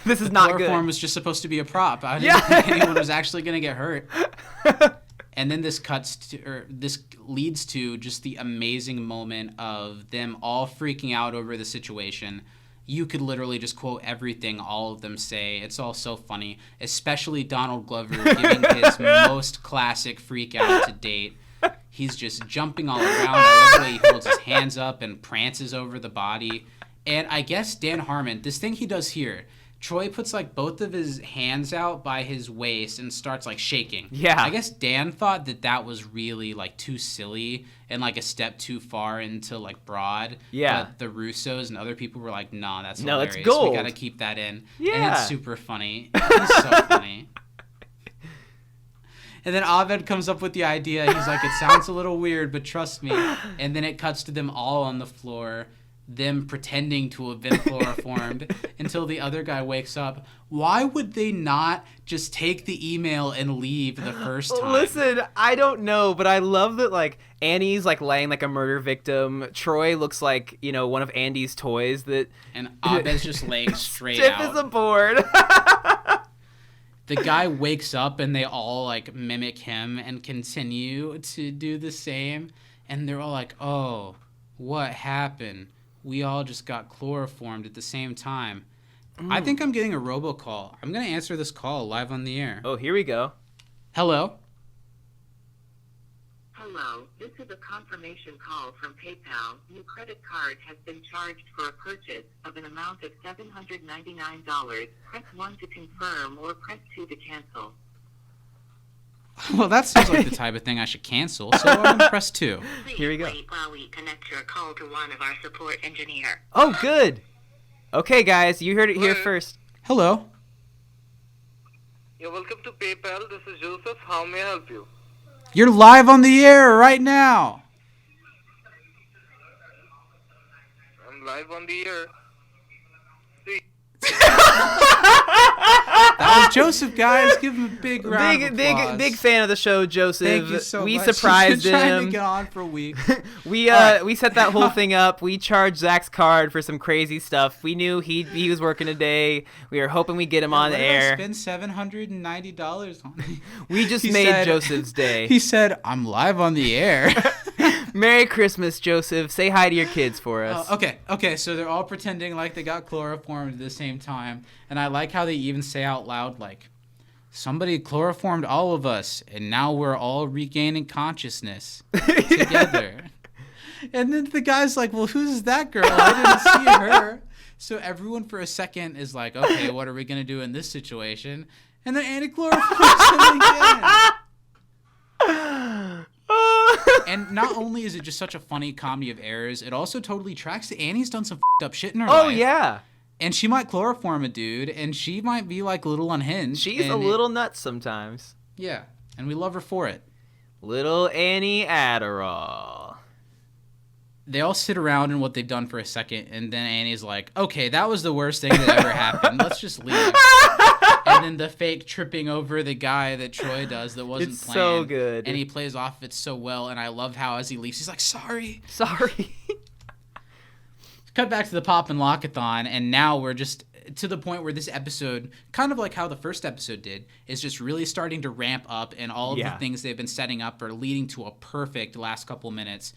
This is not good. Chloroform was just supposed to be a prop. I didn't think anyone was actually going to get hurt. And then this leads to just the amazing moment of them all freaking out over the situation. You could literally just quote everything all of them say. It's all so funny, especially Donald Glover giving his most classic freak out to date. He's just jumping all around. I love the way he holds his hands up and prances over the body. And I guess Dan Harmon, this thing he does here, Troy puts like both of his hands out by his waist and starts like shaking. Yeah. I guess Dan thought that was really like too silly and like a step too far into like broad. Yeah. But the Russos and other people were like, nah, that's No, hilarious. that's gold. We gotta keep that in. Yeah. And it's super funny. He's so funny. And then Abed comes up with the idea. He's like, it sounds a little weird, but trust me. And then it cuts to them all on the floor, them pretending to have been chloroformed until the other guy wakes up. Why would they not just take the email and leave the first time? Listen, I don't know, but I love that like Annie's like laying like a murder victim. Troy looks like, one of Andy's toys that And Abed's just laying straight stiff out. as a board. The guy wakes up and they all like mimic him and continue to do the same. And they're all like, oh, what happened? We all just got chloroformed at the same time. I think I'm getting a robocall. I'm going to answer this call live on the air. Oh, here we go. Hello? Hello? Hello, this is a confirmation call from PayPal. Your credit card has been charged for a purchase of an amount of $799. Press 1 to confirm or press 2 to cancel. Well, that seems like the type of thing I should cancel, so I'm going to press 2. Please Here we go. wait while we connect your call to one of our support engineer. Oh, good. Okay, guys, you heard it here Hello. first. Hello. You're welcome to PayPal. This is Joseph. How may I help you? You're live on the air right now. I'm live on the air. See, That was Joseph, guys. Give him a big round of applause. Big fan of the show, Joseph. Thank you so we much. surprised He's been trying to him. get on for a week. We All right. we set that whole thing up. We charged Zach's card for some crazy stuff. We knew he was working today. We were hoping we'd get him on What the did I air. spend $790 on? We just He made said- Joseph's day. He said, "I'm live on the air." Merry Christmas, Joseph. Say hi to your kids for us. Okay, so they're all pretending like they got chloroformed at the same time, and I like how they even say out loud, like, somebody chloroformed all of us, and now we're all regaining consciousness together. And then the guy's like, well, who's that girl? I didn't see her. So everyone for a second is like, okay, what are we going to do in this situation? And then Annie chloroforms him again. And not only is it just such a funny comedy of errors, it also totally tracks that Annie's done some f***ed up shit in her life. Oh, yeah. And she might chloroform a dude, and she might be, like, a little unhinged. She's and a little nuts sometimes. Yeah, and we love her for it. Little Annie Adderall. They all sit around in what they've done for a second, and then Annie's like, okay, that was the worst thing that ever happened. Let's just leave. And then the fake tripping over the guy that Troy does that wasn't It's planned. so good. And he plays off of it so well, and I love how as he leaves, he's like, sorry. Sorry. Cut back to the Pop and Lockathon, and now we're just to the point where this episode, kind of like how the first episode did, is just really starting to ramp up, and all of the things they've been setting up are leading to a perfect last couple minutes.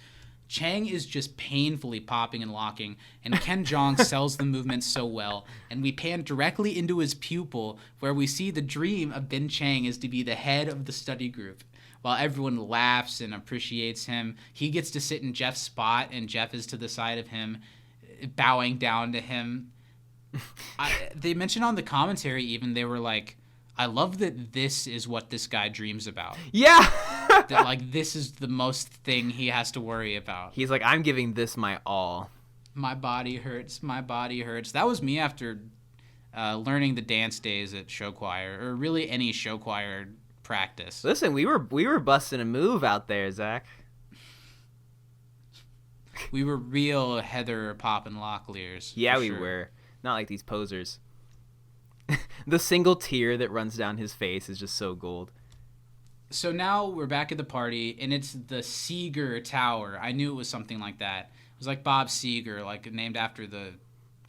Chang is just painfully popping and locking, and Ken Jeong sells the movement so well, and we pan directly into his pupil, where we see the dream of Ben Chang is to be the head of the study group. While everyone laughs and appreciates him, he gets to sit in Jeff's spot, and Jeff is to the side of him, bowing down to him. They mentioned on the commentary even, they were like, I love that this is what this guy dreams about. Yeah. That, like, this is the most thing he has to worry about. He's like, I'm giving this my all. My body hurts. My body hurts. That was me after learning the dance days at show choir, or really any show choir practice. Listen, we were busting a move out there, Zach. We were real Heather Pop and Locklears. Yeah, for we sure. were. Not like these posers. The single tear that runs down his face is just so gold. So now we're back at the party, and it's the Seeger Tower. I knew it was something like that. It was like Bob Seger, like named after the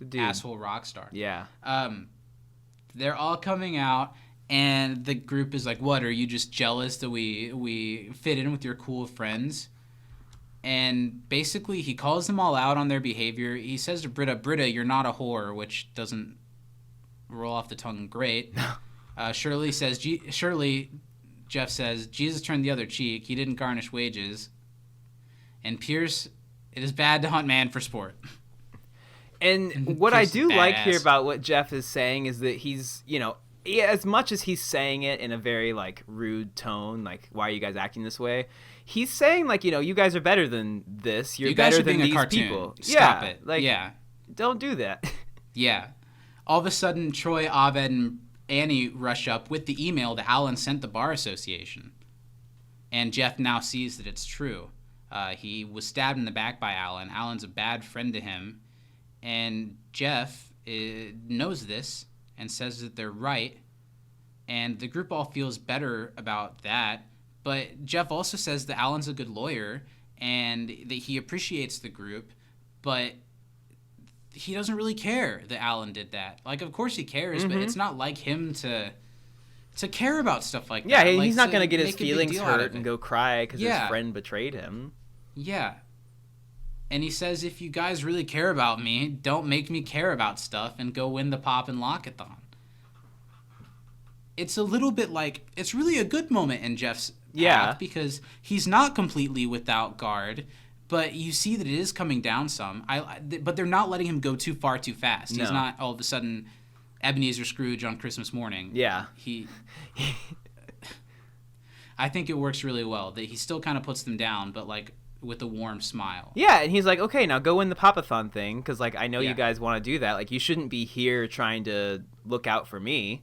Dude. asshole rock star. Yeah. They're all coming out, and the group is like, what, are you just jealous that we fit in with your cool friends? And basically he calls them all out on their behavior. He says to Britta, you're not a whore, which doesn't roll off the tongue great. Shirley says, Jeff says, Jesus turned the other cheek. He didn't garnish wages. And Pierce, it is bad to hunt man for sport. And what I Pierce is do like here badass. about what Jeff is saying is that he's, as much as he's saying it in a very, like, rude tone, like, why are you guys acting this way? He's saying, like, you guys are better than this. You're You guys better are than being a these cartoon. people. Stop Yeah, it. Like, yeah. Don't do that. Yeah. All of a sudden, Troy, Abed, and Annie rush up with the email that Alan sent the Bar Association. And Jeff now sees that it's true. He was stabbed in the back by Alan. Alan's a bad friend to him. And Jeff knows this and says that they're right. And the group all feels better about that. But Jeff also says that Alan's a good lawyer and that he appreciates the group, but he doesn't really care that Alan did that. Like, of course he cares, but it's not like him to care about stuff like Yeah, that. Like, he's not going to get his make a big feelings deal out hurt of and it. go cry because his Yeah. friend betrayed him. Yeah. And he says, if you guys really care about me, don't make me care about stuff and go win the Pop and Lockathon. It's a little bit like, it's really a good moment in Jeff's Yeah. because he's not completely without guard, but you see that it is coming down some. But they're not letting him go too far too fast. He's No. not all of a sudden Ebenezer Scrooge on Christmas morning. Yeah. I think it works really well that he still kind of puts them down, but like with a warm smile. Yeah, and he's like, okay, now go win the Pop-A-thon thing, because like I know Yeah. you guys want to do that. Like, you shouldn't be here trying to look out for me.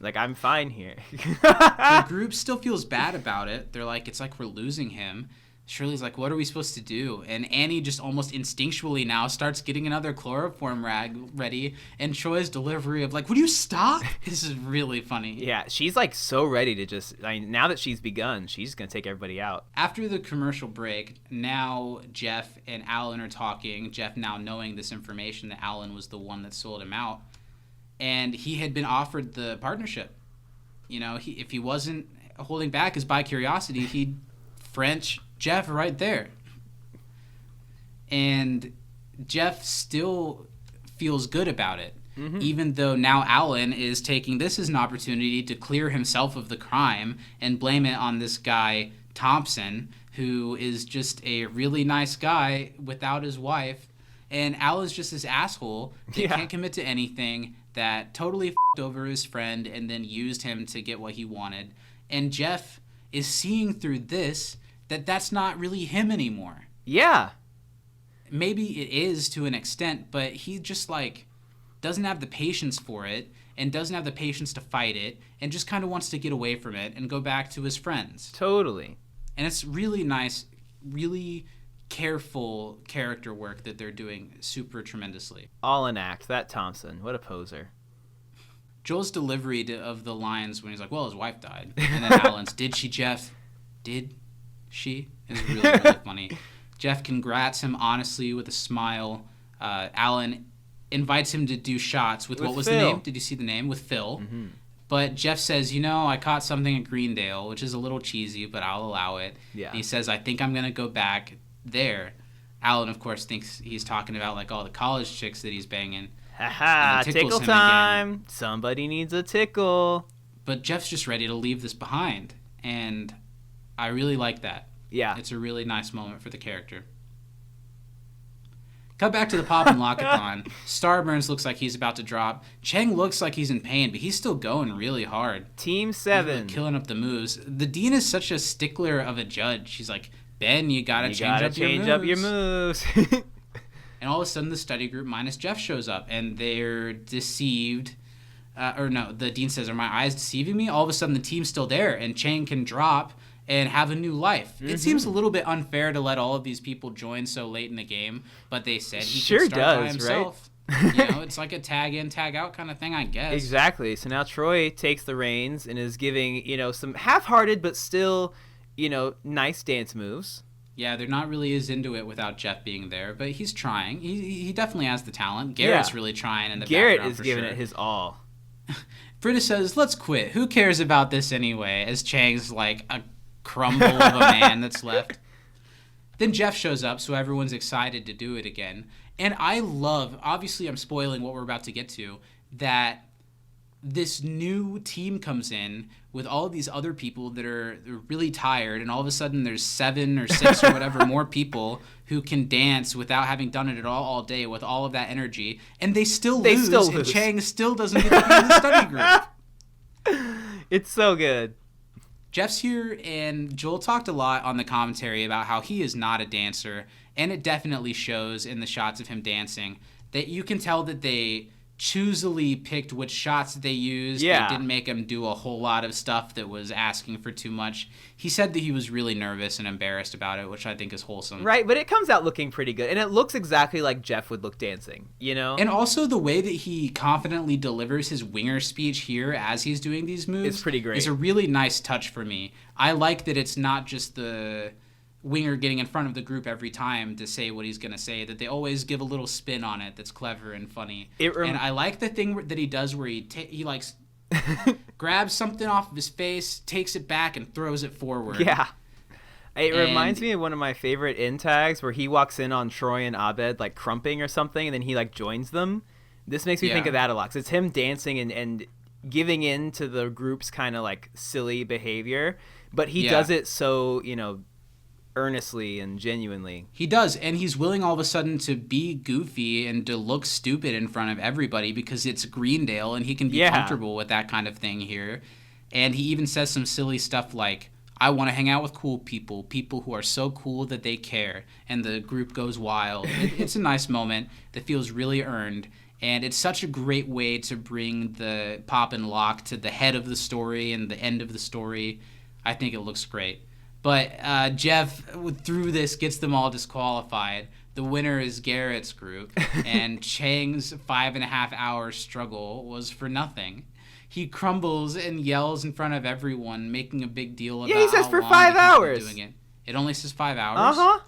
Like, I'm fine here. The group still feels bad about it. They're like, it's like we're losing him. Shirley's like, what are we supposed to do? And Annie just almost instinctually now starts getting another chloroform rag ready. And Troy's delivery of like, would you stop? This is really funny. Yeah, she's like so ready to just, now that she's begun, she's going to take everybody out. After the commercial break, now Jeff and Alan are talking. Jeff now knowing this information that Alan was the one that sold him out. And he had been offered the partnership. You know, if he wasn't holding back his bi curiosity, he'd French Jeff right there. And Jeff still feels good about it, even though now Alan is taking this as an opportunity to clear himself of the crime and blame it on this guy, Thompson, who is just a really nice guy without his wife. And Alan's just this asshole that can't commit to anything, that totally f***ed over his friend and then used him to get what he wanted. And Jeff is seeing through this that that's not really him anymore. Yeah. Maybe it is to an extent, but he just like doesn't have the patience for it and doesn't have the patience to fight it and just kind of wants to get away from it and go back to his friends. Totally. And it's really nice, really careful character work that they're doing super tremendously. All an act. That Thompson. What a poser. Joel's delivery of the lines when he's like, well, his wife died. And then Alan's, did she, Jeff? Did she? Is really, really funny. Jeff congrats him honestly with a smile. Alan invites him to do shots with what was Phil. the name? Did you see the name? With Phil. Mm-hmm. But Jeff says, I caught something at Greendale, which is a little cheesy, but I'll allow it. Yeah. And he says, I think I'm going to go back there. Alan, of course, thinks he's talking about like all the college chicks that he's banging. Haha, tickle time. Somebody needs a tickle. But Jeff's just ready to leave this behind. And I really like that. Yeah. It's a really nice moment for the character. Cut back to the Pop and Lock-a-thon. Starburns looks like he's about to drop. Cheng looks like he's in pain, but he's still going really hard. Team He's 7. really killing up the moves. The dean is such a stickler of a judge. She's like, Ben, you gotta change up your moves. And all of a sudden, the study group minus Jeff shows up, and they're deceived. The dean says, are my eyes deceiving me? All of a sudden, the team's still there, and Chang can drop and have a new life. Mm-hmm. It seems a little bit unfair to let all of these people join so late in the game, but they said he sure can start by does, himself. Right? It's like a tag in, tag out kind of thing, I guess. Exactly. So now Troy takes the reins and is giving, some half-hearted but still, nice dance moves. Yeah, they're not really as into it without Jeff being there, but he's trying. He definitely has the talent. Garrett's really trying in the Garrett background is for giving sure. it his all. Britta says, let's quit. Who cares about this anyway? As Chang's like a crumble of a man that's left. Then Jeff shows up, so everyone's excited to do it again. And I love, obviously I'm spoiling what we're about to get to, that this new team comes in with all of these other people that are really tired, and all of a sudden there's 7 or 6 or whatever more people who can dance without having done it at all day with all of that energy, and they still lose, and Chang still doesn't get to be in the study group. It's so good. Jeff's here, and Joel talked a lot on the commentary about how he is not a dancer, and it definitely shows in the shots of him dancing that you can tell that they choosily picked which shots they used. Yeah. They didn't make him do a whole lot of stuff that was asking for too much. He said that he was really nervous and embarrassed about it, which I think is wholesome. Right, but it comes out looking pretty good. And it looks exactly like Jeff would look dancing, And also the way that he confidently delivers his winger speech here as he's doing these moves it's pretty great. It's a really nice touch for me. I like that it's not just the winger getting in front of the group every time to say what he's going to say, that they always give a little spin on it that's clever and funny. And I like the thing that he does where he likes grabs something off of his face, takes it back, and throws it forward. Yeah. It reminds me of one of my favorite in tags where he walks in on Troy and Abed like crumping or something, and then he like joins them. This makes me think of that a lot. 'Cause it's him dancing and giving in to the group's kind of like silly behavior, But he does it so, earnestly and genuinely. He does, and he's willing all of a sudden to be goofy and to look stupid in front of everybody because it's Greendale and he can be comfortable with that kind of thing here. And he even says some silly stuff like, I want to hang out with cool people who are so cool that they care, and the group goes wild. It's a nice moment that feels really earned, and it's such a great way to bring the Pop and Lock to the head of the story and the end of the story. I think it looks great. But Jeff, through this, gets them all disqualified. The winner is Garrett's group, and Chang's 5.5 hour struggle was for nothing. He crumbles and yells in front of everyone, making a big deal about he says how for long 5 he's been hours. doing it. It only says 5 hours? Uh-huh.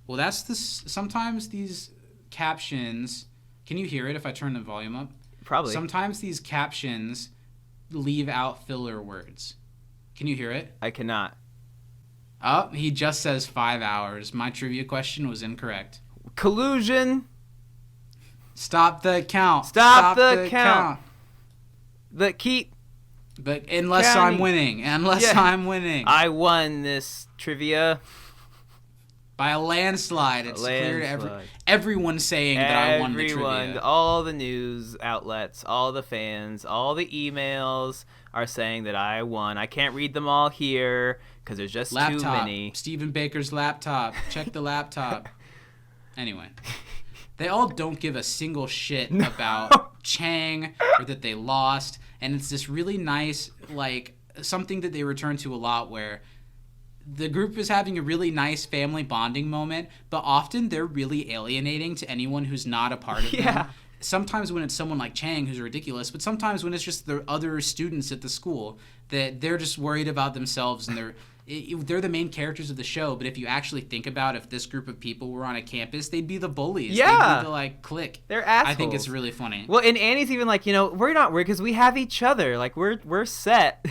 Well, that's sometimes these captions... Can you hear it if I turn the volume up? Probably. Sometimes these captions leave out filler words. Can you hear it? I cannot. Oh, he just says 5 hours. My trivia question was incorrect. Collusion. Stop the count. Stop the count. But unless counting. I'm winning. I'm winning. I won this trivia. By a landslide. It's clear to everyone saying that I won the trivia. All the news outlets, all the fans, all the emails are saying that I won. I can't read them all here because there's just too many. Stephen Baker's laptop. Check the laptop. Anyway. They all don't give a single shit about Chang or that they lost. And it's this really nice, something that they return to a lot where the group is having a really nice family bonding moment, but often they're really alienating to anyone who's not a part of them. Sometimes when it's someone like Chang who's ridiculous, but sometimes when it's just the other students at the school that they're just worried about themselves and they're the main characters of the show. But if you actually think about if this group of people were on a campus, they'd be the bullies. Yeah. They'd be the clique. They're assholes. I think it's really funny. Well, and Annie's even like, we're not worried because we have each other. Like we're set.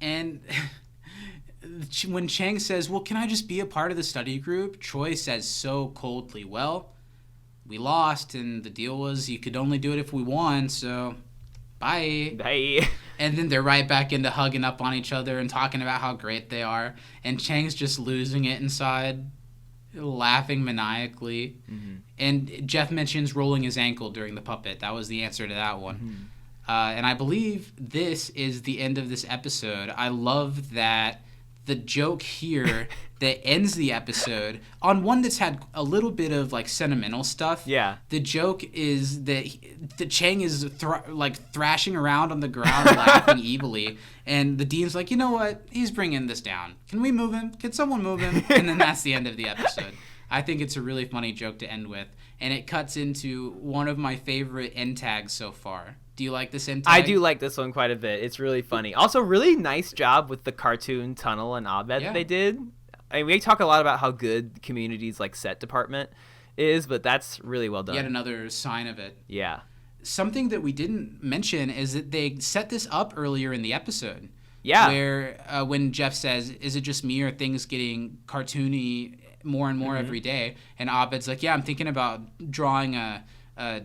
And when Chang says, well, can I just be a part of the study group? Troy says so coldly, well, we lost, and the deal was you could only do it if we won, so bye. Bye. And then they're right back into hugging up on each other and talking about how great they are. And Chang's just losing it inside, laughing maniacally. Mm-hmm. And Jeff mentions rolling his ankle during the puppet. That was the answer to that one. Mm-hmm. And I believe this is the end of this episode. I love that the joke here that ends the episode on one that's had a little bit of sentimental stuff. Yeah. The joke is that the Chang is thrashing around on the ground laughing evilly, and the dean's like, you know what? He's bringing this down. Can we move him? Can someone move him? And then that's the end of the episode. I think it's a really funny joke to end with, and it cuts into one of my favorite end tags so far. Do you like this end tag? I do like this one quite a bit. It's really funny. Also, really nice job with the cartoon tunnel and Abed that they did. I mean, we talk a lot about how good Community's set department is, but that's really well done. Yet another sign of it. Yeah. Something that we didn't mention is that they set this up earlier in the episode. Yeah. Where when Jeff says, is it just me or things getting cartoony more and more every day? And Abed's like, yeah, I'm thinking about drawing a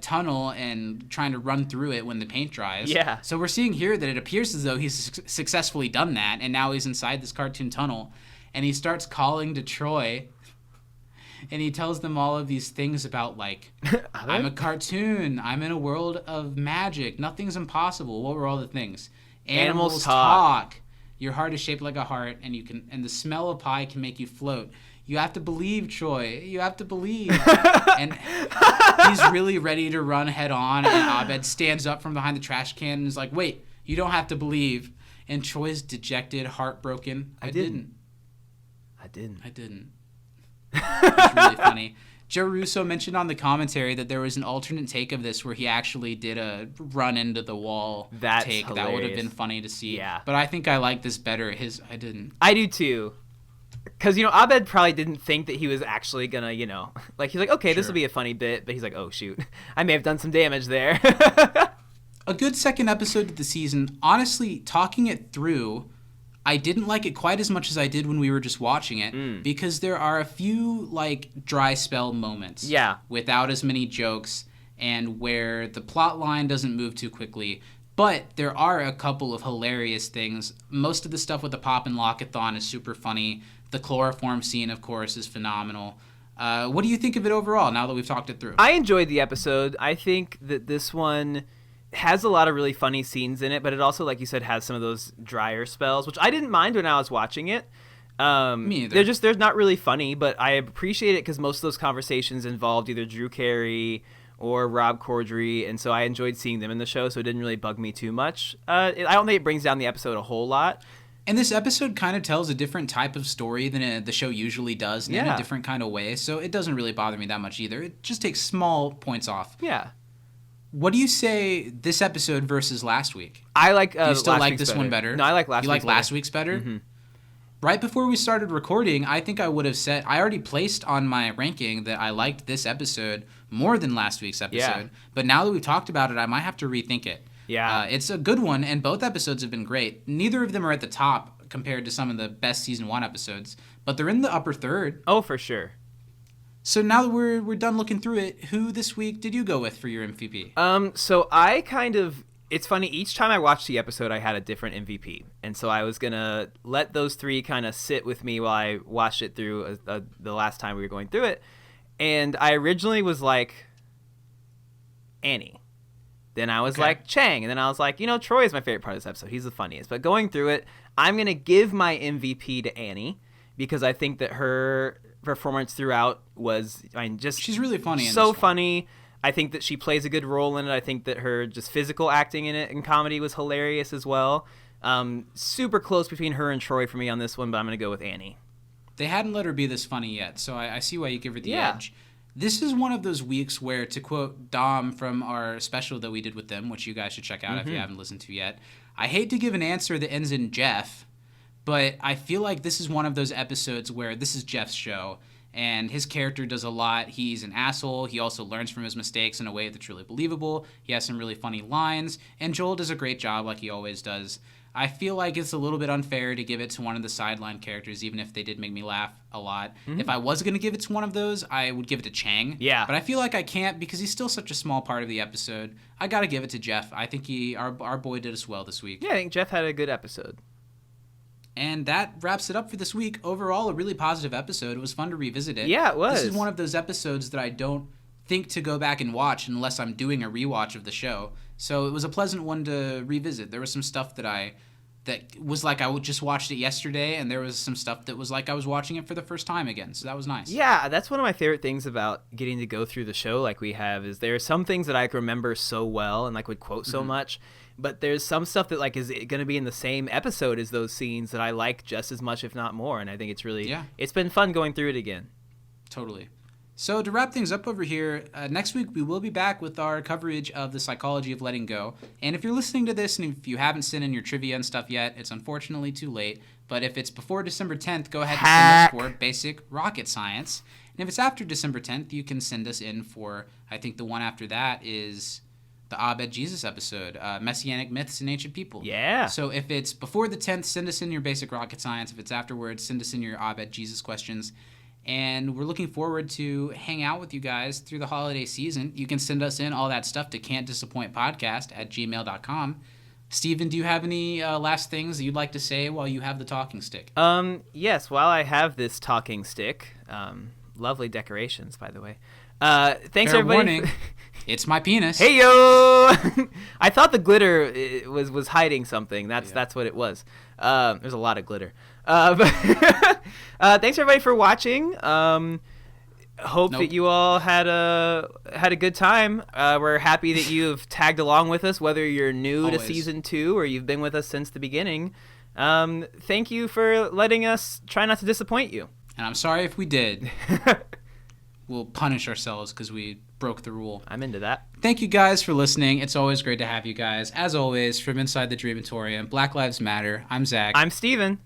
tunnel and trying to run through it when the paint dries. Yeah. So we're seeing here that it appears as though he's successfully done that, and now he's inside this cartoon tunnel, and he starts calling to Troy, and he tells them all of these things about I'm a cartoon, I'm in a world of magic, nothing's impossible. What were all the things? Animals talk. Your heart is shaped like a heart, and the smell of pie can make you float. You have to believe, Troy. You have to believe. And he's really ready to run head on, and Abed stands up from behind the trash can and is like, wait, you don't have to believe. And Troy's dejected, heartbroken. I didn't. It's really funny. Joe Russo mentioned on the commentary that there was an alternate take of this where he actually did a run into the wall take. Hilarious. That would have been funny to see. Yeah. But I think I like this better. I didn't. I do too. Because, Abed probably didn't think that he was actually going to, he's like, okay, this will be a funny bit. But he's like, oh, shoot, I may have done some damage there. A good second episode of the season. Honestly, talking it through, I didn't like it quite as much as I did when we were just watching it. Because there are a few, dry spell moments. Yeah. Without as many jokes and where the plot line doesn't move too quickly. But there are a couple of hilarious things. Most of the stuff with the Pop and Lock-a-thon is super funny. The chloroform scene, of course, is phenomenal. What do you think of it overall, now that we've talked it through? I enjoyed the episode. I think that this one has a lot of really funny scenes in it, but it also, like you said, has some of those drier spells, which I didn't mind when I was watching it. Me either. They're not really funny, but I appreciate it because most of those conversations involved either Drew Carey or Rob Corddry, and so I enjoyed seeing them in the show, so it didn't really bug me too much. I don't think it brings down the episode a whole lot. And this episode kind of tells a different type of story than the show usually does, and in a different kind of way, so it doesn't really bother me that much either. It just takes small points off. Yeah. What do you say this episode versus last week? I like you still like this one better? No, I like last week's better. You like last week's better? Mm-hmm. Right before we started recording, I think I would have said, I already placed on my ranking that I liked this episode more than last week's episode. Yeah. But now that we've talked about it, I might have to rethink it. Yeah. It's a good one, and both episodes have been great. Neither of them are at the top compared to some of the best season 1 episodes, but they're in the upper third. Oh, for sure. So now that we're done looking through it, who this week did you go with for your MVP? So I kind of... It's funny, each time I watched the episode, I had a different MVP. And so I was going to let those three kind of sit with me while I watched it through the last time we were going through it. And I originally was like, Annie. Then I was like, Chang. And then I was like, Troy is my favorite part of this episode. He's the funniest. But going through it, I'm going to give my MVP to Annie because I think that her performance throughout was, she's really funny. So funny. I think that she plays a good role in it. I think that her just physical acting in it and comedy was hilarious as well. Super close between her and Troy for me on this one, but I'm going to go with Annie. They hadn't let her be this funny yet, so I see why you give her the edge. This is one of those weeks where, to quote Dom from our special that we did with them, which you guys should check out if you haven't listened to yet, I hate to give an answer that ends in Jeff, but I feel like this is one of those episodes where this is Jeff's show, and his character does a lot. He's an asshole. He also learns from his mistakes in a way that's really believable. He has some really funny lines, and Joel does a great job like he always does. I feel like it's a little bit unfair to give it to one of the sideline characters, even if they did make me laugh a lot. If I was going to give it to one of those, I would give it to Chang. Yeah. But I feel like I can't because he's still such a small part of the episode. I got to give it to Jeff. I think our boy did us well this week. Yeah, I think Jeff had a good episode. And that wraps it up for this week. Overall, a really positive episode. It was fun to revisit it. Yeah, it was. This is one of those episodes that I don't think to go back and watch unless I'm doing a rewatch of the show. So it was a pleasant one to revisit. There was some stuff that was like I just watched it yesterday, and there was some stuff that was like I was watching it for the first time again. So that was nice. Yeah, that's one of my favorite things about getting to go through the show like we have is there are some things that I can remember so well and like would quote so much. But there's some stuff that like is going to be in the same episode as those scenes that I like just as much, if not more. And I think it's really, it's been fun going through it again. Totally. So to wrap things up over here, next week we will be back with our coverage of The Psychology of Letting Go. And if you're listening to this and if you haven't sent in your trivia and stuff yet, it's unfortunately too late. But if it's before December 10th, go ahead and send us for Basic Rocket Science. And if it's after December 10th, you can send us in for, I think the one after that is the Abed Jesus episode, Messianic Myths in Ancient People. Yeah. So if it's before the 10th, send us in your Basic Rocket Science. If it's afterwards, send us in your Abed Jesus questions. And we're looking forward to hang out with you guys through the holiday season. You can send us in all that stuff to can'tdisappointpodcast@gmail.com. Steven, do you have any last things that you'd like to say while you have the talking stick? Yes, while I have this talking stick, lovely decorations, by the way. Thanks, Fair everybody. Warning, it's my penis. Hey, yo! I thought the glitter was hiding something. That's what it was. There's a lot of glitter. But thanks, everybody, for watching. Hope that you all had a good time. We're happy that you have tagged along with us, whether you're new to season 2 or you've been with us since the beginning. Thank you for letting us try not to disappoint you. And I'm sorry if we did. We'll punish ourselves because we broke the rule. I'm into that. Thank you guys for listening. It's always great to have you guys. As always, from inside the Dreamatorium, Black Lives Matter. I'm Zach. I'm Steven.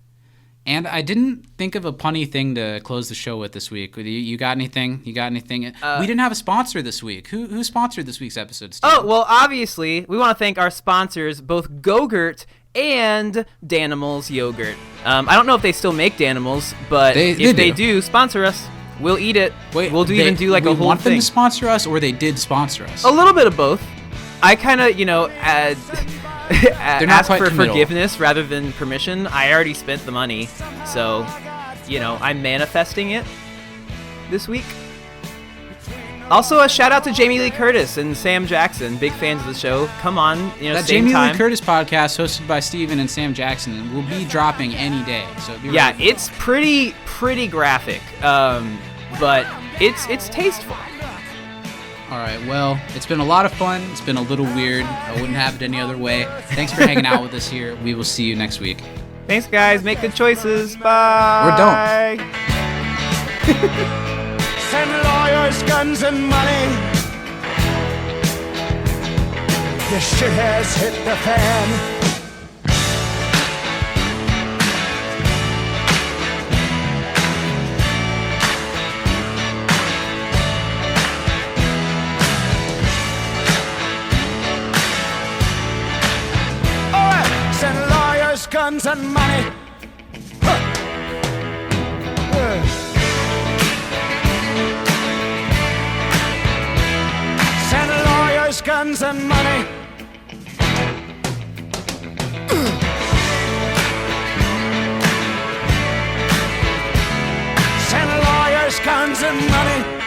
And I didn't think of a punny thing to close the show with this week. You got anything? We didn't have a sponsor this week. Who sponsored this week's episode, Steven? Oh, well, obviously, we want to thank our sponsors, both Go-Gurt and Danimals Yogurt. I don't know if they still make Danimals, but if they do, sponsor us. We'll eat it. Wait, we'll even do like a whole thing. We want them to sponsor us, or they did sponsor us? A little bit of both. I kind of, They're not asked quite for committal. forgiveness rather than permission. I already spent the money, so, I'm manifesting it this week. Also, a shout out to Jamie Lee Curtis and Sam Jackson, big fans of the show. Come on, That same Jamie time. Lee Curtis podcast, hosted by Steven and Sam Jackson, will be dropping any day. So be Yeah, ready. it's pretty graphic, but it's tasteful. All right, well, it's been a lot of fun. It's been a little weird. I wouldn't have it any other way. Thanks for hanging out with us here. We will see you next week. Thanks, guys. Make good choices. Bye. Or don't. Send lawyers, guns, and money. The shit has hit the fan. All right, send lawyers, guns, and money. Send lawyers, guns, and money. Send lawyers, guns, and money.